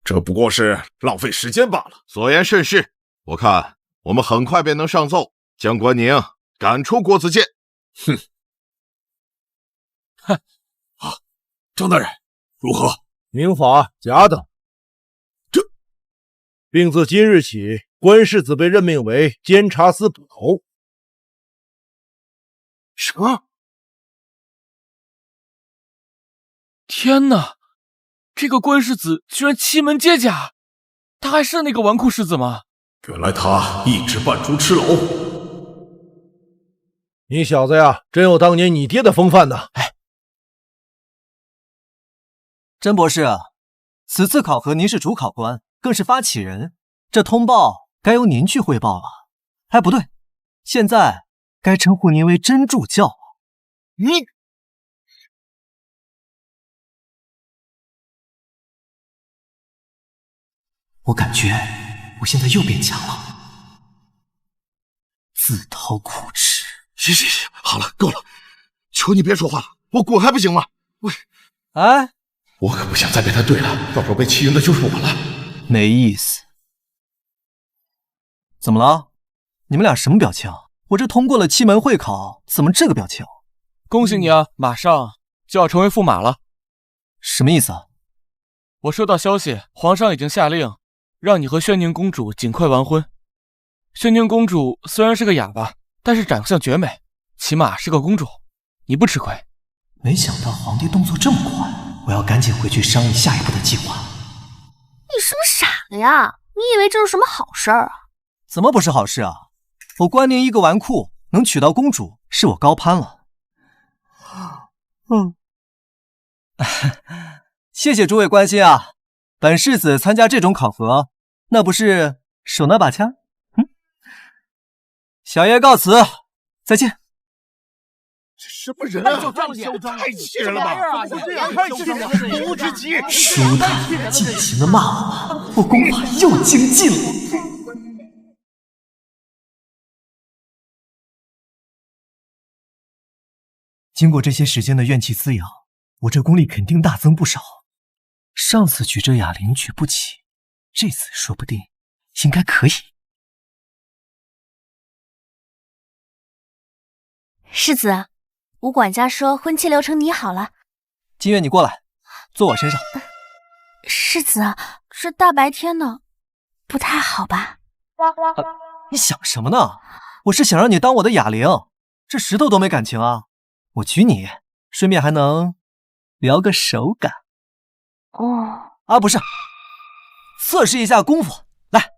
这不过是浪费时间罢了。所言甚是，我看我们很快便能上奏，将关宁赶出国子监。哼，啊，张大人如何？民法甲等。并自今日起，关世子被任命为监察司捕头。什么？天哪！这个关世子居然7门皆甲，他还是那个纨绔世子吗？原来他一直扮猪吃老虎。你小子呀，真有当年你爹的风范呢！甄博士，此次考核您是主考官，更是发起人，这通报该由您去汇报了。哎，不对，现在该称呼您为甄助教。你，我感觉我现在又变强了。自讨苦吃。行，好了，够了，求你别说话了，我滚还不行吗？我可不想再被他对了，到时候被欺凌的就是我了。没意思。怎么了？你们俩什么表情？我这通过了7门会考，怎么这个表情？恭喜你啊，马上就要成为驸马了。什么意思啊？我收到消息，皇上已经下令，让你和宣宁公主尽快完婚。宣宁公主虽然是个哑巴，但是长相绝美，起码是个公主，你不吃亏。没想到皇帝动作这么快，我要赶紧回去商议下一步的计划。你是不是傻了呀？你以为这是什么好事儿啊？怎么不是好事啊？我关宁一个纨绔能娶到公主，是我高攀了。谢谢诸位关心啊！本世子参加这种考核，那不是手拿把掐？小爷告辞，再见。这什么人啊！太气人了吧！太气人了，无之极！舒坦尽情的骂我功法又精进了。经过这些时间的怨气滋养，我这功力肯定大增不少。上次举着哑铃举不起，这次说不定应该可以。世子，吴管家说婚期流程拟好了。金月，你过来，坐我身上。世子，这大白天的，不太好吧？你想什么呢？我是想让你当我的哑铃，这石头多没感情啊！我举你，顺便还能聊个手感。啊，不是，测试一下功夫，来。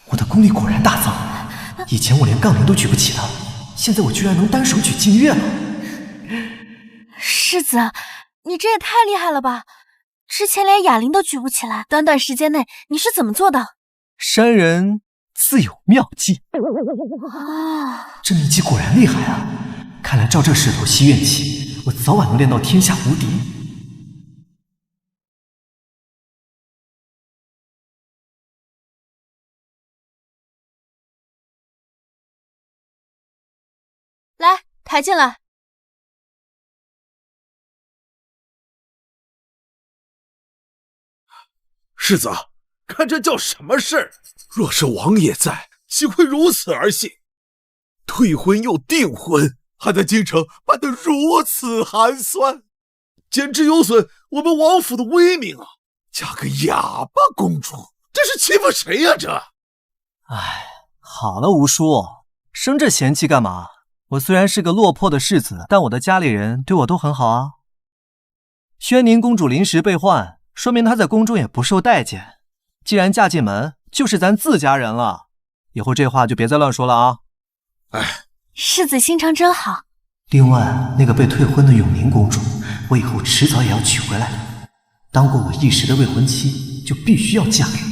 我的功力果然大增，以前我连杠铃都举不起的，现在我居然能单手举金月了。世子，你这也太厉害了吧！之前连哑铃都举不起来，短短时间内你是怎么做的？山人自有妙计。这秘籍果然厉害啊！看来照这势头吸怨气，我早晚能练到天下无敌。来，抬进来。世子，看这叫什么事儿？若是王爷在，岂会如此儿戏？退婚又订婚，还在京城办得如此寒酸，简直有损我们王府的威名啊！嫁个哑巴公主，这是欺负谁呀？这……哎，好了，吴叔，生这嫌气干嘛？我虽然是个落魄的世子，但我的家里人对我都很好啊。宣宁公主临时被换，说明她在宫中也不受待见。既然嫁进门，就是咱自家人了，以后这话就别再乱说了啊。世子心肠真好。另外，那个被退婚的永宁公主，我以后迟早也要娶回来的。当过我一时的未婚妻，就必须要嫁给你。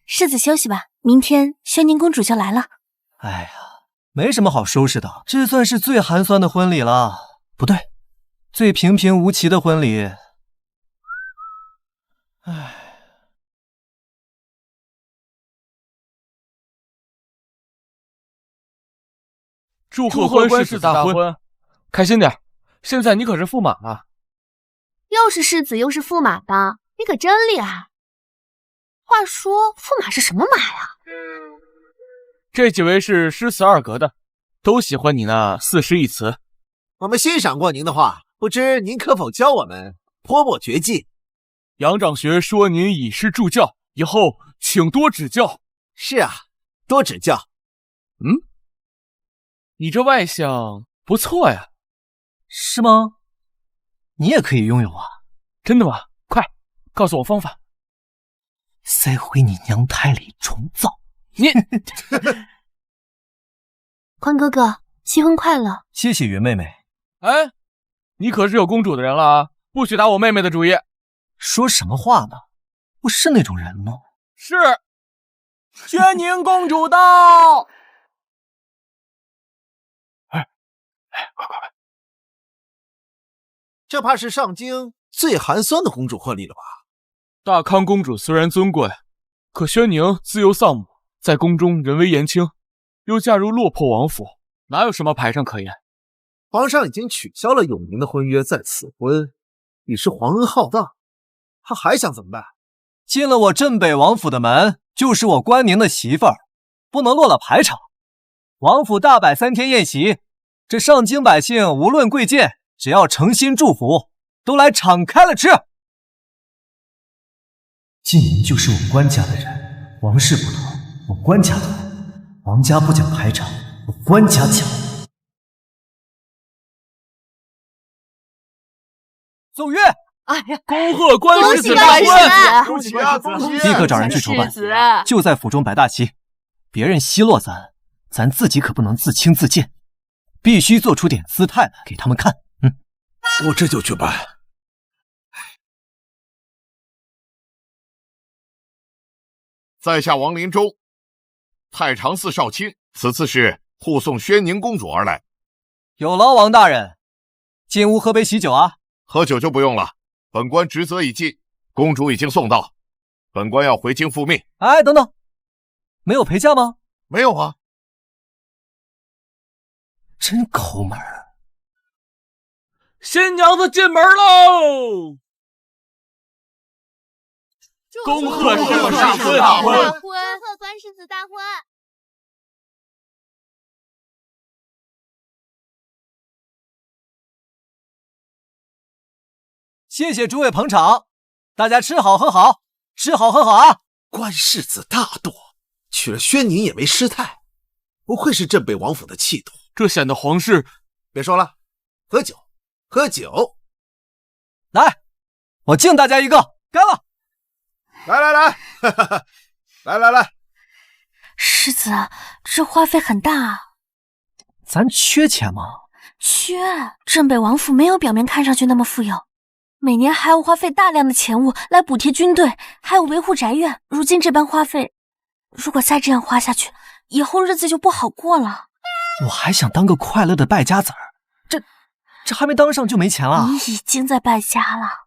世子休息吧，明天宣宁公主就来了。哎呀，没什么好收拾的，这算是最寒酸的婚礼了。不对，最平平无奇的婚礼。唉。祝贺官世子大婚，开心点！现在你可是驸马了。又是世子又是驸马的，你可真厉害。话说，驸马是什么马呀？这几位是诗词二阁的，都喜欢你那四诗一词。我们欣赏过您的话，不知您可否教我们泼墨绝技？杨长学说您以诗助教，以后请多指教。是啊，多指教。你这外相不错呀。是吗？你也可以拥有啊。真的吗？快告诉我方法。塞回你娘胎里重造。你宽哥哥，新婚快乐。谢谢云妹妹。哎，你可是有公主的人了啊，不许打我妹妹的主意。说什么话呢？我是那种人吗？是。宣宁公主到。快！这怕是上京最寒酸的公主婚礼了吧？大康公主虽然尊贵，可宣宁自幼丧母，在宫中人微言轻，又嫁入落魄王府，哪有什么排场可言？皇上已经取消了永宁的婚约，在此婚已是皇恩浩荡，他还想怎么办？进了我镇北王府的门，就是我关宁的媳妇儿，不能落了排场。王府大摆3天宴席，这上京百姓无论贵贱，只要诚心祝福，都来敞开了吃。晋宁就是我关家的人，王室不同，我关家多，皇家不讲排场，我关家讲。奏乐！哎呀，恭贺关世子大婚！恭喜啊！恭喜！立刻找人去筹办，就在府中摆大旗。别人奚落咱，咱自己可不能自轻自贱，必须做出点姿态来给他们看。我这就去办。在下王林州，太常寺少卿，此次是护送宣宁公主而来。有劳王大人，进屋喝杯喜酒啊！喝酒就不用了，本官职责已尽，公主已经送到，本官要回京复命。哎，等等，没有陪嫁吗？没有啊。真抠门。新娘子进门喽！恭贺世子大婚！恭贺关世子大婚！谢谢诸位捧场，大家吃好喝好，吃好喝好啊！关世子大度，娶了宣宁也没失态，不愧是镇北王府的气度。这显得皇室……别说了，喝酒，喝酒！来，我敬大家一个，干了！来，来！世子，这花费很大啊。咱缺钱吗？缺。镇北王府没有表面看上去那么富有，每年还要花费大量的钱物来补贴军队，还有维护宅院。如今这般花费，如果再这样花下去，以后日子就不好过了。我还想当个快乐的败家子儿，这还没当上就没钱了。你已经在败家了。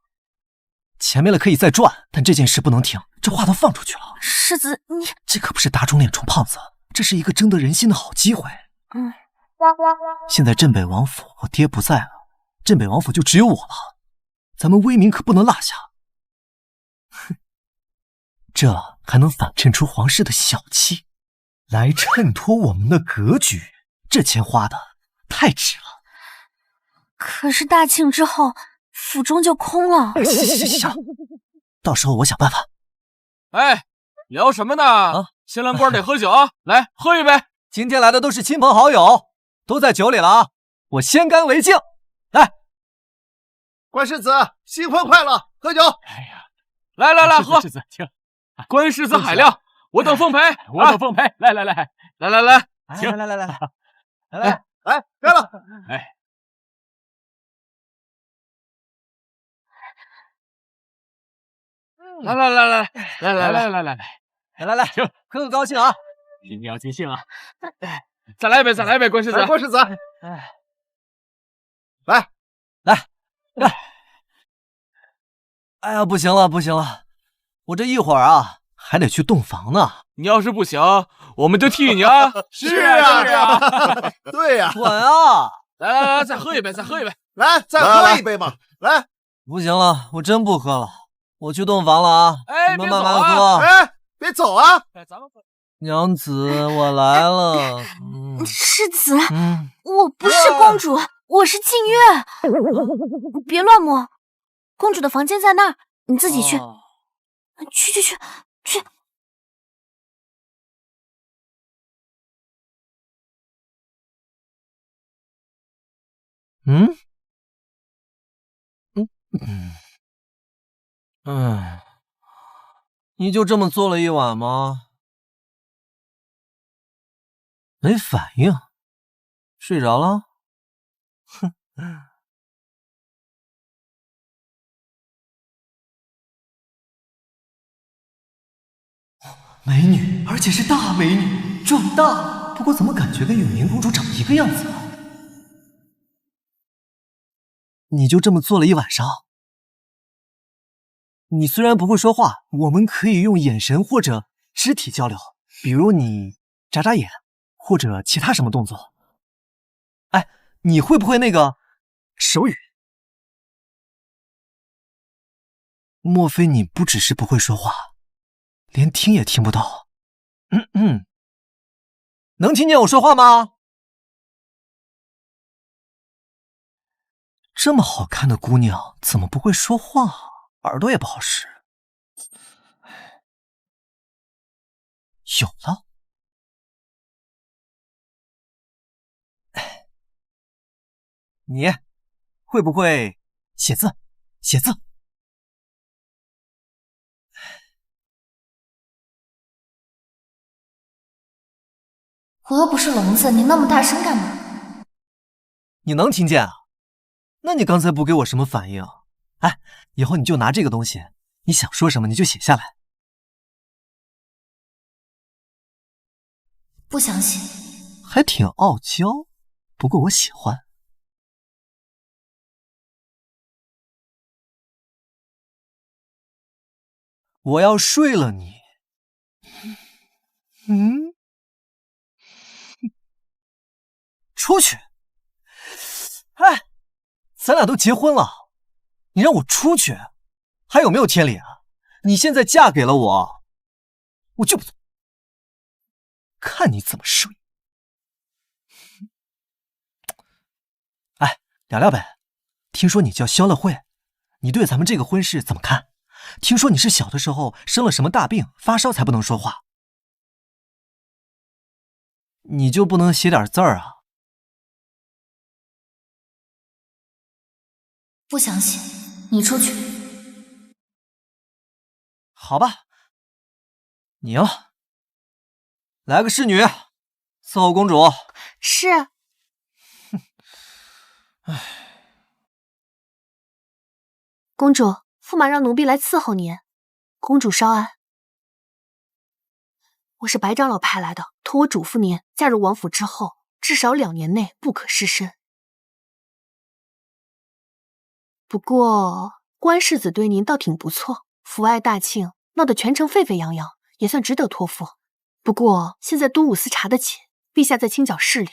钱没了可以再赚，但这件事不能停，这话都放出去了。世子，你这可不是打肿脸充胖子，这是一个争得人心的好机会。现在镇北王府我爹不在了，镇北王府就只有我了，咱们威名可不能落下。哼，这还能反衬出皇室的小气，来衬托我们的格局。这钱花的太值了。可是大庆之后，府中就空了。行，到时候我想办法。哎，聊什么呢？新郎官得喝酒啊！来，喝一杯。今天来的都是亲朋好友，都在酒里了啊！我先干为敬。来，关世子新婚快乐，喝酒！哎呀，来喝！世子，请。关世子海量，我等奉陪，我等奉陪。来，请。来，干了！哎。来，请喝个高兴啊！今天要尽兴啊！再来一杯，关世子，关世子，来！哎呀，不行了，我这一会儿啊还得去洞房呢。你要是不行，我们就替你啊！是啊，对呀，滚啊！来，再喝一杯，来，再喝一杯嘛！来，不行了，我真不喝了，我去洞房了啊！哎，你们慢慢喝。哎，别走啊！咱们喝。娘子，我来了。世子，我不是公主，我是静月。别乱摸，公主的房间在那儿，你自己去。去。你就这么坐了一晚吗？没反应，睡着了？哼！美女，而且是大美女，壮大。不过怎么感觉跟永宁公主长一个样子啊？你就这么坐了一晚上？你虽然不会说话，我们可以用眼神或者肢体交流，比如你眨眨眼，或者其他什么动作。哎，你会不会那个手语？莫非你不只是不会说话，连听也听不到？能听见我说话吗？这么好看的姑娘，怎么不会说话？耳朵也不好使。有了。你会不会写字？写字。我又不是聋子，你那么大声干嘛？你能听见啊？那你刚才不给我什么反应？哎，以后你就拿这个东西，你想说什么你就写下来。不相信。还挺傲娇，不过我喜欢。我要睡了你。出去！哎，咱俩都结婚了，你让我出去，还有没有天理啊？你现在嫁给了我，我就不走，看你怎么睡。哎，聊聊呗。听说你叫萧乐慧，你对咱们这个婚事怎么看？听说你是小的时候生了什么大病，发烧才不能说话，你就不能写点字儿啊？不相信，你出去。好吧，你赢了。来个侍女，伺候公主。是。公主，驸马让奴婢来伺候您。公主稍安。我是白长老派来的，托我嘱咐您，嫁入王府之后，至少2年内不可失身。不过，关世子对您倒挺不错，府外大庆闹得全城沸沸扬扬，也算值得托付。不过，现在都武司查得紧，陛下在清剿势力，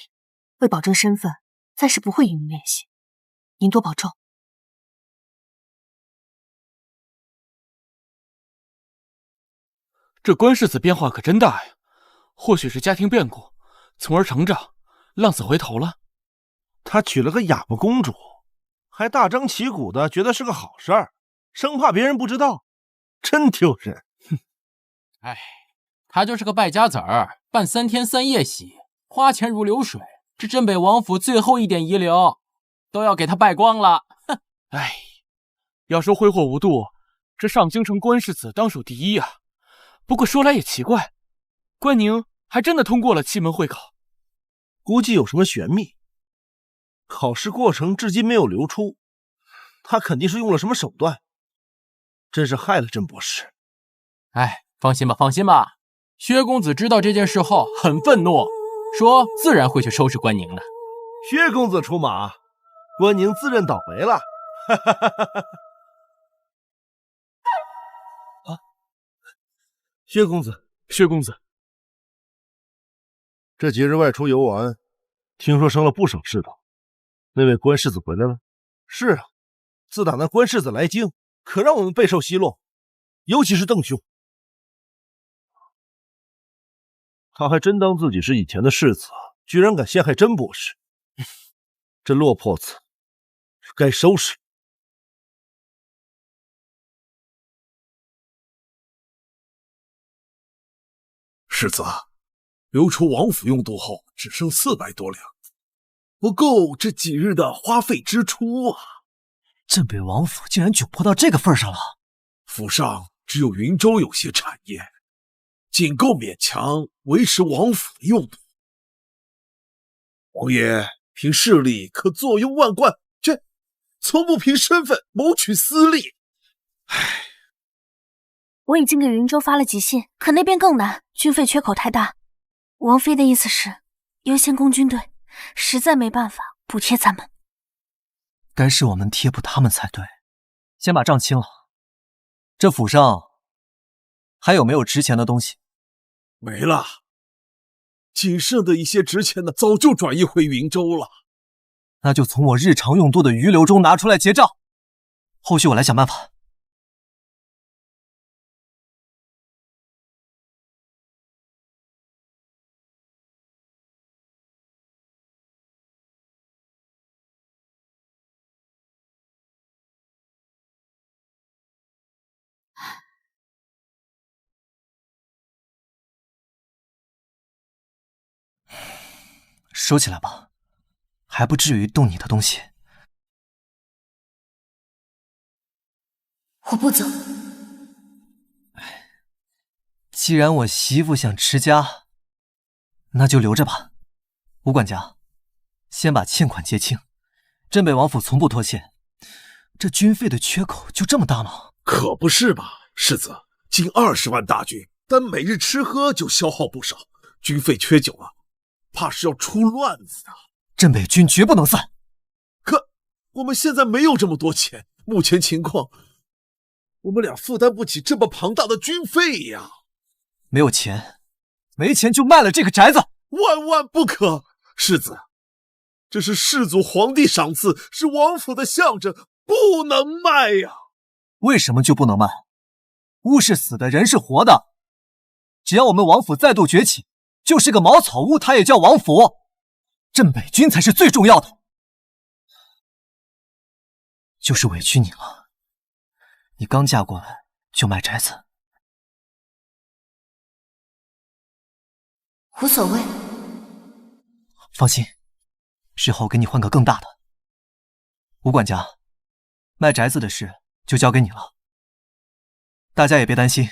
为保证身份，暂时不会与您联系。您多保重。这关世子变化可真大呀，或许是家庭变故，从而成长，浪子回头了。他娶了个哑巴公主，还大张旗鼓的觉得是个好事儿，生怕别人不知道，真丢人。哼，哎，他就是个败家子儿，办3天3夜喜，花钱如流水，这镇北王府最后一点遗留都要给他败光了。哼，哎，要说挥霍无度，这上京城关世子当属第一啊。不过说来也奇怪，关宁还真的通过了7门会考，估计有什么玄秘。考试过程至今没有流出，他肯定是用了什么手段，真是害了甄博士。哎，放心吧，放心吧。薛公子知道这件事后很愤怒，说自然会去收拾关宁的。薛公子出马，关宁自认倒霉了。哈哈哈哈哈。薛公子，薛公子，这几日外出游玩，听说生了不少事头。那位关世子回来了？是啊，自打那关世子来京，可让我们备受奚落，尤其是邓兄，他还真当自己是以前的世子，居然敢陷害甄博士，这落魄子该收拾。世子，流出王府用度后，只剩400多两，不够这几日的花费支出啊！镇北王府竟然窘迫到这个份上了。府上只有云州有些产业，仅够勉强维持王府的用度。王爷凭势力可坐拥万贯，却从不凭身份谋取私利。唉。我已经给云州发了急信，可那边更难，军费缺口太大。王妃的意思是优先攻军队，实在没办法补贴咱们。该是我们贴补他们才对。先把账清了。这府上还有没有值钱的东西？没了，仅剩的一些值钱的早就转移回云州了。那就从我日常用度的余留中拿出来结账，后续我来想办法。收起来吧，还不至于动你的东西。我不走。既然我媳妇想持家，那就留着吧。吴管家，先把欠款结清。镇北王府从不拖欠，这军费的缺口就这么大吗？可不是吧，世子，近20万大军，单每日吃喝就消耗不少，军费缺久了，怕是要出乱子的。镇北军绝不能散。可我们现在没有这么多钱，目前情况，我们俩负担不起这么庞大的军费呀。没有钱，没钱就卖了这个宅子，万万不可！世子，这是世祖皇帝赏赐，是王府的象征，不能卖呀。为什么就不能卖？屋是死的，人是活的。只要我们王府再度崛起，就是个茅草屋，它也叫王府。镇北军才是最重要的。就是委屈你了，你刚嫁过来就卖宅子。无所谓。放心，日后给你换个更大的。吴管家，卖宅子的事就交给你了。大家也别担心，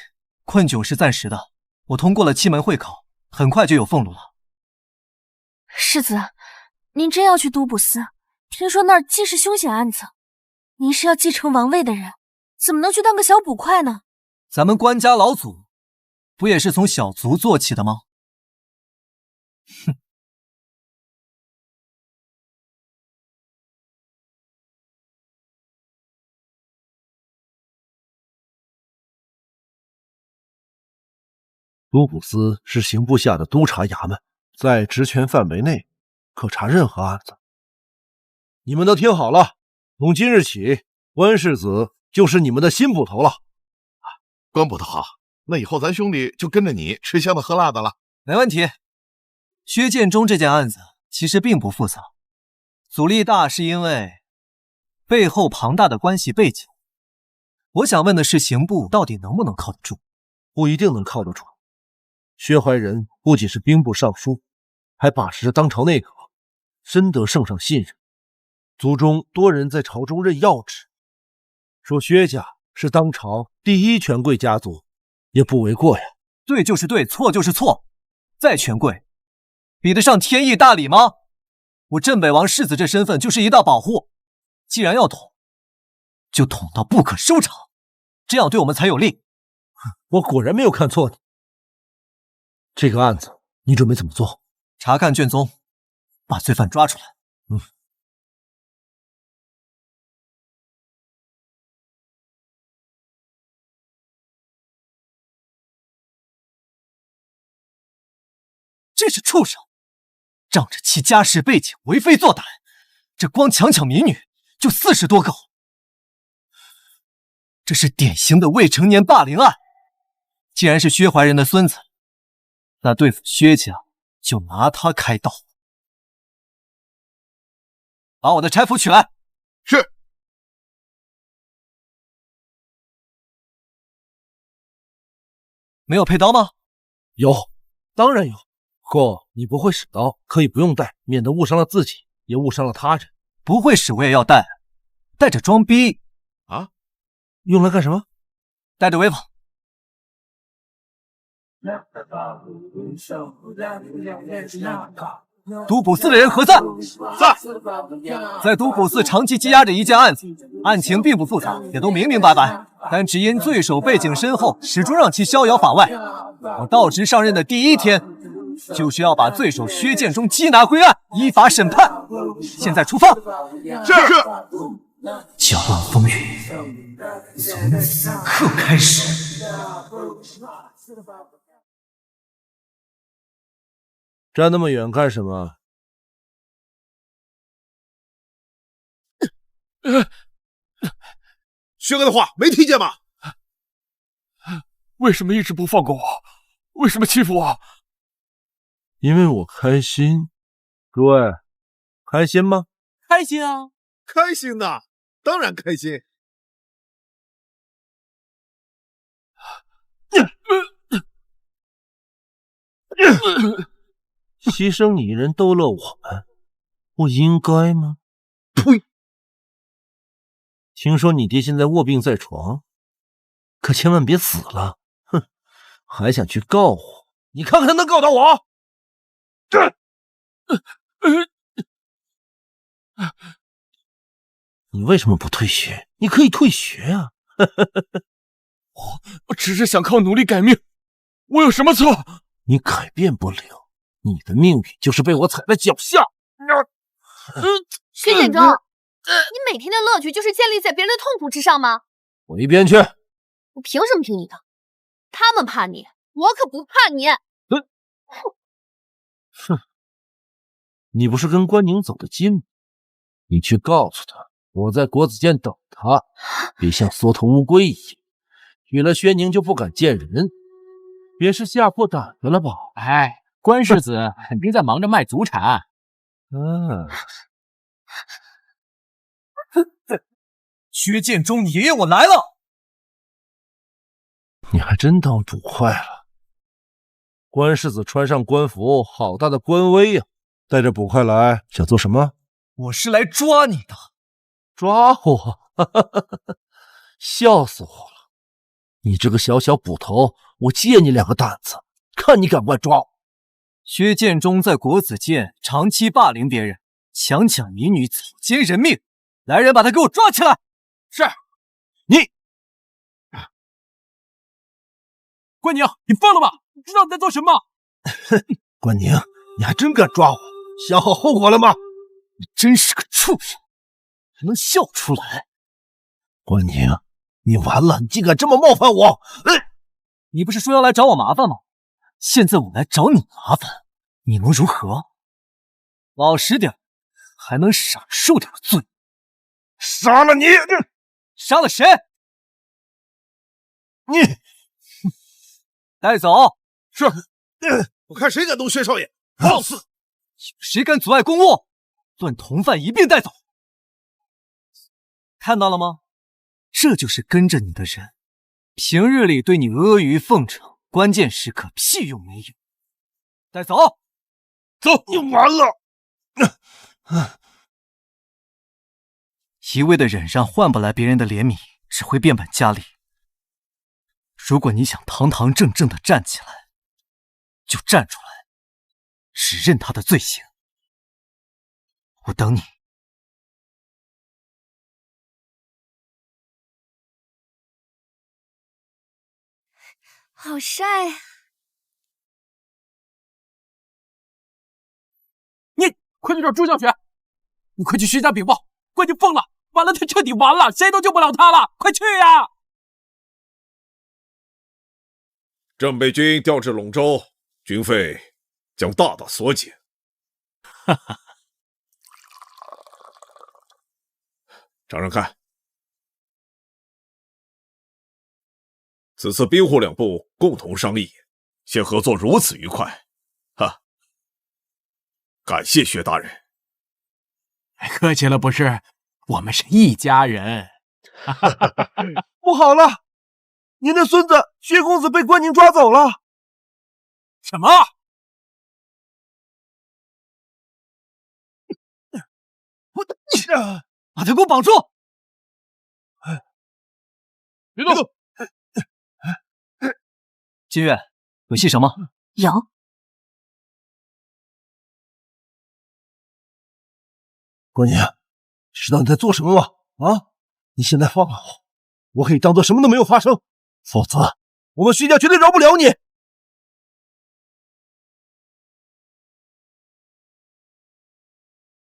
困窘是暂时的，我通过了7门会考，很快就有俸禄了。世子，您真要去都卜司？听说那儿尽是凶险案子。您是要继承王位的人，怎么能去当个小捕快呢？咱们关家老祖不也是从小卒做起的吗？哼！都卜司是刑部下的督察衙门，在职权范围内可查任何案子。你们都听好了，从今日起，关世子就是你们的新捕头了。关捕头好，那以后咱兄弟就跟着你吃香的喝辣的了。没问题。薛建中这件案子其实并不复杂，阻力大是因为背后庞大的关系背景。我想问的是，刑部到底能不能靠得住？不一定能靠得住。薛怀仁不仅是兵部尚书，还把持着当朝内阁，深得圣上信任。族中多人在朝中任要职，说薛家是当朝第一权贵家族，也不为过呀。对就是对，错就是错。再权贵，比得上天意大理吗？我镇北王世子这身份就是一道保护。既然要捅，就捅到不可收场，这样对我们才有利。我果然没有看错你。这个案子你准备怎么做？查看卷宗，把罪犯抓出来。这是畜生，仗着其家世背景为非作歹，这光强抢民女就40多个。这是典型的未成年霸凌案。既然是薛怀仁的孙子，那对付薛家就拿他开刀。把我的差服取来。是。没有配刀吗？有，当然有。不过你不会使刀，可以不用带，免得误伤了自己，也误伤了他人。不会使我也要带，带着装逼啊？用来干什么？带着威风。都卜司的人何在？在。在都卜司长期积压着一件案子，案情并不复杂，也都明明白白，但只因罪首背景深厚，始终让其逍遥法外。我到职上任的第1天，就是要把罪首薛建中缉拿归案，依法审判。现在出发。是。搅乱风雨，从此刻开始。站那么远干什么？薛哥的话没听见吗？为什么一直不放过我？为什么欺负我？因为我开心。诸位，开心吗？开心啊，开心的，当然开心。牺牲你一人逗乐我们，不应该吗？呸！听说你爹现在卧病在床，可千万别死了。哼，还想去告我？你看看他能告到我？你为什么不退学？你可以退学啊！我只是想靠努力改命，我有什么错？你改变不了，你的命运就是被我踩在脚下。薛建中，你每天的乐趣就是建立在别人的痛苦之上吗？我一边去！我凭什么听你的？他们怕你，我可不怕你。哼，你不是跟关宁走得近吗？你去告诉他，我在国子监等他，别像缩头乌龟一样，娶了薛宁就不敢见人，别是吓破胆子了吧？哎，关世子肯定在忙着卖祖产。薛建中，你爷爷我来了！你还真当赌坏了。关世子穿上官服，好大的官威呀！带着捕快来，想做什么？我是来抓你的。抓我？笑死我了！你这个小小捕头，我借你2个胆子，看你敢不敢抓我！薛建中在国子监长期霸凌别人，强抢民女，草菅人命，来人把他给我抓起来！是。你，关宁，你疯了吗？你知道你在做什么？关宁，你还真敢抓我，想好后果了吗？你真是个畜生，还能笑出来！关宁，你完了！你竟敢这么冒犯我！你不是说要来找我麻烦吗？现在我来找你麻烦，你能如何？老实点，还能少受点罪。杀了你！杀了谁？你带走。是。我看谁敢动薛少爷！放肆！谁敢阻碍公务，乱同犯一并带走。看到了吗？这就是跟着你的人，平日里对你阿谀奉承，关键时刻屁用没有。带走。走！你完了！一味的忍让换不来别人的怜悯，只会变本加厉。如果你想堂堂正正的站起来，就站出来，指认他的罪行。我等你。好晒呀！你快去找朱教学，你快去薛家禀报，关宁疯了，完了，他彻底完了，谁都救不了他了，快去呀！正被军调至陇州，军费将大大缩减。哈哈，尝尝看。此次兵户两部共同商议，现合作如此愉快，哈！感谢薛大人。客气了，不是，我们是一家人。不好了，您的孙子薛公子被关宁抓走了。什么？把他给我绑住！别动！金月，有戏什么？有。关宁，知道你在做什么吗？啊！你现在放了我，我可以当做什么都没有发生，否则我们薛家绝对饶不了你。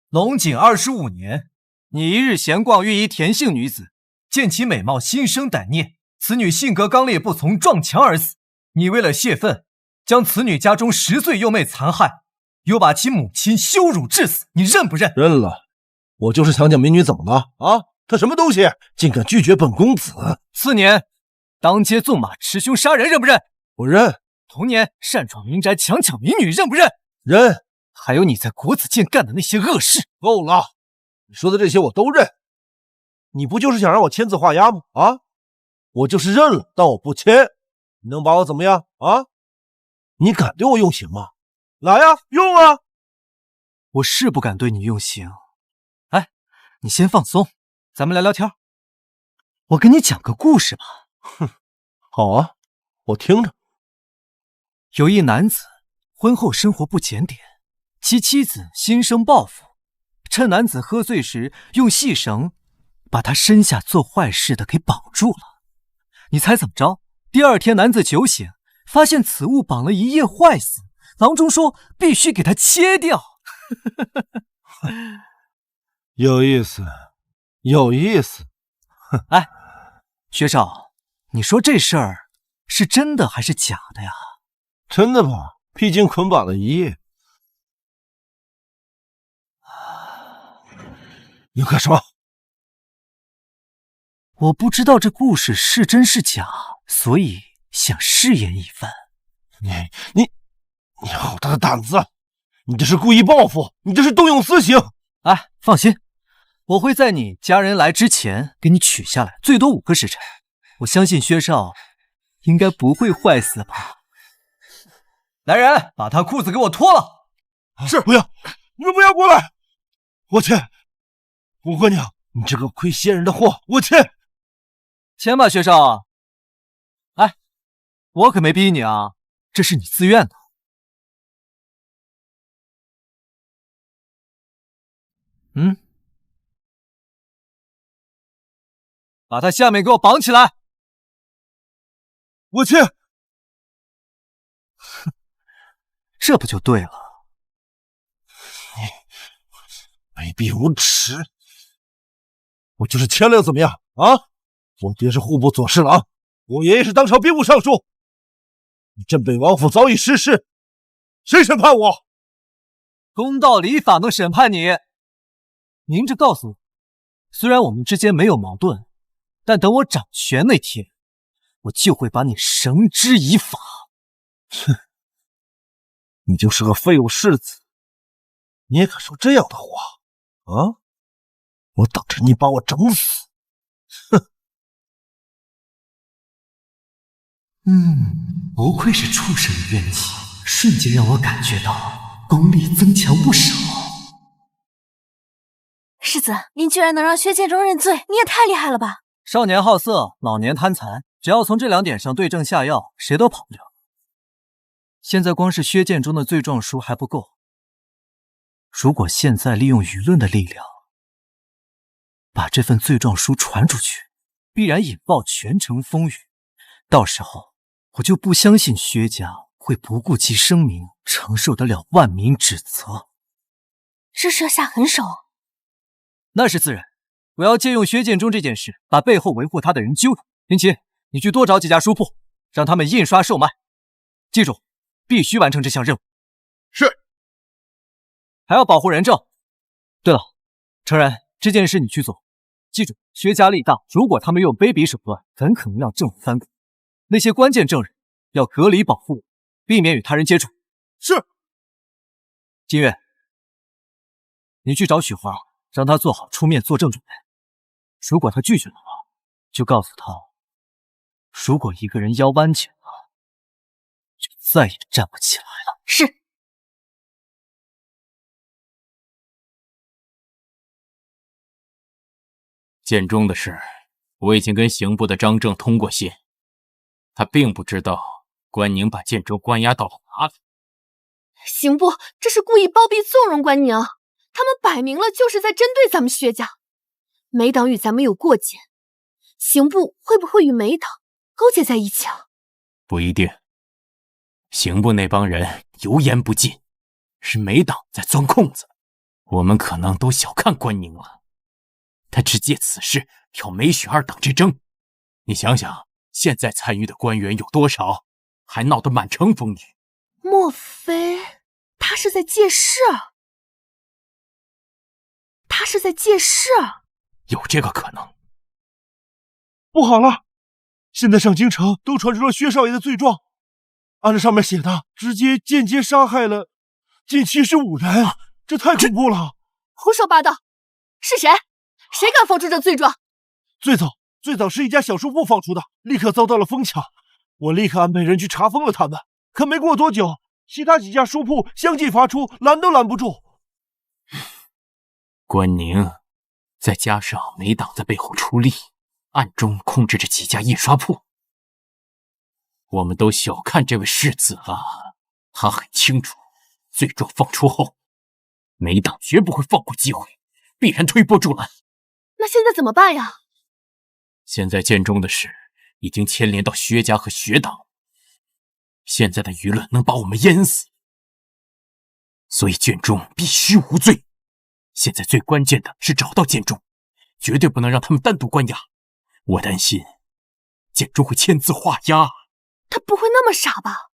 龙井25年，你一日闲逛，遇一田姓女子，见其美貌，心生歹念。此女性格刚烈，不从，撞墙而死。你为了泄愤，将此女家中10岁幼妹残害，又把其母亲羞辱致死，你认不认？认了。我就是强抢民女，怎么了？啊，她什么东西，竟敢拒绝本公子？4年，当街纵马持凶杀人，认不认？我认。同年，擅闯民宅，强抢民女，认不认？认。还有你在国子监干的那些恶事，够了！你说的这些我都认。你不就是想让我签字画押吗？啊，我就是认了，但我不签。你能把我怎么样啊？你敢对我用刑吗？来呀，用啊！我是不敢对你用刑。哎，你先放松，咱们聊聊天。我给你讲个故事吧。哼，好啊，我听着。有一男子婚后生活不检点，其妻子心生报复，趁男子喝醉时，用细绳把他身下做坏事的给绑住了。你猜怎么着？第二天男子酒醒，发现此物绑了一夜坏死，郎中说必须给他切掉。有意思，有意思。哎，薛少，你说这事儿是真的还是假的呀？真的吧，毕竟捆绑了一夜。你干什么？我不知道这故事是真是假，所以想试验一番。你好大的胆子！你这是故意报复，你这是动用私刑！哎，放心，我会在你家人来之前给你取下来，最多5个时辰。我相信薛少应该不会坏死吧？来人，把他裤子给我脱了！是，不要，你们不要过来！我切！五姑娘，你这个亏仙人的货，我切！签吧，薛少。哎，我可没逼你啊，这是你自愿的。把他下面给我绑起来！我去！这不就对了？你卑鄙无耻！我就是签了又怎么样啊？我爹是户部左侍郎，我爷爷是当朝兵部尚书。你镇北王府早已失势，谁审判我？公道礼法能审判你。明着告诉我，虽然我们之间没有矛盾，但等我掌权那天，我就会把你绳之以法。哼，你就是个废物世子，你也敢说这样的话啊？我等着你把我整死！哼！不愧是畜生的怨气，瞬间让我感觉到功力增强不少。世子，您居然能让薛建中认罪，你也太厉害了吧！少年好色，老年贪财，只要从这2点上对症下药，谁都跑不了。现在光是薛建中的罪状书还不够，如果现在利用舆论的力量，把这份罪状书传出去，必然引爆全城风雨。到时候，我就不相信薛家会不顾其声名，承受得了万民指责。这是要下狠手？那是自然。我要借用薛建中这件事，把背后维护他的人揪住。林奇，你去多找几家书铺，让他们印刷售卖。记住，必须完成这项任务。是。还要保护人证。对了，诚然，这件事你去做。记住，薛家力大，如果他们用卑鄙手段，很可能让政府翻滚。那些关键证人要隔离保护，避免与他人接触。是。金月，你去找许华，让他做好出面作证准备。如果他拒绝的话，就告诉他，如果一个人腰弯起来了，就再也站不起来了。是。建中的事，我已经跟刑部的张正通过信，他并不知道关宁把建中关押到了哪里。刑部这是故意包庇纵容关宁，他们摆明了就是在针对咱们薛家。梅党与咱们有过节，刑部会不会与梅党勾结在一起啊？不一定，刑部那帮人油盐不进，是梅党在钻空子。我们可能都小看关宁了，他只借此事挑梅许二党之争。你想想，现在参与的官员有多少，还闹得满城风雨。莫非他是在借势？他是在借势？有这个可能。不好了，现在上京城都传出了薛少爷的罪状，按照上面写的，直接间接杀害了近75人，这太恐怖了！胡说八道！是谁？谁敢放出这罪状？最早是一家小书铺放出的，立刻遭到了疯抢。我立刻安排人去查封了他们，可没过多久，其他几家书铺相继发出，拦都拦不住。关宁，再加上梅党在背后出力，暗中控制着几家印刷铺，我们都小看这位世子了。他很清楚，罪状放出后，梅党绝不会放过机会，必然推波助澜。那现在怎么办呀？现在建中的事已经牵连到薛家和薛党，现在的舆论能把我们淹死，所以建中必须无罪。现在最关键的是找到建中，绝对不能让他们单独关押。我担心建中会签字画押。他不会那么傻吧？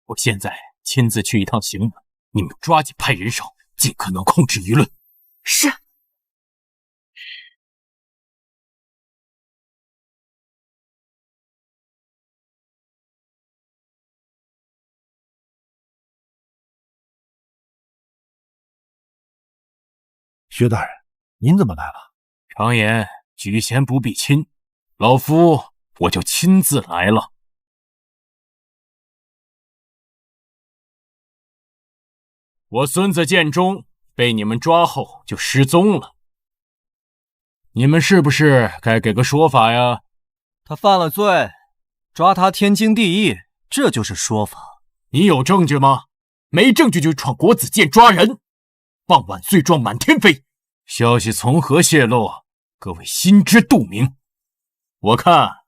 我现在亲自去一趟刑门，你们抓紧派人手，尽可能控制舆论。是。薛大人，您怎么来了？常言举贤不避亲，老夫我就亲自来了。我孙子建中被你们抓后就失踪了，你们是不是该给个说法呀？他犯了罪，抓他天经地义，这就是说法。你有证据吗？没证据就闯国子监抓人，傍晚罪状满天飞，消息从何泄露？各位心知肚明。我看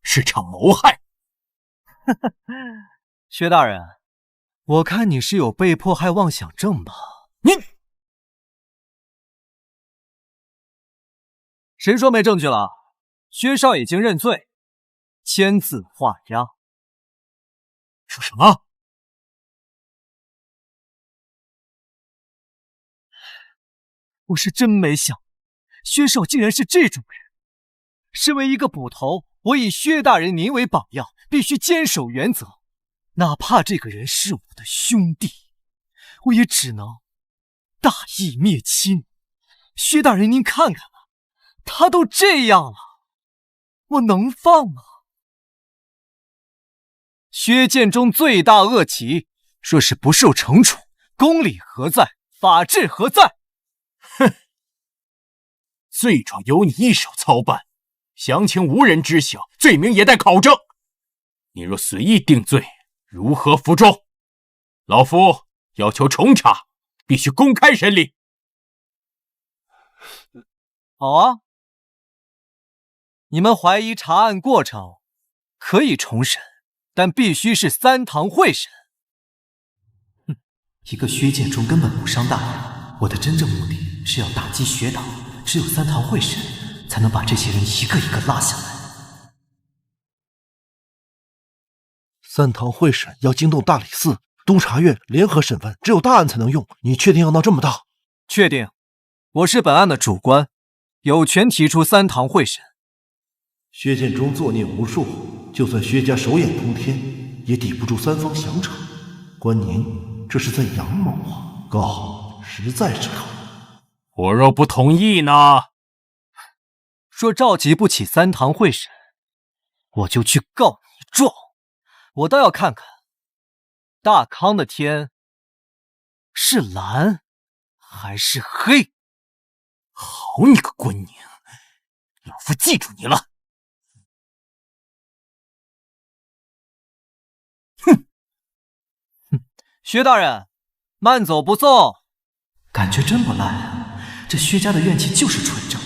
是场谋害。薛大人，我看你是有被迫害妄想症吧？你谁说没证据了？薛少已经认罪，签字画押。说什么？我是真没想到，薛少竟然是这种人。身为一个捕头，我以薛大人您为榜样，必须坚守原则。哪怕这个人是我的兄弟，我也只能大义灭亲。薛大人您看看啊，他都这样了，我能放吗？薛建中罪大恶极，若是不受惩处，公理何在？法治何在？哼，罪状由你一手操办，详情无人知晓，罪名也待考证。你若随意定罪，如何服众？老夫要求重查，必须公开审理。好啊，你们怀疑查案过程可以重审，但必须是3堂会审。一个薛建中根本无伤大雅，我的真正目的是要打击薛党，只有3堂会审才能把这些人一个一个拉下来。3堂会审要惊动大理寺、督察院联合审问，只有大案才能用。你确定要闹这么大？确定，我是本案的主官，有权提出3堂会审。薛建中作孽无数，就算薛家手眼通天，也抵不住3方详查。关宁这是在阳谋啊！高，实在是高。我若不同意呢？若召集不起3堂会审，我就去告你状。我倒要看看大康的天是蓝还是黑。好你个关宁，老夫记住你了。哼！薛大人，慢走不送。感觉真不赖啊，这薛家的怨气就是纯正。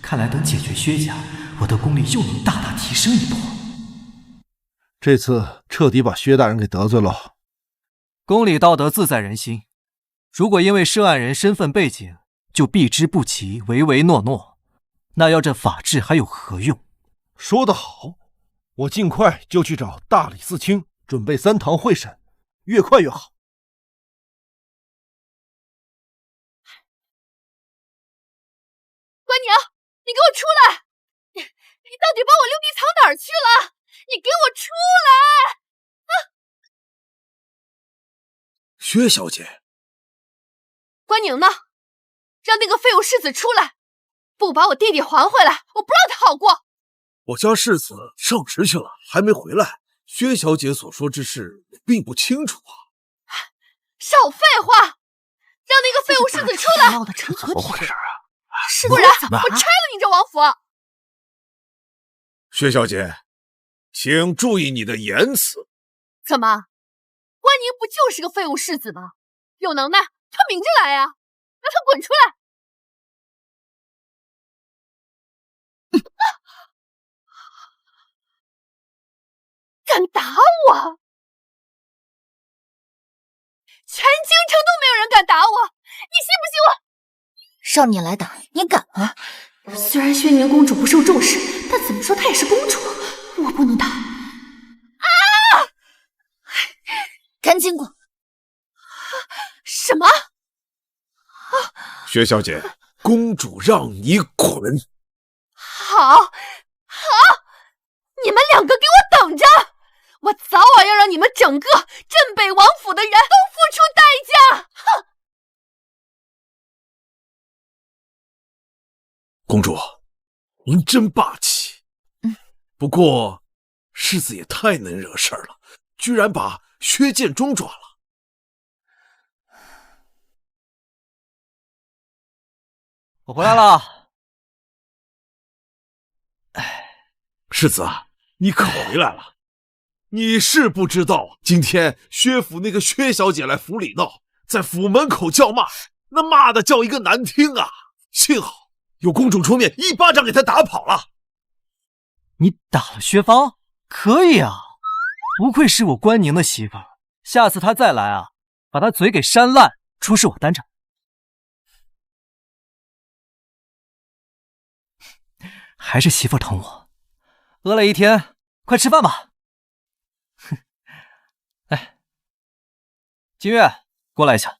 看来等解决薛家，我的功力又能大大提升一波。这次彻底把薛大人给得罪了。公理道德自在人心，如果因为涉案人身份背景就避之不及、唯唯诺诺，那要这法治还有何用？说得好，我尽快就去找大理寺卿，准备3堂会审，越快越好。关宁，你给我出来！你到底把我六弟藏哪儿去了？你给我出来！啊！薛小姐，关宁呢？让那个废物世子出来！不把我弟弟还回来，我不让他好过！我家世子上职去了，还没回来。薛小姐所说之事并不清楚啊！少废话！让那个废物世子出来！闹得成何体统啊！不然我拆了你这王府！薛小姐，请注意你的言辞。怎么，关宁不就是个废物世子吗？有能耐他明着来呀，让他滚出来！敢打我！全京城都没有人敢打我，你信不信我？让你来打，你敢吗？虽然轩宁公主不受重视，但怎么说她也是公主，我不能打。赶紧滚！什么？薛小姐，公主让你滚。好，你们两个给我等着！我早晚要让你们整个镇北王府的人都付出代价！哼！公主，您真霸气。不过世子也太能惹事儿了，居然把薛建中抓了。我回来了。世子啊，你可回来了。你是不知道，今天薛府那个薛小姐来府里闹，在府门口叫骂，那骂的叫一个难听啊！幸好有公主出面，一巴掌给她打跑了。你打了薛芳？可以啊，不愧是我关宁的媳妇儿。下次她再来啊，把她嘴给扇烂，出示我单着。还是媳妇疼我，饿了一天，快吃饭吧。哎，金月，过来一下。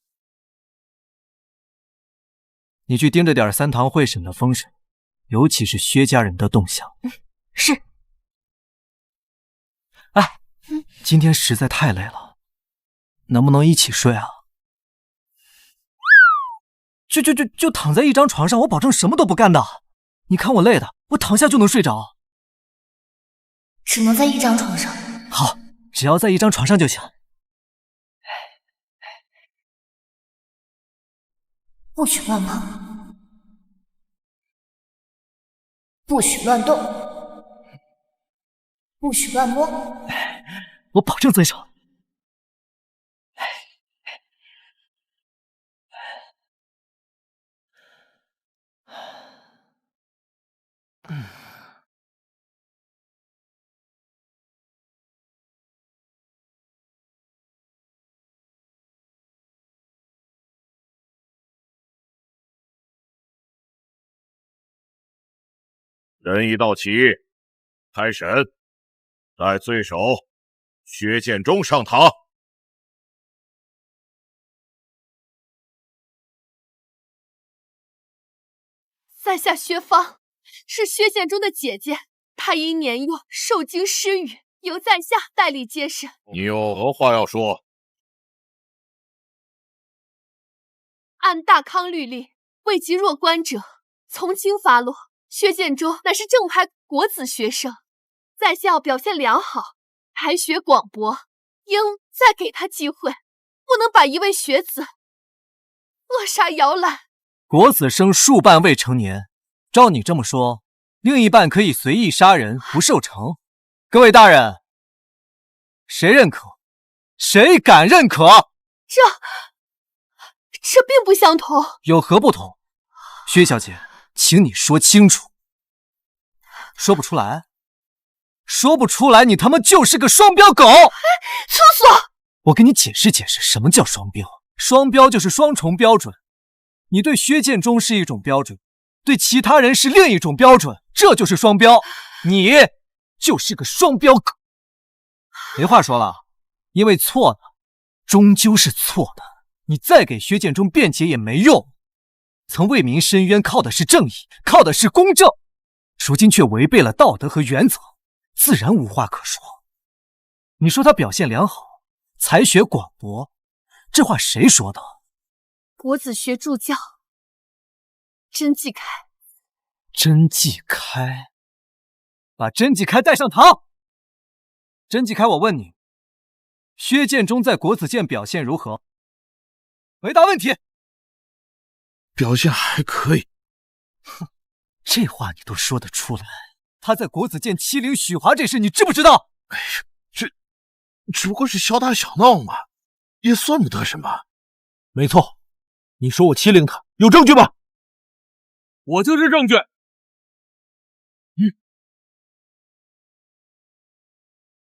你去盯着点三堂会审的风声，尤其是薛家人的动向。是。哎，今天实在太累了，能不能一起睡啊？就躺在一张床上，我保证什么都不干的。你看我累的，我躺下就能睡着。只能在一张床上。好，只要在一张床上就行。不许乱碰，不许乱动，不许乱摸。我保证遵守。人已到齐，开审。带罪首薛建中上堂。在下薛芳，是薛建中的姐姐，她因年幼受惊失语，由在下代理接审。你有何话要说？按大康律例，位极弱冠者从轻发落。薛建中乃是正派国子学生，在校表现良好，才学广博，应再给他机会，不能把一位学子扼杀摇篮。国子生数半未成年，照你这么说，另一半可以随意杀人不受惩。各位大人，谁认可？谁敢认可？这并不相同。有何不同？薛小姐，请你说清楚。说不出来？说不出来，你他妈就是个双标狗！粗俗！我跟你解释解释，什么叫双标？双标就是双重标准。你对薛建中是一种标准，对其他人是另一种标准，这就是双标。你就是个双标狗。没话说了，因为错的终究是错的，你再给薛建中辩解也没用。曾为民申冤，靠的是正义，靠的是公正，如今却违背了道德和原则，自然无话可说。你说他表现良好，才学广博，这话谁说的？国子学助教甄继开。甄继开，把甄继开带上堂。甄继开，我问你，薛建中在国子监表现如何？回答问题。表现还可以。哼，这话你都说得出来，他在国子监欺凌许华这事，你知不知道？哎呀，这只不过是小打小闹嘛，也算不得什么。没错，你说我欺凌他，有证据吗？我就是证据。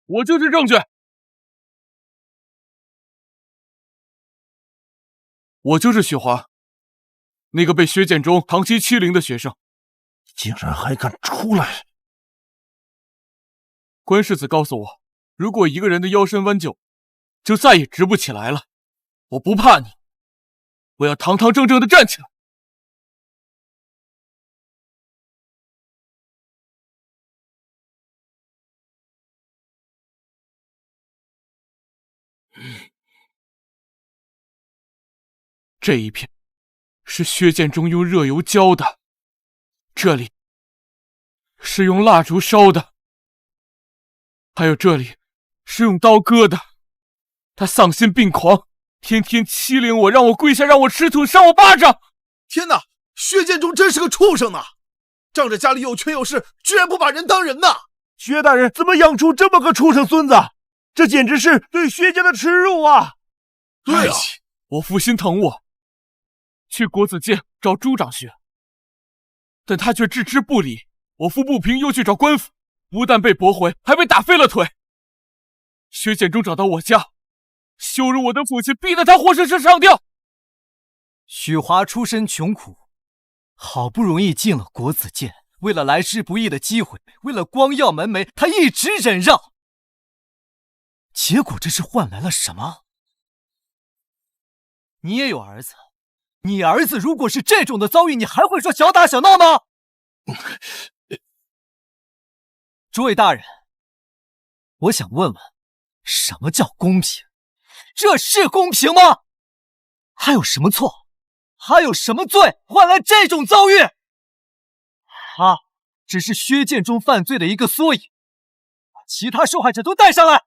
我就是证据。我就是许华，那个被薛建中长期欺凌的学生。竟然还敢出来！关世子告诉我，如果一个人的腰身弯就，就再也直不起来了。我不怕你，我要堂堂正正的站起来。这一片是薛建中用热油浇的，这里是用蜡烛烧的，还有这里是用刀割的。他丧心病狂，天天欺凌我，让我跪下，让我吃土，扇我巴掌。天哪，薛建中真是个畜生呐！仗着家里有权有势，居然不把人当人呐！薛大人怎么养出这么个畜生孙子？这简直是对薛家的耻辱啊！对啊，我父心疼我，去国子监找朱长学，但他却置之不理。我父不平，又去找官府，不但被驳回，还被打飞了腿。薛建中找到我家，羞辱我的父亲，逼得他活生生上吊。许华出身穷苦，好不容易进了国子监，为了来之不易的机会，为了光耀门楣，他一直忍让。结果这是换来了什么？你也有儿子，你儿子如果是这种的遭遇，你还会说小打小闹吗？诸位大人，我想问问，什么叫公平？这是公平吗？还有什么错？还有什么罪换来这种遭遇？他只是薛建中犯罪的一个缩影，把其他受害者都带上来。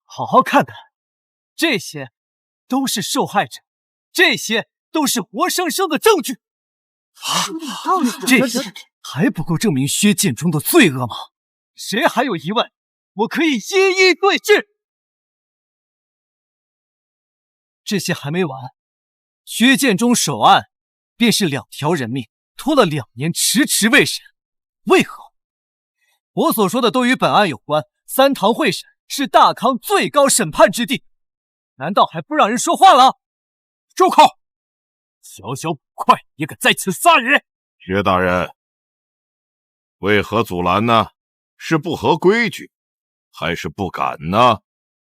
好好看看，这些都是受害者，这些都是活生生的证据。这些还不够证明薛建中的罪恶吗？谁还有疑问，我可以一一对质。这些还没完，薛建中首案便是2条人命，拖了2年，迟迟未审。为何？我所说的都与本案有关，3堂会审是大康最高审判之地，难道还不让人说话了？住口！小小捕快也敢在此撒野！薛大人，为何阻拦呢？是不合规矩，还是不敢呢？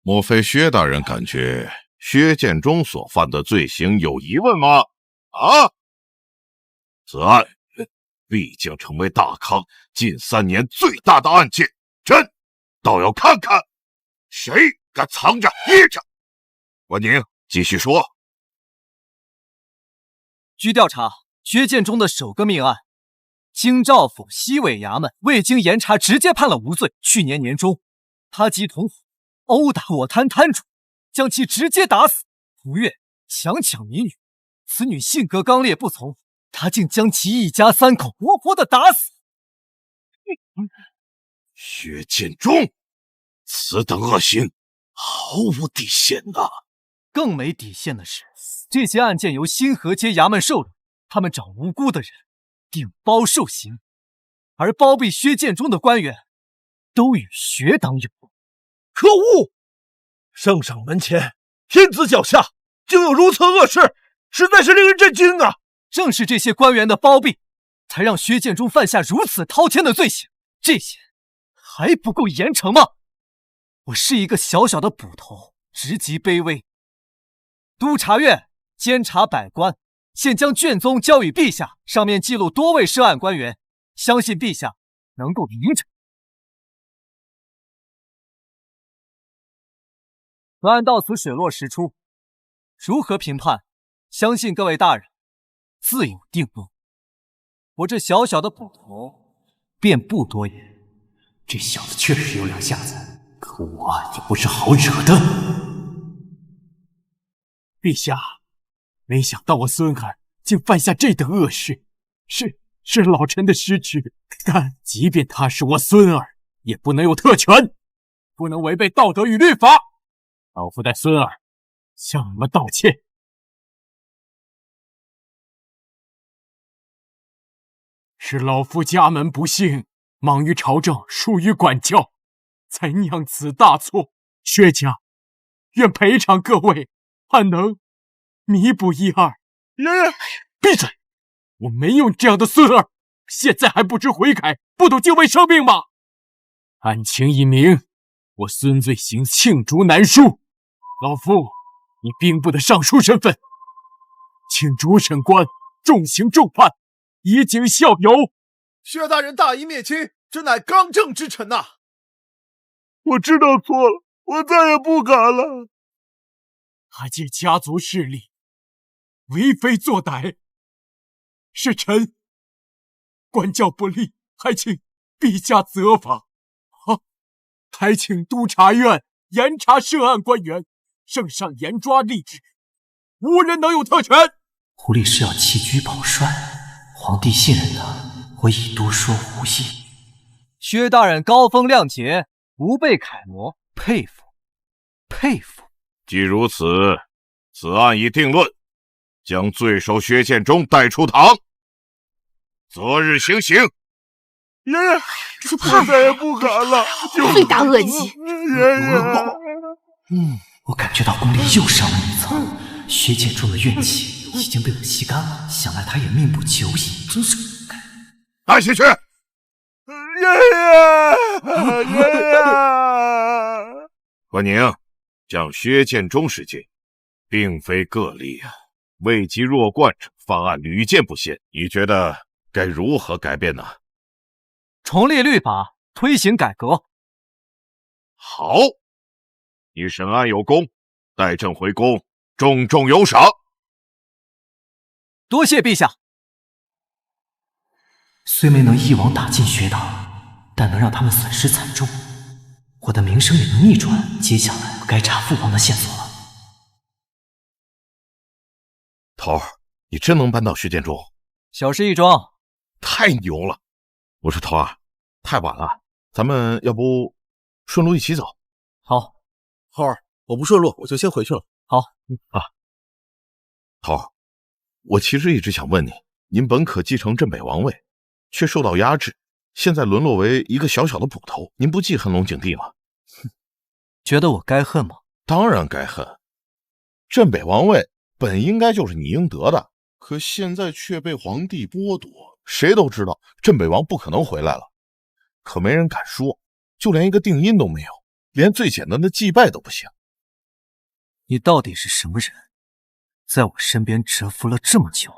莫非薛大人感觉薛建中所犯的罪行有疑问吗？啊！此案必将成为大康近3年最大的案件，朕倒要看看谁敢藏着掖着。关宁，继续说。据调查，薛建中的首个命案，京兆府西尾衙门未经严查，直接判了无罪。去年年中，他及同伙殴打我摊摊主，将其直接打死。胡月强抢民女，此女性格刚烈不从，他竟将其一家3口活活的打死。薛建中，此等恶行毫无底线呐！更没底线的是，这些案件由新河街衙门受理，他们找无辜的人顶包受刑，而包庇薛建中的官员都与学党有关。可恶！圣上门前，天子脚下，竟有如此恶事，实在是令人震惊啊！正是这些官员的包庇，才让薛建中犯下如此滔天的罪行。这些还不够严惩吗？我是一个小小的捕头，职级卑微。督察院监察百官，现将卷宗交与陛下，上面记录多位涉案官员，相信陛下能够明察。本案到此水落石出，如何评判，相信各位大人自有定论。我这小小的捕头便不多言。这小子确实有2下子，可我也不是好惹的。陛下，没想到我孙儿竟犯下这等恶事，是老臣的失职。但即便他是我孙儿，也不能有特权，不能违背道德与律法。老夫代孙儿向你们道歉。是老夫家门不幸，忙于朝政，疏于管教，才酿此大错。薛家愿赔偿各位，盼能弥补一二。爷爷，闭嘴！我没有这样的孙儿，现在还不知悔改，不懂敬畏生命吗？案情已明，我孙罪行罄竹难书。老夫以兵部的尚书身份，请主审官重刑重判，以儆效尤。薛大人大义灭亲，这乃刚正之臣呐！我知道错了，我再也不敢了。他借家族势力，为非作歹，是臣管教不力，还请陛下责罚。还请督察院严查涉案官员，圣上严抓吏治，无人能有特权。狐狸是要弃车保帅，皇帝信任他，我已多说无益。薛大人高风亮节，不被楷模，佩服佩服。既如此，此案已定论，将罪首薛建中带出堂，择日行刑。爷爷，我再也不敢了，罪大恶极。爷爷，我感觉到宫里又上了一层，薛建中的怨气已经被我吸干了，想来他也命不久矣，真是带下去。爷爷，关宁，将薛建中事件，并非个例啊，位极弱冠者犯案屡见不鲜，你觉得该如何改变呢？重立律法，推行改革。好，你审案有功，待朕回宫，重重有赏。多谢陛下。虽没能一网打尽薛党，但能让他们损失惨重，我的名声也能逆转。接下来该查父皇的线索了。头儿，你真能扳倒薛建中？小事一桩。太牛了！我说头儿，太晚了，咱们要不顺路一起走？好。头儿，我不顺路，我就先回去了。好。头儿，我其实一直想问你，您本可继承镇北王位，却受到压制，现在沦落为一个小小的捕头，您不记恨龙景帝吗？觉得我该恨吗？当然该恨。镇北王位本应该就是你应得的，可现在却被皇帝剥夺。谁都知道镇北王不可能回来了，可没人敢说，就连一个定音都没有，连最简单的祭拜都不行。你到底是什么人，在我身边蛰伏了这么久？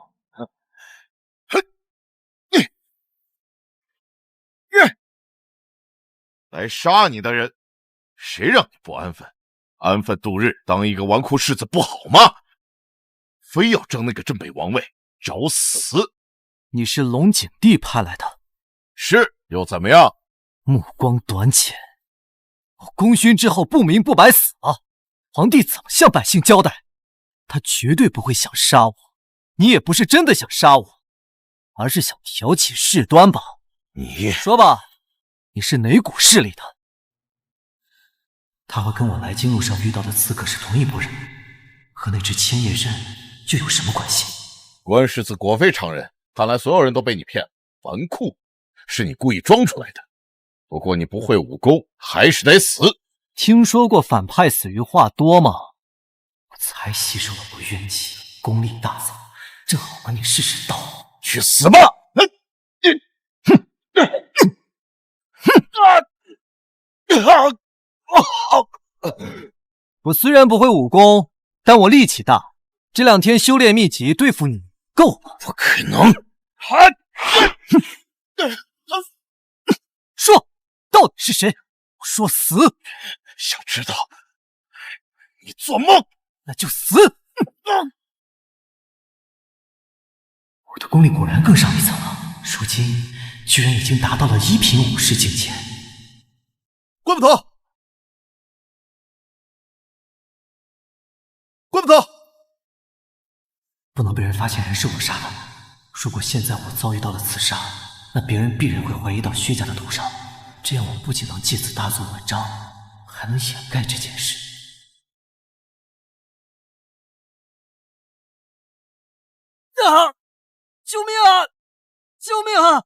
来杀你的人，谁让你不安分？安分度日，当一个纨绔世子不好吗？非要争那个镇北王位，找死！你是龙景帝派来的？是，又怎么样？目光短浅，我功勋之后不明不白死了，皇帝怎么向百姓交代？他绝对不会想杀我，你也不是真的想杀我，而是想挑起事端吧？你说吧，你是哪股势力的？他和跟我来京路上遇到的刺客是同一拨人，和那只千叶刃又有什么关系？关世子果非常人，看来所有人都被你骗了。纨绔是你故意装出来的，不过你不会武功，还是得死。听说过反派死于话多吗？我才吸收了波怨气，功力大增，正好把你试试道。去死吧！我虽然不会武功，但我力气大，这2天修炼秘籍对付你够吗？不可能！说，到底是谁？我说死！想知道？你做梦！那就死！我的功力果然更上一层了，如今居然已经达到了1品武士境界。关捕头，关捕头，不能被人发现人是我杀的。如果现在我遭遇到了刺杀，那别人必然会怀疑到薛家的头上，这样我不仅能借此大做文章，还能掩盖这件事。啊！救命啊！救命啊！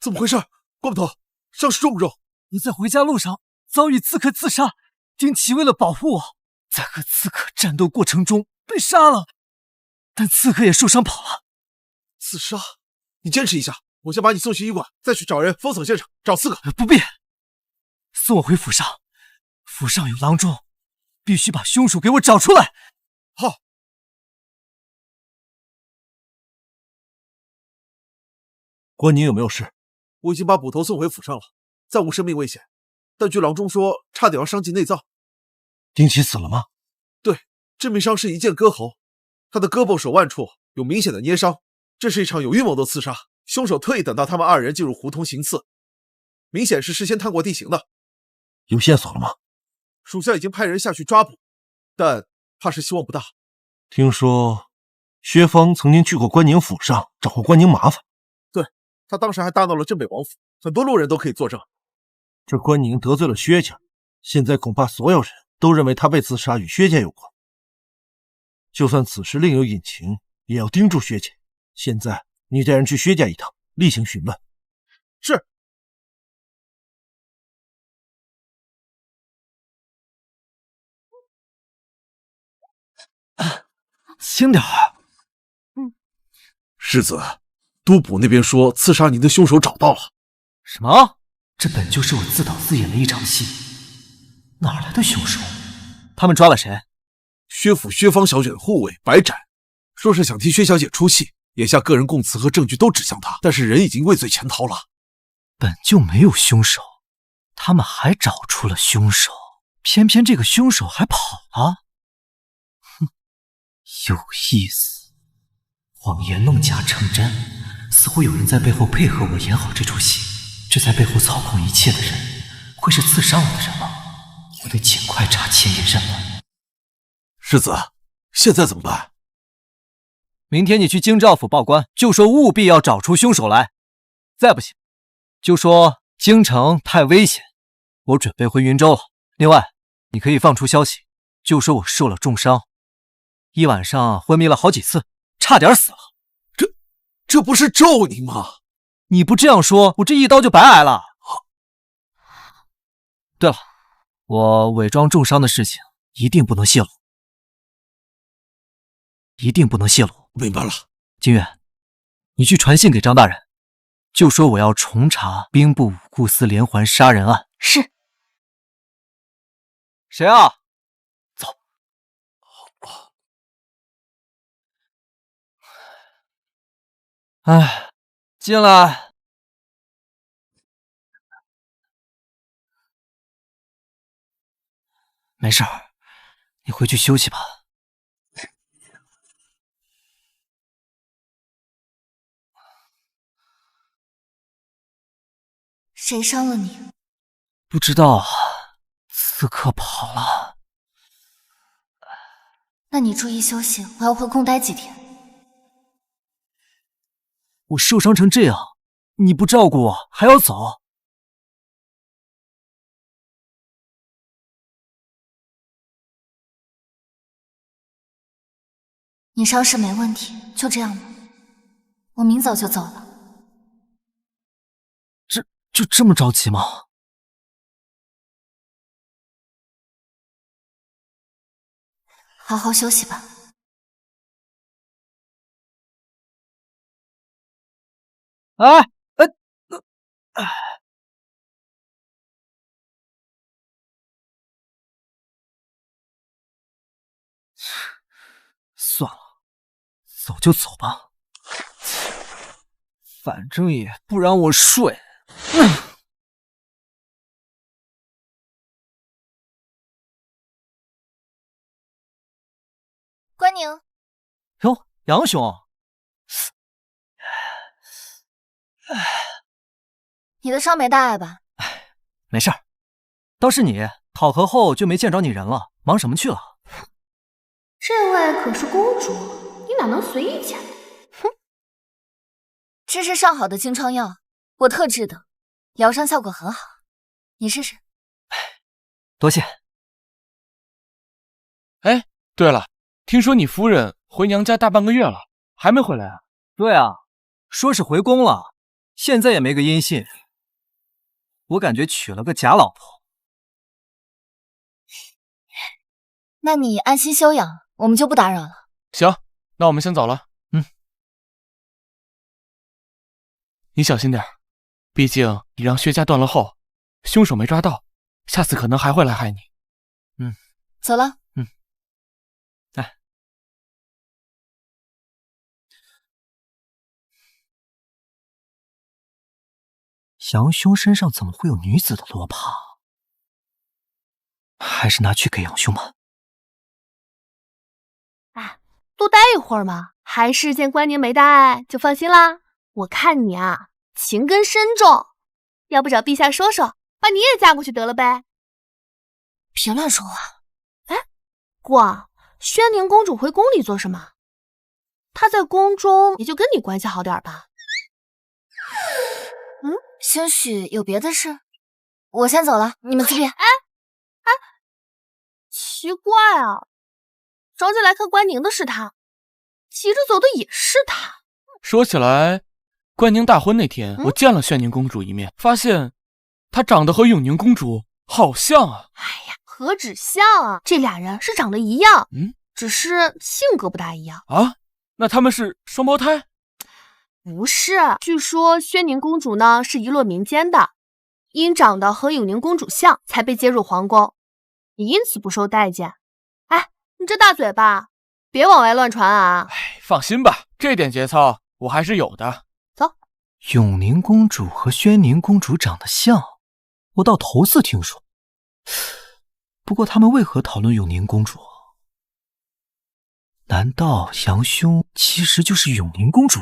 怎么回事？光头，伤势重不重？我在回家路上遭遇刺客刺杀，丁奇为了保护我，在和刺客战斗过程中被杀了，但刺客也受伤跑了。刺杀？你坚持一下，我先把你送去医馆，再去找人封锁现场，找刺客。不必，送我回府上，府上有郎中，必须把凶手给我找出来。好。关宁有没有事？我已经把捕头送回府上了，暂无生命危险，但据郎中说，差点要伤及内脏。丁奇死了吗？对，致命伤是一剑割喉，他的胳膊手腕处有明显的捏伤，这是一场有预谋的刺杀，凶手特意等到他们二人进入胡同行刺，明显是事先探过地形的。有线索了吗？属下已经派人下去抓捕，但怕是希望不大。听说薛芳曾经去过关宁府上找过关宁麻烦。对，他当时还大闹了镇北王府，很多路人都可以作证。这关宁得罪了薛家，现在恐怕所有人都认为他被刺杀与薛家有关。就算此事另有隐情，也要盯住薛家。现在你带人去薛家一趟，例行询问。是。轻点儿。世子，都捕那边说刺杀您的凶手找到了。什么？这本就是我自导自演的一场戏，哪来的凶手？他们抓了谁？薛府薛芳小姐的护卫白展，说是想替薛小姐出气，眼下个人供词和证据都指向他，但是人已经畏罪潜逃了。本就没有凶手，他们还找出了凶手，偏偏这个凶手还跑了。哼，有意思，谎言弄假成真，似乎有人在背后配合我演好这出戏。这在背后操控一切的人，会是刺杀我的人吗？我得尽快查前野认了。世子，现在怎么办？明天你去京兆府报官，就说务必要找出凶手来。再不行，就说京城太危险，我准备回云州了。另外，你可以放出消息，就说我受了重伤，一晚上昏迷了好几次，差点死了。这不是咒你吗？你不这样说，我这一刀就白挨了。对了，我伪装重伤的事情一定不能泄露，一定不能泄露。明白了。金远，你去传信给张大人，就说我要重查兵部武库司连环杀人案。是。谁啊？走。哎。进来。没事儿，你回去休息吧。谁伤了你？不知道啊，刺客跑了。那你注意休息，我要回宫待几天。我受伤成这样，你不照顾我还要走？你伤势没问题，就这样吧。我明早就走了。就这么着急吗？好好休息吧。算了，走就走吧，反正也不让我睡。关宁，哟，杨兄，你的伤没大碍吧？没事儿，倒是你讨和后就没见着你人了，忙什么去了？这位可是公主，你哪能随意捡？哼！这是上好的清创药，我特制的，疗伤效果很好，你试试。多谢。哎，对了，听说你夫人回娘家大半个月了，还没回来啊？对啊，说是回宫了，现在也没个音信。我感觉娶了个假老婆。那你安心休养，我们就不打扰了。行，那我们先走了。你小心点，毕竟你让薛家断了后，凶手没抓到，下次可能还会来害你。走了。哎，杨兄身上怎么会有女子的罗帕？还是拿去给杨兄吧。哎，多待一会儿嘛，还是见关宁没大碍就放心啦。我看你啊，情根深重，要不找陛下说说，把你也嫁过去得了呗。别乱说话。哎，光，宣宁公主回宫里做什么？她在宫中也就跟你关系好点吧。兴许有别的事，我先走了，你们自便。哎，奇怪啊，着急来看关宁的是他，急着走的也是他。说起来，关宁大婚那天，我见了宣宁公主一面，发现她长得和永宁公主好像啊。哎呀，何止像啊，这俩人是长得一样，只是性格不大一样啊。那他们是双胞胎？不是，据说宣宁公主呢是一落民间的，因长得和永宁公主像，才被接入皇宫，也因此不受待见。哎，你这大嘴巴，别往外乱传啊！哎，放心吧，这点节操我还是有的。走。永宁公主和宣宁公主长得像，我倒头次听说。不过他们为何讨论永宁公主？难道杨兄其实就是永宁公主？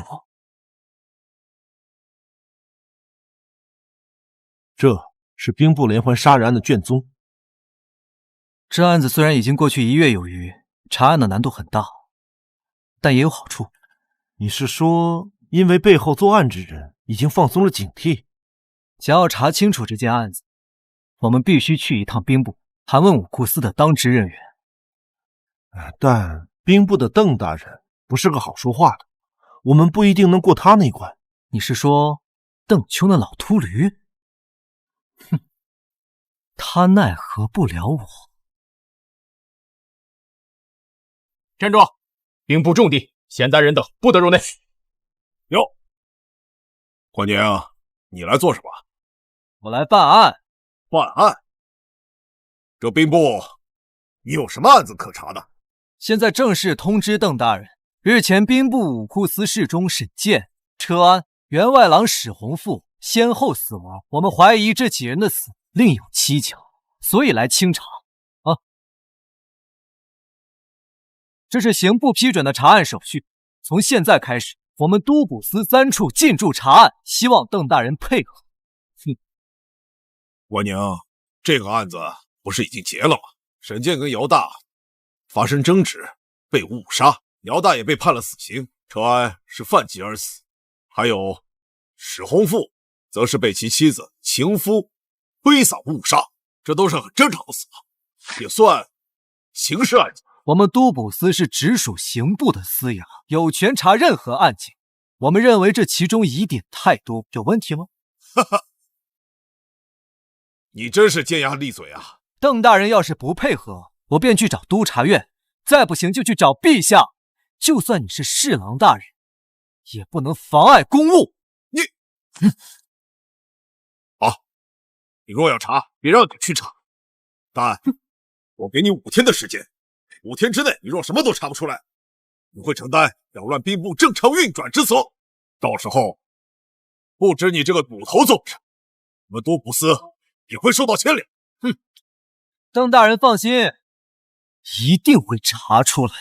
这是兵部连环杀人案的卷宗。这案子虽然已经过去1月有余，查案的难度很大，但也有好处。你是说，因为背后作案之人已经放松了警惕？想要查清楚这件案子，我们必须去一趟兵部，盘问武库司的当值人员。但兵部的邓大人不是个好说话的，我们不一定能过他那关。你是说邓秋那老秃驴？哼，他奈何不了我。站住！兵部重地，闲杂人等不得入内。哟，关宁，你来做什么？我来办案。办案？这兵部，你有什么案子可查的？现在正式通知邓大人，日前兵部武库司侍中沈健、车安、员外郎史洪富先后死亡，我们怀疑这几人的死另有蹊跷，所以来清查。这是刑部批准的查案手续，从现在开始，我们都捕司3处进驻查案，希望邓大人配合。关宁，这个案子不是已经结了吗？沈健跟姚大发生争执，被误杀，姚大也被判了死刑，车安是犯疾而死，还有史洪富则是被其妻子、情夫推搡误杀，这都是很正常的死亡，也算刑事案件。我们都捕司是直属刑部的司衙，有权查任何案件。我们认为这其中疑点太多，有问题吗？哈哈，你真是尖牙利嘴啊！邓大人要是不配合，我便去找督察院，再不行就去找陛下。就算你是侍郎大人，也不能妨碍公务。你，好，你若要查，别让你去查，但我给你5天的时间。5天之内，你若什么都查不出来，你会承担扰乱兵部正常运转之责。到时候，不止你这个捕头做不成，我们都捕司也会受到牵连。哼，邓大人放心，一定会查出来。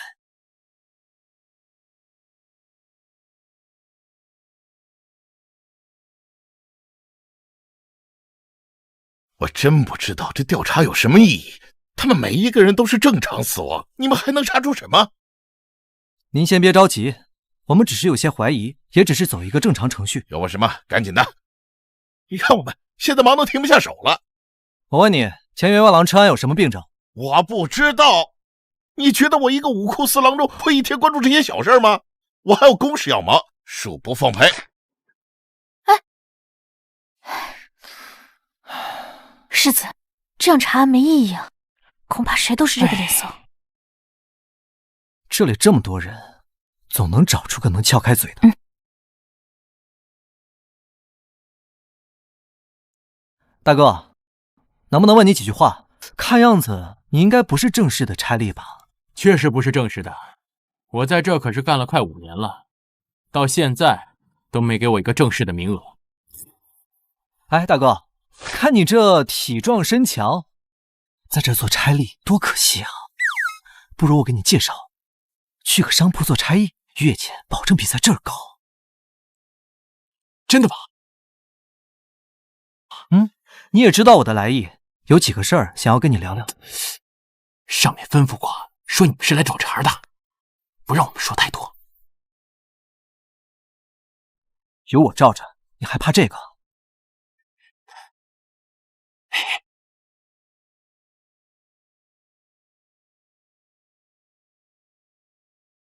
我真不知道这调查有什么意义。他们每一个人都是正常死亡，你们还能查出什么？您先别着急，我们只是有些怀疑，也只是走一个正常程序。有什么赶紧的，你看我们现在忙得停不下手了。我问你，前员外郎车安有什么病症？我不知道。你觉得我一个武库司郎中会一天关注这些小事吗？我还有公事要忙，恕不奉陪。世子，这样查案没意义啊，恐怕谁都是这个脸色。这里这么多人，总能找出个能撬开嘴的。大哥，能不能问你几句话？看样子你应该不是正式的差吏吧？确实不是正式的，我在这可是干了快5年了，到现在都没给我一个正式的名额。哎，大哥，看你这体壮身强，在这做差吏多可惜啊！不如我给你介绍，去个商铺做差役，月钱保证比在这儿高。真的吗？你也知道我的来意，有几个事儿想要跟你聊聊。上面吩咐过，说你们是来找茬的，不让我们说太多。有我罩着，你还怕这个？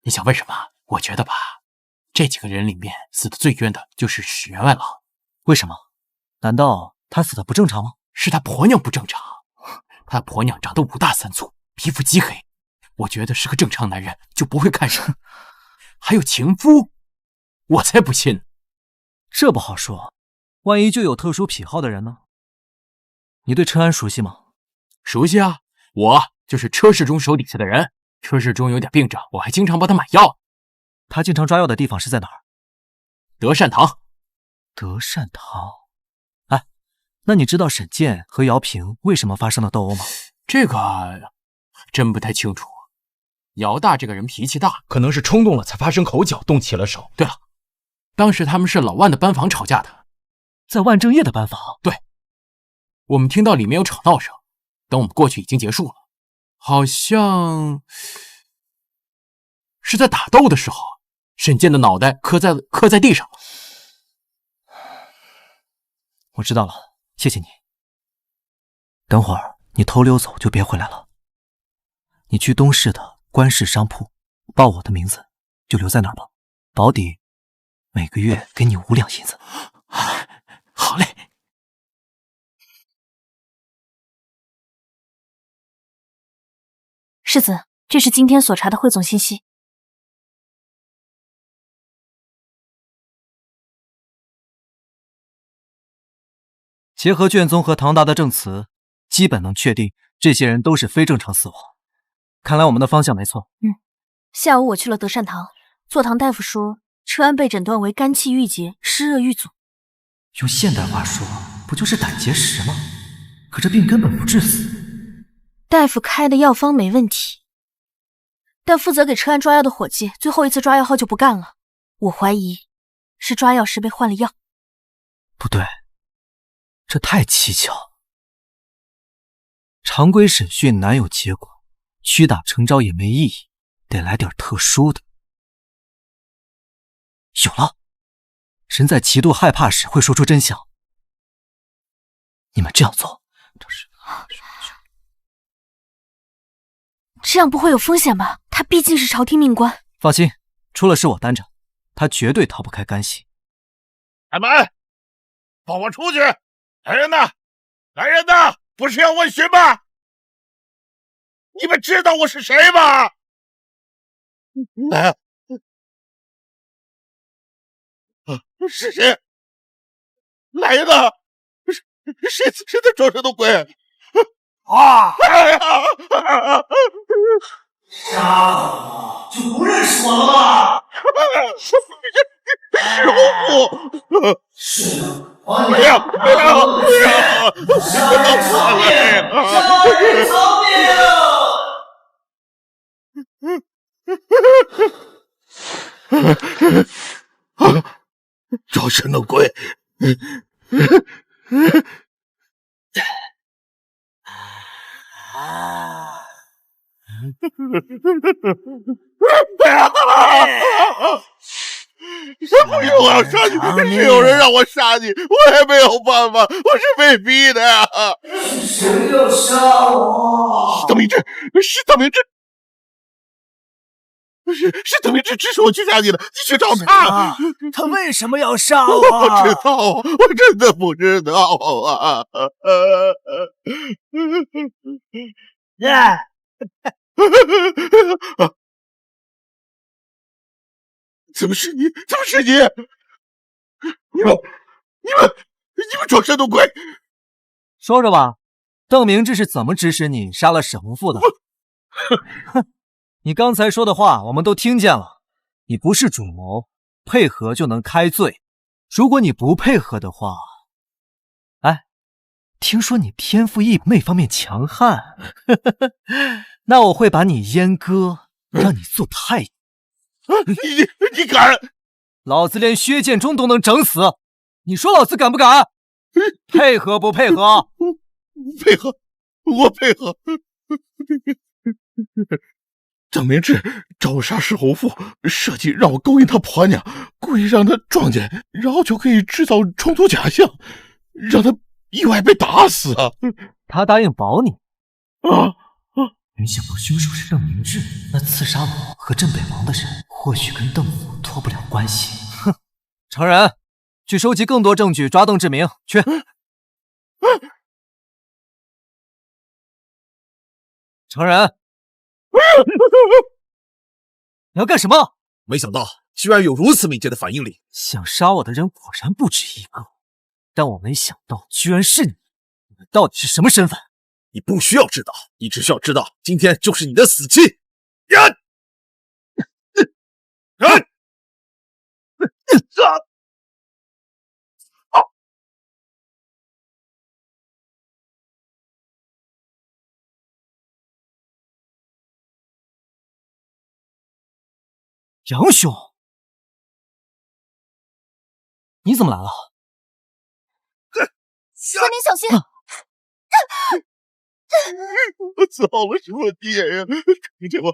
你想问什么？我觉得吧，这几个人里面死的最冤的就是史员外郎。为什么？难道他死的不正常吗？是他婆娘不正常。他婆娘长得5大3粗，皮肤极黑，我觉得是个正常男人就不会看上。还有情夫，我才不信。这不好说，万一就有特殊癖好的人呢？你对车安熟悉吗？熟悉啊，我就是车世忠手底下的人。车世忠有点病症，我还经常帮他买药。他经常抓药的地方是在哪儿？德善堂。德善堂。哎，那你知道沈健和姚平为什么发生了斗殴吗？这个真不太清楚。姚大这个人脾气大，可能是冲动了才发生口角，动起了手。对了，当时他们是老万的班房吵架的。在万正业的班房？对，我们听到里面有吵闹声，等我们过去已经结束了。好像是在打斗的时候，沈健的脑袋磕在地上了。我知道了，谢谢你。等会儿你偷溜走就别回来了。你去东市的官市商铺，报我的名字，就留在那儿吧。保底每个月给你5两银子。好嘞。世子，这是今天所查的汇总信息。结合卷宗和唐达的证词，基本能确定这些人都是非正常死亡。看来我们的方向没错。下午我去了德善堂，坐堂大夫说车安被诊断为肝气郁结、湿热郁阻。用现代话说，不就是胆结石吗？可这病根本不致死。大夫开的药方没问题，但负责给车安抓药的伙计最后一次抓药后就不干了，我怀疑是抓药时被换了药。不对，这太蹊跷。常规审讯难有结果，屈打成招也没意义，得来点特殊的。有了，人在极度害怕时会说出真相。你们这样做，这样不会有风险吧？他毕竟是朝廷命官。放心，出了事我担着，他绝对逃不开干系。开门，放我出去！来人呐！来人呐！不是要问询吗？你们知道我是谁吗？来，是谁？来人呐！谁在装神弄鬼？啊！哎呀！杀了我就不认识我了吗？师傅，是的，不要！杀命！偿命！装神弄鬼！不是我要杀你，是有人让我杀你，我也没有办法，我是被逼的呀！谁要杀我？是邓明志，是邓明志，是邓明志指使我去杀你的，你去找他。他为什么要杀我？我不知道，我真的不知道啊！怎么是你？怎么是你？你们装神弄鬼！说说吧，邓明志是怎么指使你杀了沈洪富的？哼，你刚才说的话我们都听见了。你不是主谋，配合就能开罪。如果你不配合的话，哎，听说你天赋异禀方面强悍，那我会把你阉割，让你做太监。你敢？老子连薛建中都能整死，你说老子敢不敢？配合不配合？配合，我配合。邓明志找我杀石洪富，设计让我勾引他婆娘，故意让他撞见，然后就可以制造冲突假象，让他意外被打死啊！他答应保你没想到凶手是邓明志，那刺杀我和镇北王的人，或许跟邓府脱不了关系。哼，程然，去收集更多证据，抓邓志明。去。程然，你要干什么？没想到居然有如此敏捷的反应力。想杀我的人果然不止一个，但我没想到居然是你。你们到底是什么身份？你不需要知道，你只需要知道，今天就是你的死期。杨兄，你怎么来了？兄弟小心！我糟了，是我爹呀！听见我。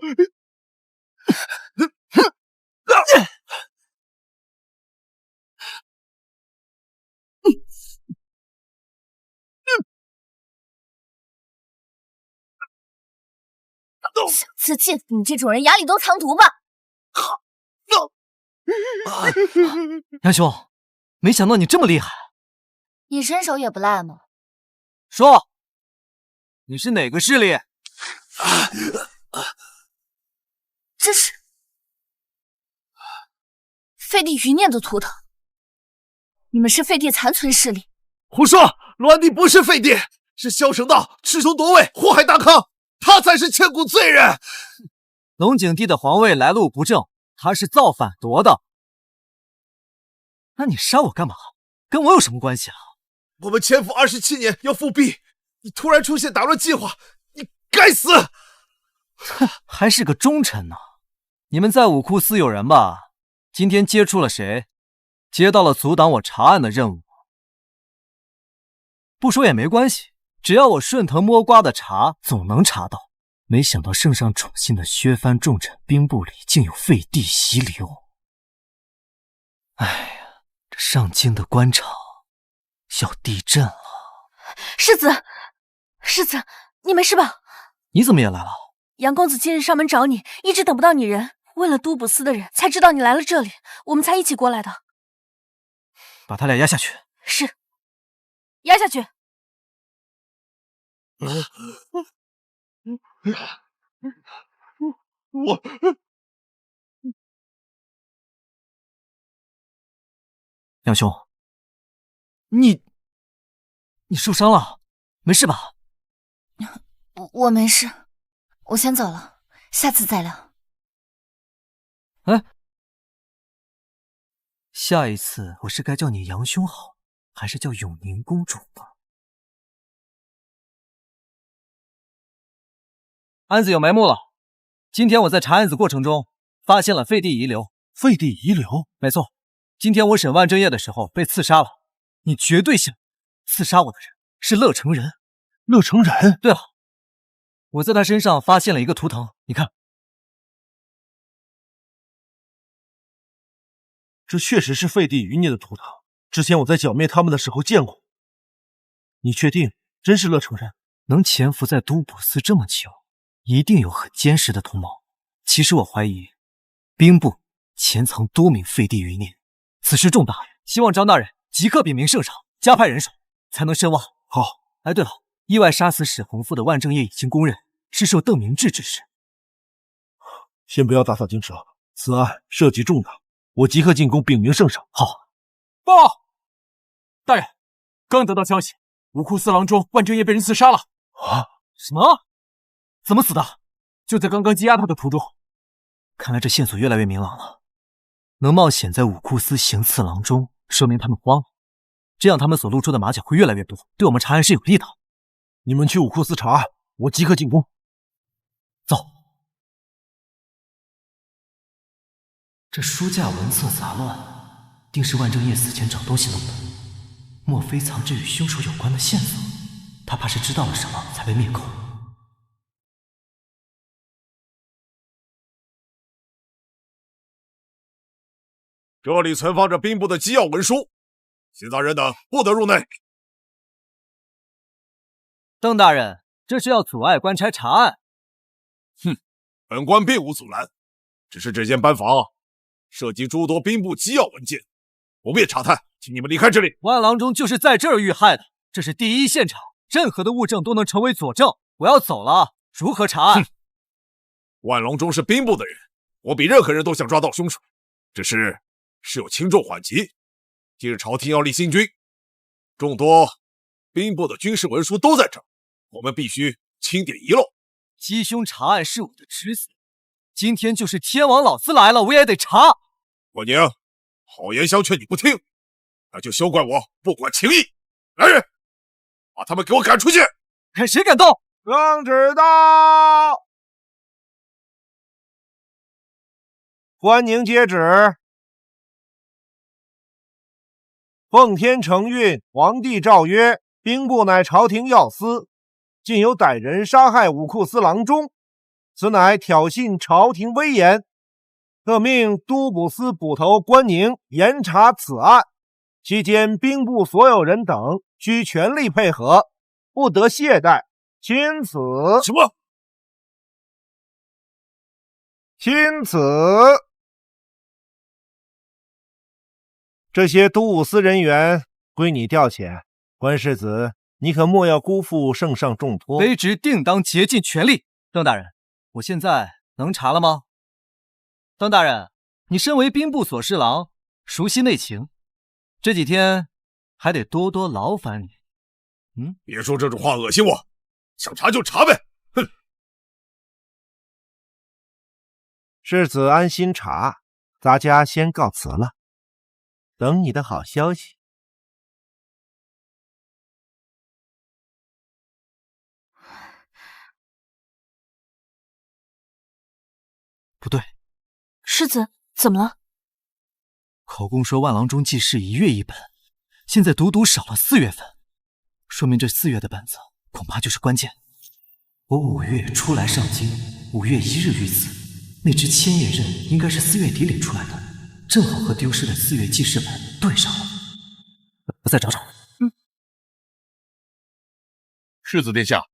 想自尽，你这种人眼里都藏毒吧！杨兄，没想到你这么厉害。你身手也不赖嘛。说，你是哪个势力？这是废帝余孽的图腾。你们是废帝残存势力。胡说！栾帝不是废帝，是萧成道恃凶夺位，祸害大康，他才是千古罪人。龙景帝的皇位来路不正，他是造反夺的。那你杀我干嘛？跟我有什么关系啊？我们潜伏27年要复辟，你突然出现打乱计划，你该死！哼，还是个忠臣呢。你们在武库司有人吧？今天接触了谁？接到了阻挡我查案的任务。不说也没关系，只要我顺藤摸瓜的查，总能查到。没想到圣上宠信的削藩重臣兵部里竟有废帝遗留。哎呀，这上京的官场要地震了。世子，世子，你没事吧？你怎么也来了？杨公子今日上门找你，一直等不到你人，问了都捕司的人，才知道你来了这里，我们才一起过来的。把他俩压下去。是，压下去。我杨兄，你受伤了，没事吧？我没事，我先走了，下次再聊。哎，下一次我是该叫你杨兄好，还是叫永宁公主呢？案子有眉目了。今天我在查案子过程中发现了废帝遗留。废帝遗留？没错，今天我审万正业的时候被刺杀了。你绝对想刺杀我的人是乐成仁。乐成仁？对了，我在他身上发现了一个图腾，你看，这确实是废帝余孽的图腾，之前我在剿灭他们的时候见过。你确定真是乐成人？能潜伏在都卜司这么久，一定有很坚实的图谋。其实我怀疑，兵部潜藏多名废帝余孽，此事重大，希望张大人即刻禀明圣上，加派人手，才能深挖。好。哎，对了，意外杀死史洪父的万正业已经公认是受邓明志指使。先不要打草惊蛇，此案涉及重大，我即刻进宫禀明圣上。好。报，大人，刚得到消息，武库司郎中万正业被人刺杀了。啊？什么？怎么死的？就在刚刚羁押他的途中。看来这线索越来越明朗了。能冒险在武库司行刺郎中，说明他们慌了。这样他们所露出的马脚会越来越多，对我们查案是有利的。你们去武库司查案，我即刻进宫。走。这书架文册杂乱，定是万正业死前找东西弄的。莫非藏着与凶手有关的线索？他怕是知道了什么才被灭口。这里存放着兵部的机要文书，新杂人等不得入内。邓大人，这是要阻碍官差查案。哼，本官并无阻拦，只是这间班房涉及诸多兵部机要文件，不便查探，请你们离开这里。万郎中就是在这儿遇害的，这是第一现场，任何的物证都能成为佐证。我要走了，如何查案？万郎中是兵部的人，我比任何人都想抓到凶手，只是事有轻重缓急。今日朝廷要立新军，众多兵部的军事文书都在这儿，我们必须清点遗漏。鸡兄查案是我的职责，今天就是天王老子来了，我也得查。关宁，好言相劝你不听，那就休怪我不管情义。来人，把他们给我赶出去！看谁敢动！圣旨到！关宁接旨。奉天承运，皇帝诏曰：兵部乃朝廷要司，竟有歹人杀害武库司郎中，此乃挑衅朝廷威严，特命都捕司捕头关宁严查此案。期间，兵部所有人等需全力配合，不得懈怠。钦此。什么？钦此。这些都武司人员归你调遣，关世子，你可莫要辜负圣上重托。卑职定当竭尽全力。邓大人，我现在能查了吗？邓大人，你身为兵部所侍郎，熟悉内情，这几天还得多多劳烦你。别说这种话，恶心我！想查就查呗！哼！世子安心查，咱家先告辞了。等你的好消息。不对，世子怎么了？口供说万郎中记事1月1本，现在独少了4月份，说明这4月的本子恐怕就是关键。我5月初来上京，5月1日遇刺，那支千叶刃应该是4月底领出来的。正好和丢失的4月记事本对上了，我再找找。世子殿下，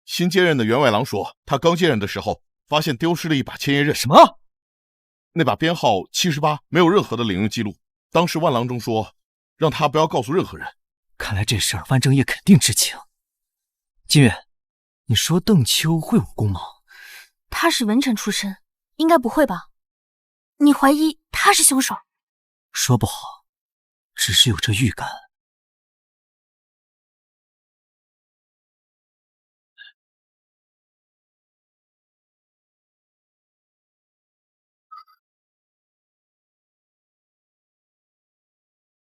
新接任的员外郎说，他刚接任的时候发现丢失了一把千叶刃。什么？那把编号78，没有任何的领用记录。当时万郎中说，让他不要告诉任何人。看来这事儿万正业肯定知情。金远，你说邓秋会武功吗？他是文臣出身，应该不会吧？你怀疑他是凶手？说不好，只是有这预感。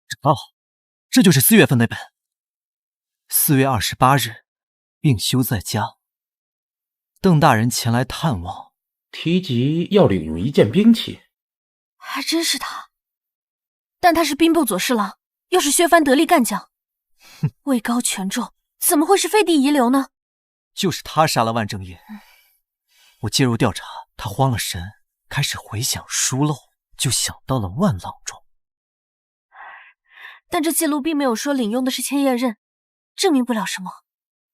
找到，这就是4月份那本。4月28日，病休在家。邓大人前来探望，提及要领用一件兵器。还真是他，但他是兵部左侍郎，又是削藩得力干将，位高权重，怎么会是废帝遗留呢？就是他杀了万正业。我介入调查，他慌了神，开始回想疏漏，就想到了万郎中。但这记录并没有说领用的是千叶刃，证明不了什么。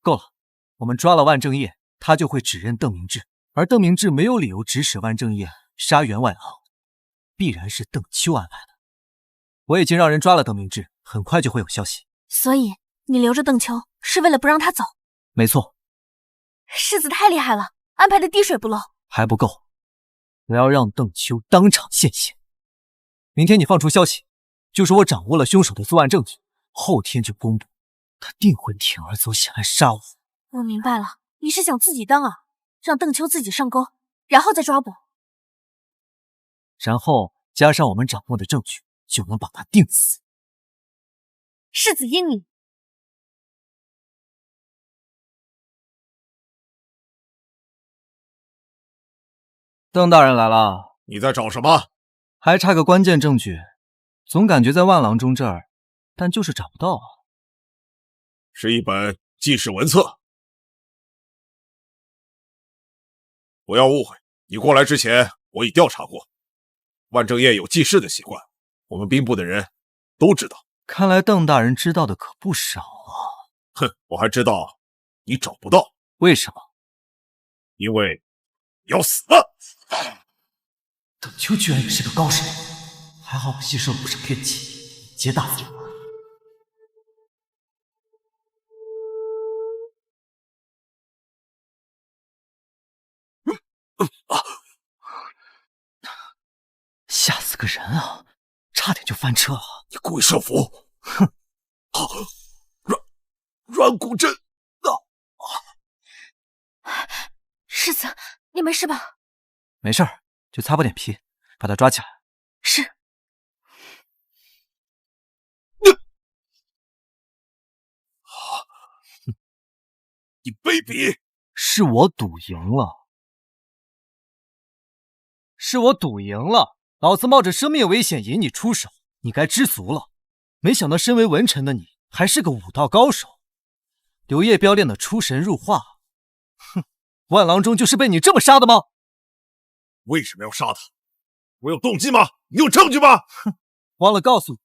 够了，我们抓了万正业，他就会指认邓明志，而邓明志没有理由指使万正业杀员外郎，必然是邓秋安排的。我已经让人抓了邓明志，很快就会有消息。所以你留着邓秋是为了不让他走？没错。世子太厉害了，安排的滴水不漏。还不够，我要让邓秋当场现形。明天你放出消息，就说我掌握了凶手的作案证据，后天就公布，他定会铤而走险来杀我。我明白了，你是想自己当啊，让邓秋自己上钩，然后再抓捕。然后加上我们掌握的证据，就能把他定死。世子英明。邓大人来了。你在找什么？还差个关键证据，总感觉在万郎中这儿，但就是找不到啊。是一本记事文册。不要误会，你过来之前我已调查过，万正业有记事的习惯，我们兵部的人都知道。看来邓大人知道的可不少啊。哼，我还知道你找不到。为什么？因为要死了。邓秋居然也是个高手，还好我吸收了不少怨气，皆大自然。吓死个人啊！差点就翻车了。你故意设伏！哼！软骨针世子，你没事吧？没事儿，就擦破点皮，把他抓起来。是。你卑鄙！是我赌赢了，是我赌赢了。老子冒着生命危险引你出手，你该知足了。没想到身为文臣的你，还是个武道高手。柳叶标练的出神入化。哼，万郎中就是被你这么杀的吗？为什么要杀他？我有动机吗？你有证据吗？哼，忘了告诉你，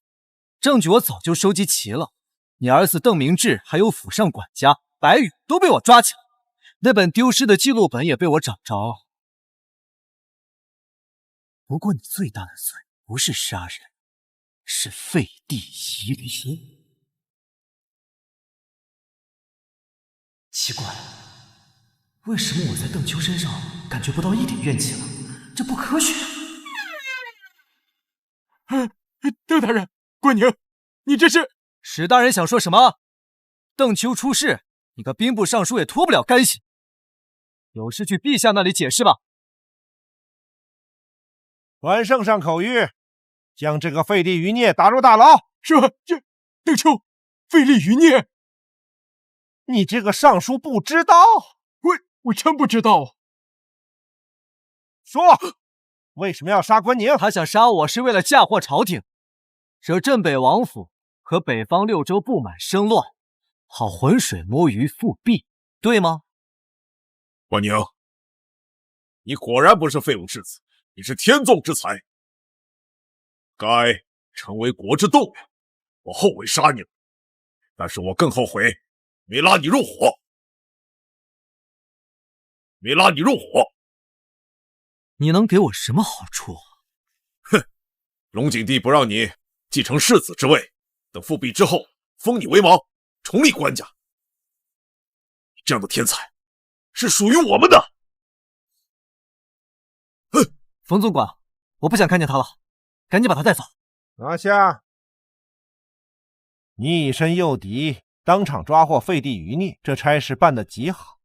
证据我早就收集齐了。你儿子邓明志还有府上管家白羽都被我抓起来，那本丢失的记录本也被我找着。不过你最大的罪不是杀人，是废帝遗离。奇怪，为什么我在邓秋身上感觉不到一点怨气了？这不科学。邓大人，关宁，你这是……史大人想说什么？邓秋出事，你个兵部尚书也脱不了干系。有事去陛下那里解释吧。传圣上口谕，将这个废帝余孽打入大牢。是，这邓秋，废立余孽。你这个尚书不知道？我真不知道。说，为什么要杀关宁？他想杀我是为了嫁祸朝廷，惹镇北王府和北方6州不满生乱，好浑水摸鱼复辟，对吗？关宁，你果然不是废物之子，你是天纵之才，该成为国之栋梁。我后悔杀你了，但是我更后悔没拉你入伙。你能给我什么好处？哼，龙景帝不让你继承世子之位，等复辟之后封你为王，重立关家。你这样的天才是属于我们的。哼，冯总管，我不想看见他了，赶紧把他带走。拿下！你以身诱敌，当场抓获废帝余孽，这差事办得极好。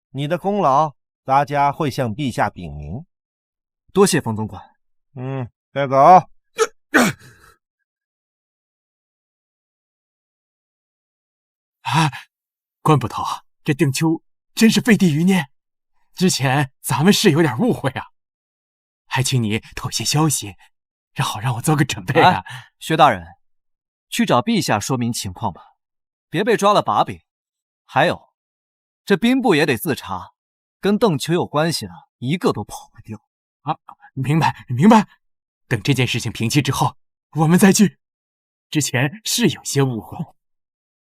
你的功劳，大家会向陛下禀明。多谢冯总管。带走。关捕头，这邓秋真是废帝余孽？之前咱们是有点误会啊，还请你透些消息，让我做个准备啊。薛大人，去找陛下说明情况吧，别被抓了把柄。还有，这兵部也得自查，跟邓秋有关系的一个都跑不掉。啊，明白。等这件事情平息之后，我们再聚。之前是有些误会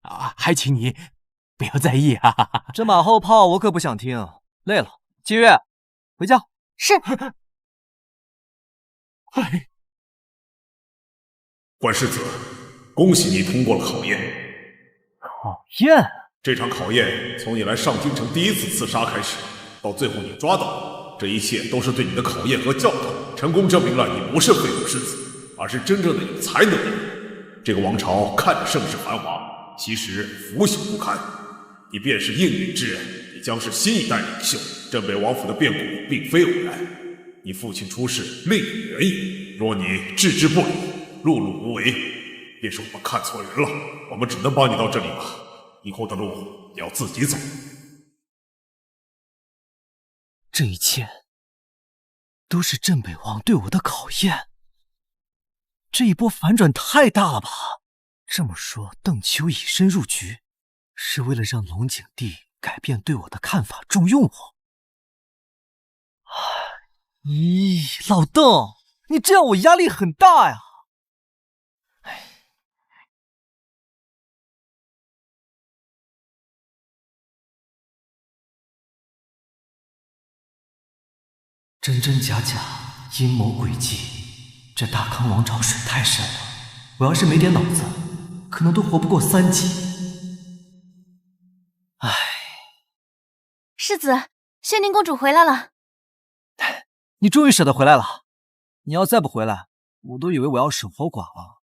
啊，还请你不要在意啊。这马后炮我可不想听，累了。金月，回家。是。关世子，恭喜你通过了考验。考验？这场考验从你来上京城第一次刺杀开始，到最后你抓到，这一切都是对你的考验和教导，成功证明了你不是废物世子，而是真正的有才能的人。这个王朝看着盛世繁华，其实腐朽不堪。你便是应允之人，你将是新一代领袖。镇北王府的变故并非偶然，你父亲出事另有原因。若你置之不理，碌碌无为，便是我们看错人了。我们只能帮你到这里了，以后的路你要自己走。这一切都是镇北王对我的考验。这一波反转太大了吧？这么说，邓秋以身入局，是为了让龙景帝改变对我的看法，重用我。咦，老邓，你这样我压力很大呀。真真假假，阴谋诡计，这大康王朝水太深了。我要是没点脑子，可能都活不过3集。唉，世子，宣宁公主回来了。你终于舍得回来了。你要再不回来，我都以为我要守活寡了。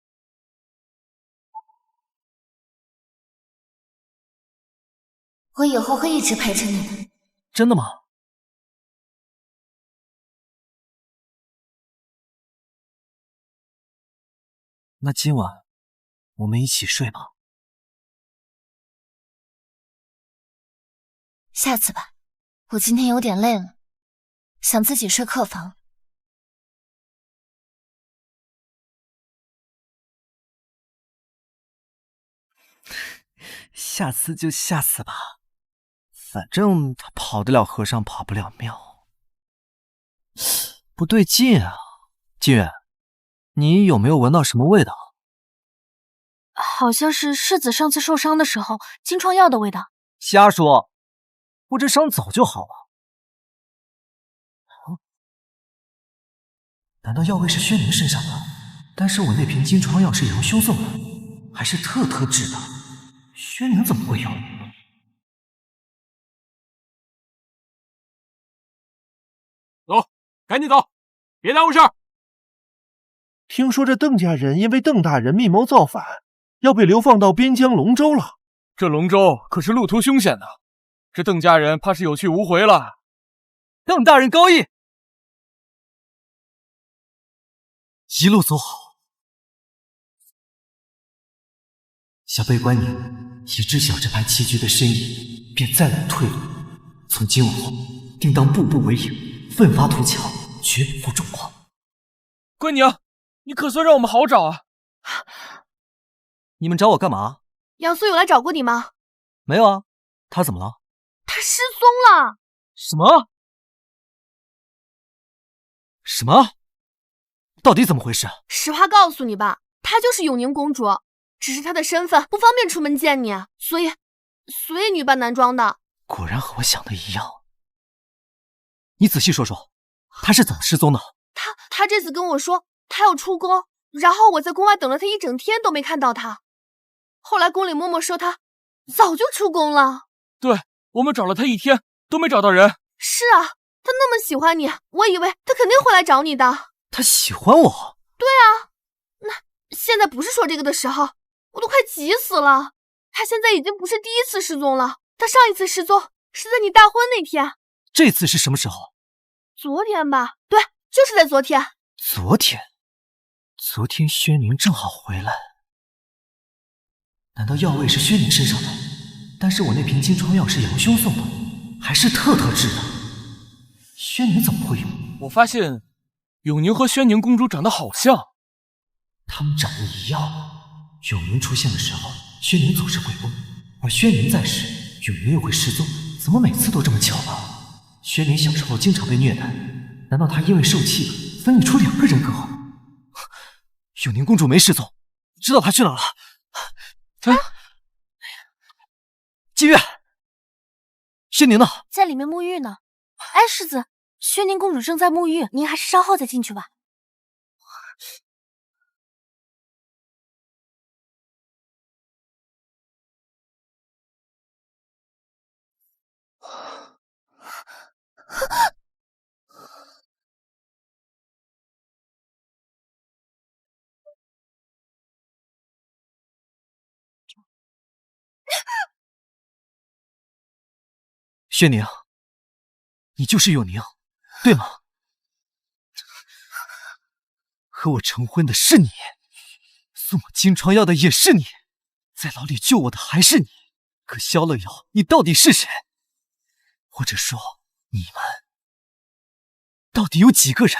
我以后会一直陪着你的。真的吗？那今晚我们一起睡吧。下次吧，我今天有点累了，想自己睡客房。下次就下次吧，反正他跑得了和尚跑不了庙。不对劲啊，金远，你有没有闻到什么味道？好像是世子上次受伤的时候金疮药的味道。瞎说，我这伤早就好了。难道药味是轩宁身上的？但是我那瓶金疮药是杨兄送的，还是特制的，轩宁怎么会有？走，赶紧走，别耽误事儿。听说这邓家人因为邓大人密谋造反，要被流放到边疆龙州了。这龙州可是路途凶险的，这邓家人怕是有去无回了。邓大人高义，一路走好。小贝官宁已知晓这盘棋局的深意，便再无退路。从今往后，定当步步为营，奋发图强，绝不负众望。官宁，你可算让我们好找啊！你们找我干嘛？杨素有来找过你吗？没有啊，他怎么了？他失踪了。什么？什么？到底怎么回事？实话告诉你吧，她就是永宁公主，只是她的身份不方便出门见你，所以女扮男装的。果然和我想的一样。你仔细说说，她是怎么失踪的？她这次跟我说她要出宫，然后我在宫外等了她一整天都没看到她。后来宫里嬷嬷说她早就出宫了。对，我们找了她一天都没找到人。是啊，她那么喜欢你，我以为她肯定会来找你的。她喜欢我？对啊，那现在不是说这个的时候，我都快急死了。她现在已经不是第一次失踪了，她上一次失踪是在你大婚那天。这次是什么时候？昨天吧，对，就是在昨天。昨天轩宁正好回来。难道药味是轩宁身上的？但是我那瓶金疮药是杨兄送的，还是特制的。轩宁怎么会有？我发现永宁和轩宁公主长得好像，他们长得一样。永宁出现的时候，轩宁总是会问；而轩宁在时，永宁又会失踪。怎么每次都这么巧呢？轩宁小时候经常被虐待，难道他因为受气分离出2个人格？永宁公主没失踪，知道她去哪了？姬月，轩宁呢？在里面沐浴呢。哎，世子，轩宁公主正在沐浴，您还是稍后再进去吧。轩宁，你就是永宁，对吗？和我成婚的是你，送我金疮药的也是你，在牢里救我的还是你。可消了药，你到底是谁？或者说，你们到底有几个人？